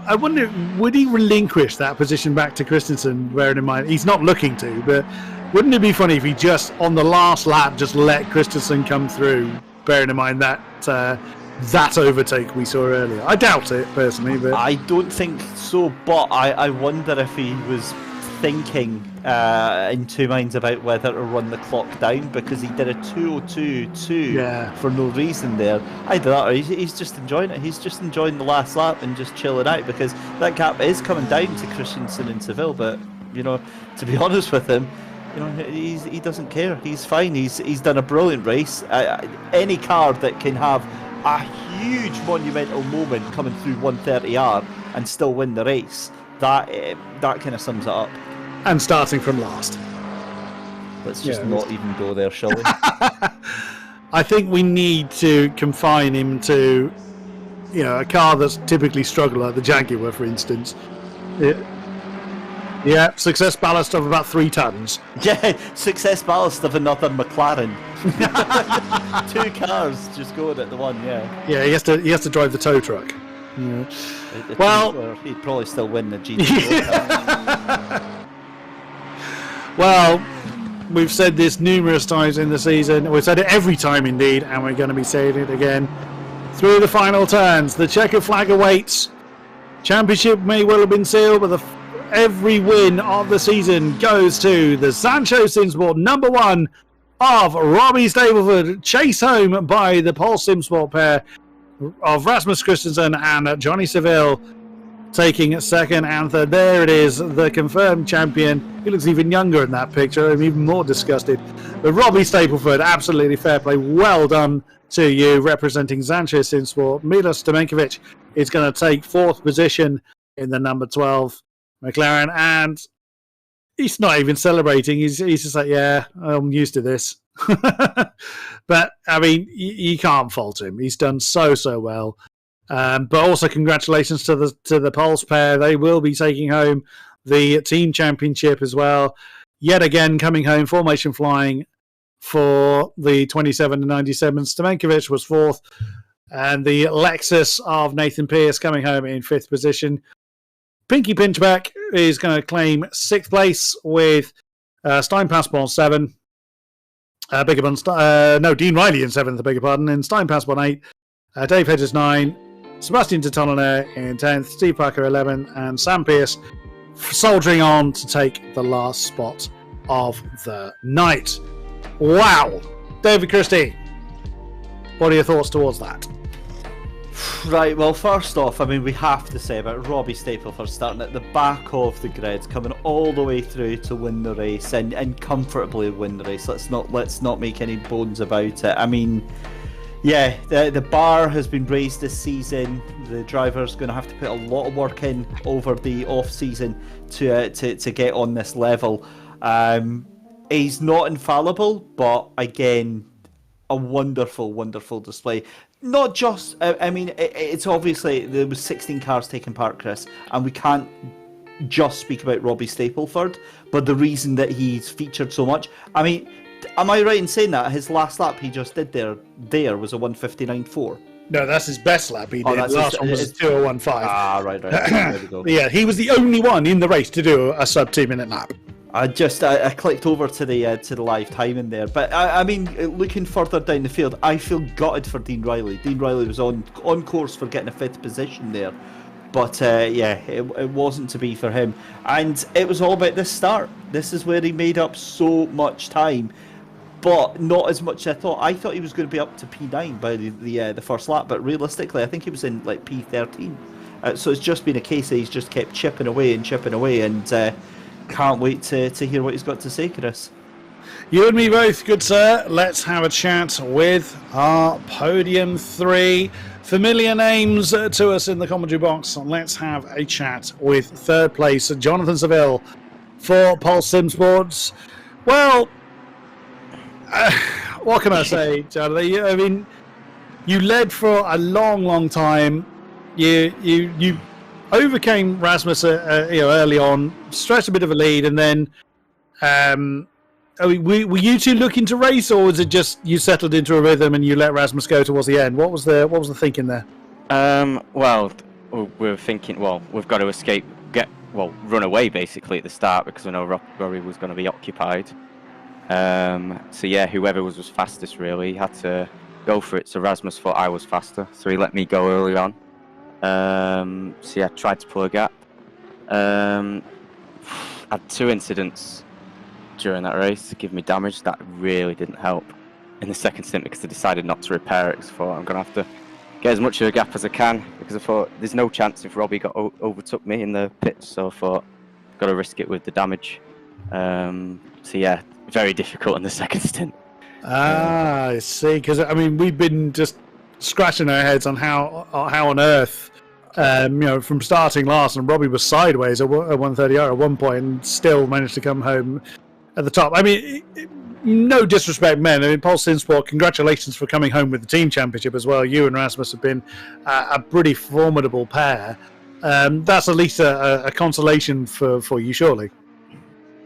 I wonder, would he relinquish that position back to Christensen, bearing in mind he's not looking to, but wouldn't it be funny if he just, on the last lap, just let Christensen come through, bearing in mind that that overtake we saw earlier? I doubt it, personally. But I don't think so, but I wonder if he was thinking in two minds about whether to run the clock down, because he did a 2:02.2 for no reason there. Either that or he's just enjoying it. He's just enjoying the last lap and just chilling out, because that gap is coming down to Christensen and Seville. But, to be honest with him, he doesn't care. He's fine. He's done a brilliant race. Any car that can have a huge monumental moment coming through 130R and still win the race, that kind of sums it up. And starting from last. Let's just not even go there, shall we? I think we need to confine him to, a car that's typically struggled, like the Jaguar, for instance. Yeah, success ballast of about 3 tons. Yeah, success ballast of another McLaren. 2 cars just going at the one, yeah. Yeah, he has to drive the tow truck. Yeah. He'd probably still win the GT3. Well, we've said this numerous times in the season. We've said it every time, indeed, and we're going to be saying it again. Through the final turns, the checkered flag awaits. Championship may well have been sealed, but every win of the season goes to the Zancho Simsport number 1 of Robbie Stapleford, chased home by the Pulse Simsport pair of Rasmus Christensen and Johnny Seville, taking second and third. There it is, the confirmed champion. He looks even younger in that picture. I'm even more disgusted. But Robbie Stapleford, absolutely fair play. Well done to you, representing Zancho Simsport. Milos Stamenkovic is going to take 4th position in the number 12 McLaren. And he's not even celebrating. He's just like, yeah, I'm used to this. But I mean, you can't fault him. He's done so well. But also congratulations to the Pulse pair. They will be taking home the team championship as well. Yet again, coming home, formation flying for the 27 and 97. Stamenkovic was fourth, and the Lexus of Nathan Pearce coming home in fifth position. Pinky Pinchback is going to claim sixth place with Stein Passbon 7. Dean Riley in seventh, I beg your pardon, and Stein Passbon 8. Dave Hedges 9. Sebastian Tetonaner in 10th. Steve Parker 11. And Sam Pearce soldiering on to take the last spot of the night. Wow. David Christie, what are your thoughts towards that? Right, well, first off, I mean, we have to say about Robbie Stapleford starting at the back of the grid, coming all the way through to win the race and comfortably win the race. Let's not make any bones about it. I mean, yeah, the bar has been raised this season. The driver's going to have to put a lot of work in over the off season to get on this level. He's not infallible, but again, a wonderful display. Not just, I mean, it's obviously there was 16 cars taking part, Chris, and we can't just speak about Robbie Stapleford, but the reason that he's featured so much, I mean, am I right in saying that his last lap he just did there was a 1:59.4? No, that's his best lap he did. The last one was a 2:01.5. Ah, right. There we go. Yeah, he was the only one in the race to do a sub 2 minute lap. I clicked over to the live timing there, but I mean, looking further down the field, I feel gutted for Dean Riley. Dean Riley was on course for getting a fifth position there, but it wasn't to be for him, and it was all about this start. This is where he made up so much time, but not as much as I thought. I thought he was going to be up to P9 by the first lap, but realistically, I think he was in like P13. So it's just been a case that he's just kept chipping away, and can't wait to hear what he's got to say, Chris. You and me both, good sir. Let's have a chat with our podium 3. Familiar names to us in the commentary box. Let's have a chat with third place, Jonathan Seville for Pulse Simsports. Well, what can I say, Jonathan? I mean, you led for a long time. You overcame Rasmus early on, stretched a bit of a lead, and then were you two looking to race, or was it just you settled into a rhythm and you let Rasmus go towards the end? What was the thinking there? Well, we were thinking, we've got to run away basically at the start because we know Robbie was going to be occupied. So yeah, whoever was fastest really had to go for it. So Rasmus thought I was faster, so he let me go early on. So yeah, tried to pull a gap. Had 2 incidents during that race to give me damage. That really didn't help in the second stint because I decided not to repair it because I thought I'm going to have to get as much of a gap as I can because I thought there's no chance if Robbie overtook me in the pits, so I thought got to risk it with the damage. So yeah, very difficult in the second stint. I see, because I mean we've been just scratching our heads on how on earth from starting last, and Robbie was sideways at 130R at one point and still managed to come home at the top. I mean, no disrespect, men. I mean, Pulse Simsport, congratulations for coming home with the team championship as well. You and Rasmus have been a pretty formidable pair. That's at least a consolation for you, surely.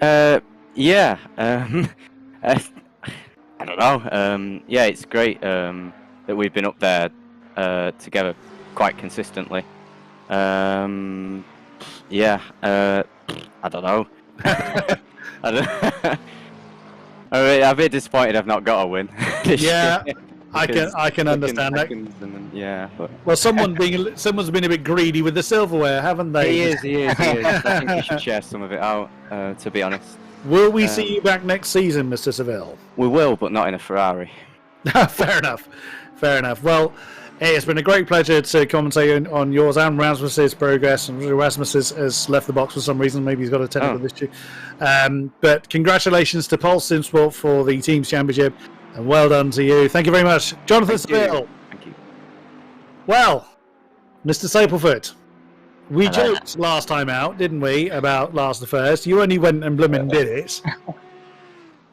Yeah. I don't know. Yeah, it's great that we've been up there together quite consistently. Yeah, I don't know. I'm a bit disappointed I've not got a win. Yeah, I can understand that. Yeah, but... Well, someone's been a bit greedy with the silverware, haven't they? He is. I think we should share some of it out, to be honest. Will we see you back next season, Mr. Seville? We will, but not in a Ferrari. Fair enough. Well, hey, it's been a great pleasure to commentate on yours and Rasmus's progress. And Rasmus has left the box for some reason. Maybe he's got a technical issue. But congratulations to Pulse Simsport for the Teams Championship. And well done to you. Thank you very much. Jonathan Seville. Thank you. Well, Mr. Stapleford, We joked last time out, didn't we, about last the first? You only went and blooming did it.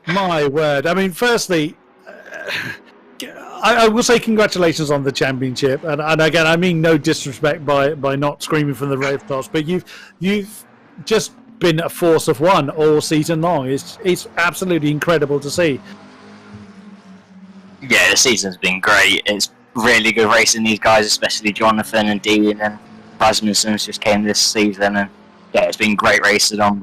My word. I mean, firstly, I will say congratulations on the championship. And again, I mean no disrespect by not screaming from the rooftops, but you've just been a force of one all season long. It's absolutely incredible to see. Yeah, the season's been great. It's really good racing these guys, especially Jonathan and Dean and Rasmussen's just came this season, and yeah, it's been great racing on.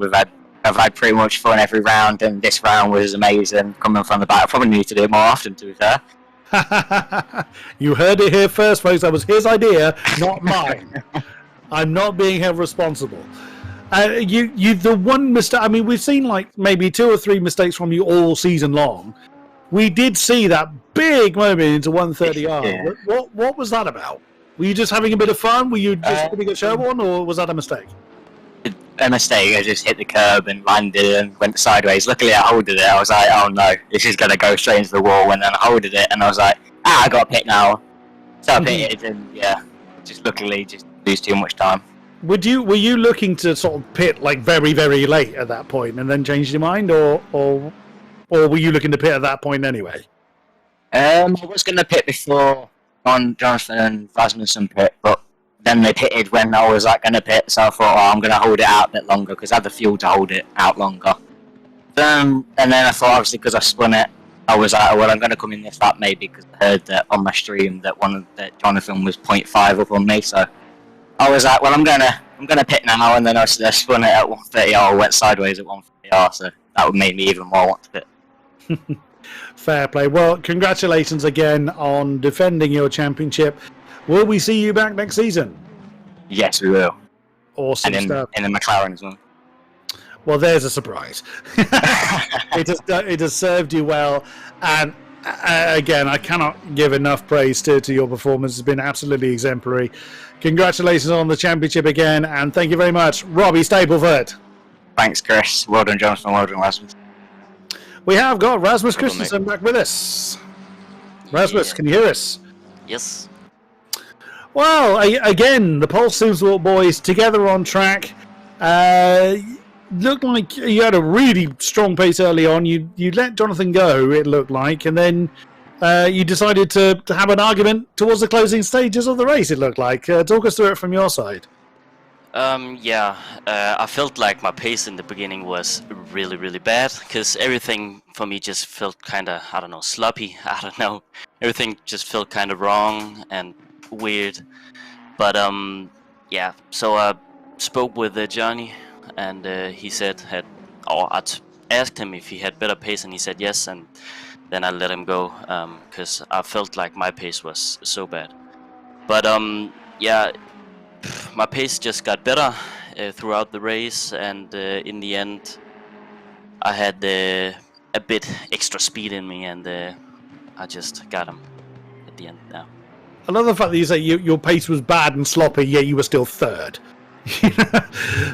I've had pretty much fun every round, and this round was amazing coming from the back. I probably need to do it more often, to be fair. You heard it here first, folks. That was his idea, not mine. I'm not being held responsible. You the one mistake. I mean, we've seen like maybe 2 or 3 mistakes from you all season long. We did see that big moment into 130R. Yeah. What was that about? Were you just having a bit of fun? Were you just putting a show on, or was that a mistake? A mistake. I just hit the curb and landed and went sideways. Luckily, I holded it. I was like, oh no, this is going to go straight into the wall. And then I holded it, and I was like, I got a pit now. So I pitted, and yeah, just luckily just lose too much time. Were you looking to sort of pit like very, very late at that point and then change your mind, or were you looking to pit at that point anyway? I was going to pit before on Jonathan and Rasmussen pit, but then they pitted when I was like going to pit, so I thought, oh, I'm going to hold it out a bit longer because I had the fuel to hold it out longer. And then I thought, obviously, because I spun it, I was like, oh, well, I'm going to come in this lap maybe because I heard that on my stream that Jonathan was 0.5 up on me, so I was like, well, I'm gonna pit now, and then I spun it at 130R, went sideways at 130R, so that would make me even more want to pit. Fair play. Well, congratulations again on defending your championship. Will we see you back next season? Yes, we will. Awesome stuff. And in the McLaren as well. Well, there's a surprise. It has served you well, and again, I cannot give enough praise to your performance. It's been absolutely exemplary. Congratulations on the championship again, and thank you very much, Robbie Stapleford. Thanks, Chris. Well done, Jonathan. Well done, Rasmus. We have got Rasmus Christensen back with us. Rasmus, can you hear us? Yes. Well, again, the Pulse Simsport boys together on track. Looked like you had a really strong pace early on. You let Jonathan go, it looked like, and then you decided to have an argument towards the closing stages of the race, it looked like. Talk us through it from your side. I felt like my pace in the beginning was really, really bad, because everything for me just felt kind of, I don't know, sloppy. I don't know. Everything just felt kind of wrong and weird. But, so I spoke with Johnny, and he said, I'd asked him if he had better pace, and he said yes, and then I let him go, because I felt like my pace was so bad. But, my pace just got better throughout the race, and in the end I had a bit extra speed in me, and I just got him at the end now. I love the fact that you say your pace was bad and sloppy, yet you were still third.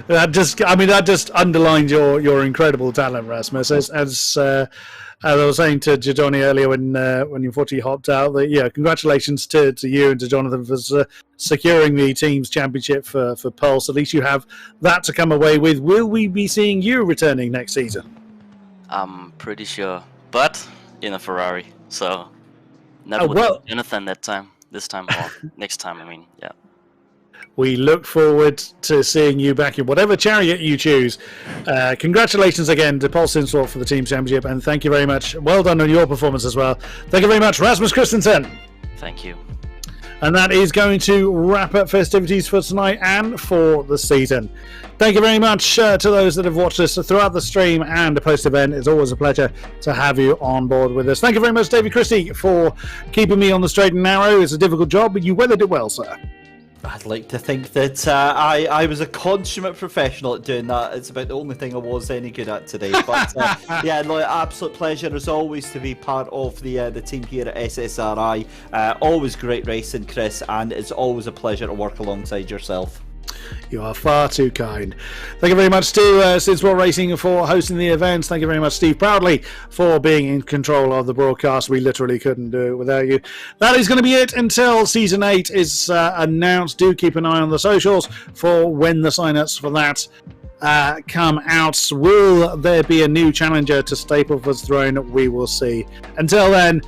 that just underlines your incredible talent, Rasmus. As I was saying to Johnny earlier when you unfortunately hopped out, that congratulations to you and to Jonathan for securing the team's championship for Pulse. At least you have that to come away with. Will we be seeing you returning next season? I'm pretty sure, but in a Ferrari. So not with Jonathan this time, or next time. I mean, yeah. We look forward to seeing you back in whatever chariot you choose. Congratulations again to Paul Simsport for the team championship, and thank you very much. Well done on your performance as well. Thank you very much, Rasmus Christensen. Thank you. And that is going to wrap up festivities for tonight and for the season. Thank you very much to those that have watched us throughout the stream and the post-event. It's always a pleasure to have you on board with us. Thank you very much, David Christie, for keeping me on the straight and narrow. It's a difficult job, but you weathered it well, sir. I'd like to think that I was a consummate professional at doing that. It's about the only thing I was any good at today. But absolute pleasure as always to be part of the team here at SSRI. Always great racing, Chris, and it's always a pleasure to work alongside yourself. You are far too kind. Thank you very much to Simsport Racing for hosting the events. Thank you very much, Steve Proudly, for being in control of the broadcast. We literally couldn't do it without you. That is going to be it until Season 8 is announced. Do keep an eye on the socials for when the sign-ups for that come out. Will there be a new challenger to Stapleford's throne? We will see. Until then,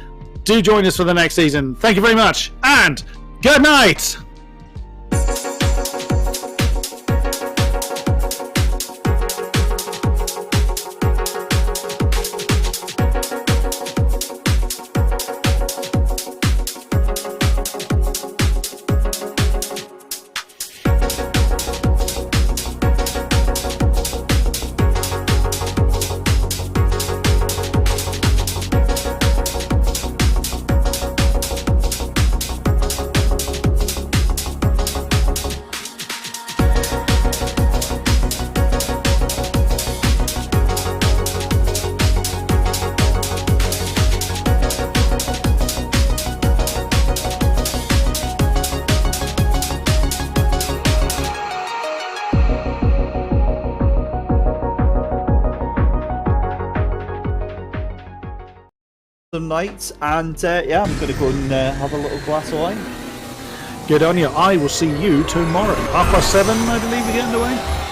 do join us for the next season. Thank you very much, and good night! Night, and yeah, I'm going to go and have a little glass of wine. Good on you. I will see you tomorrow. 7:30, I believe, we're getting away.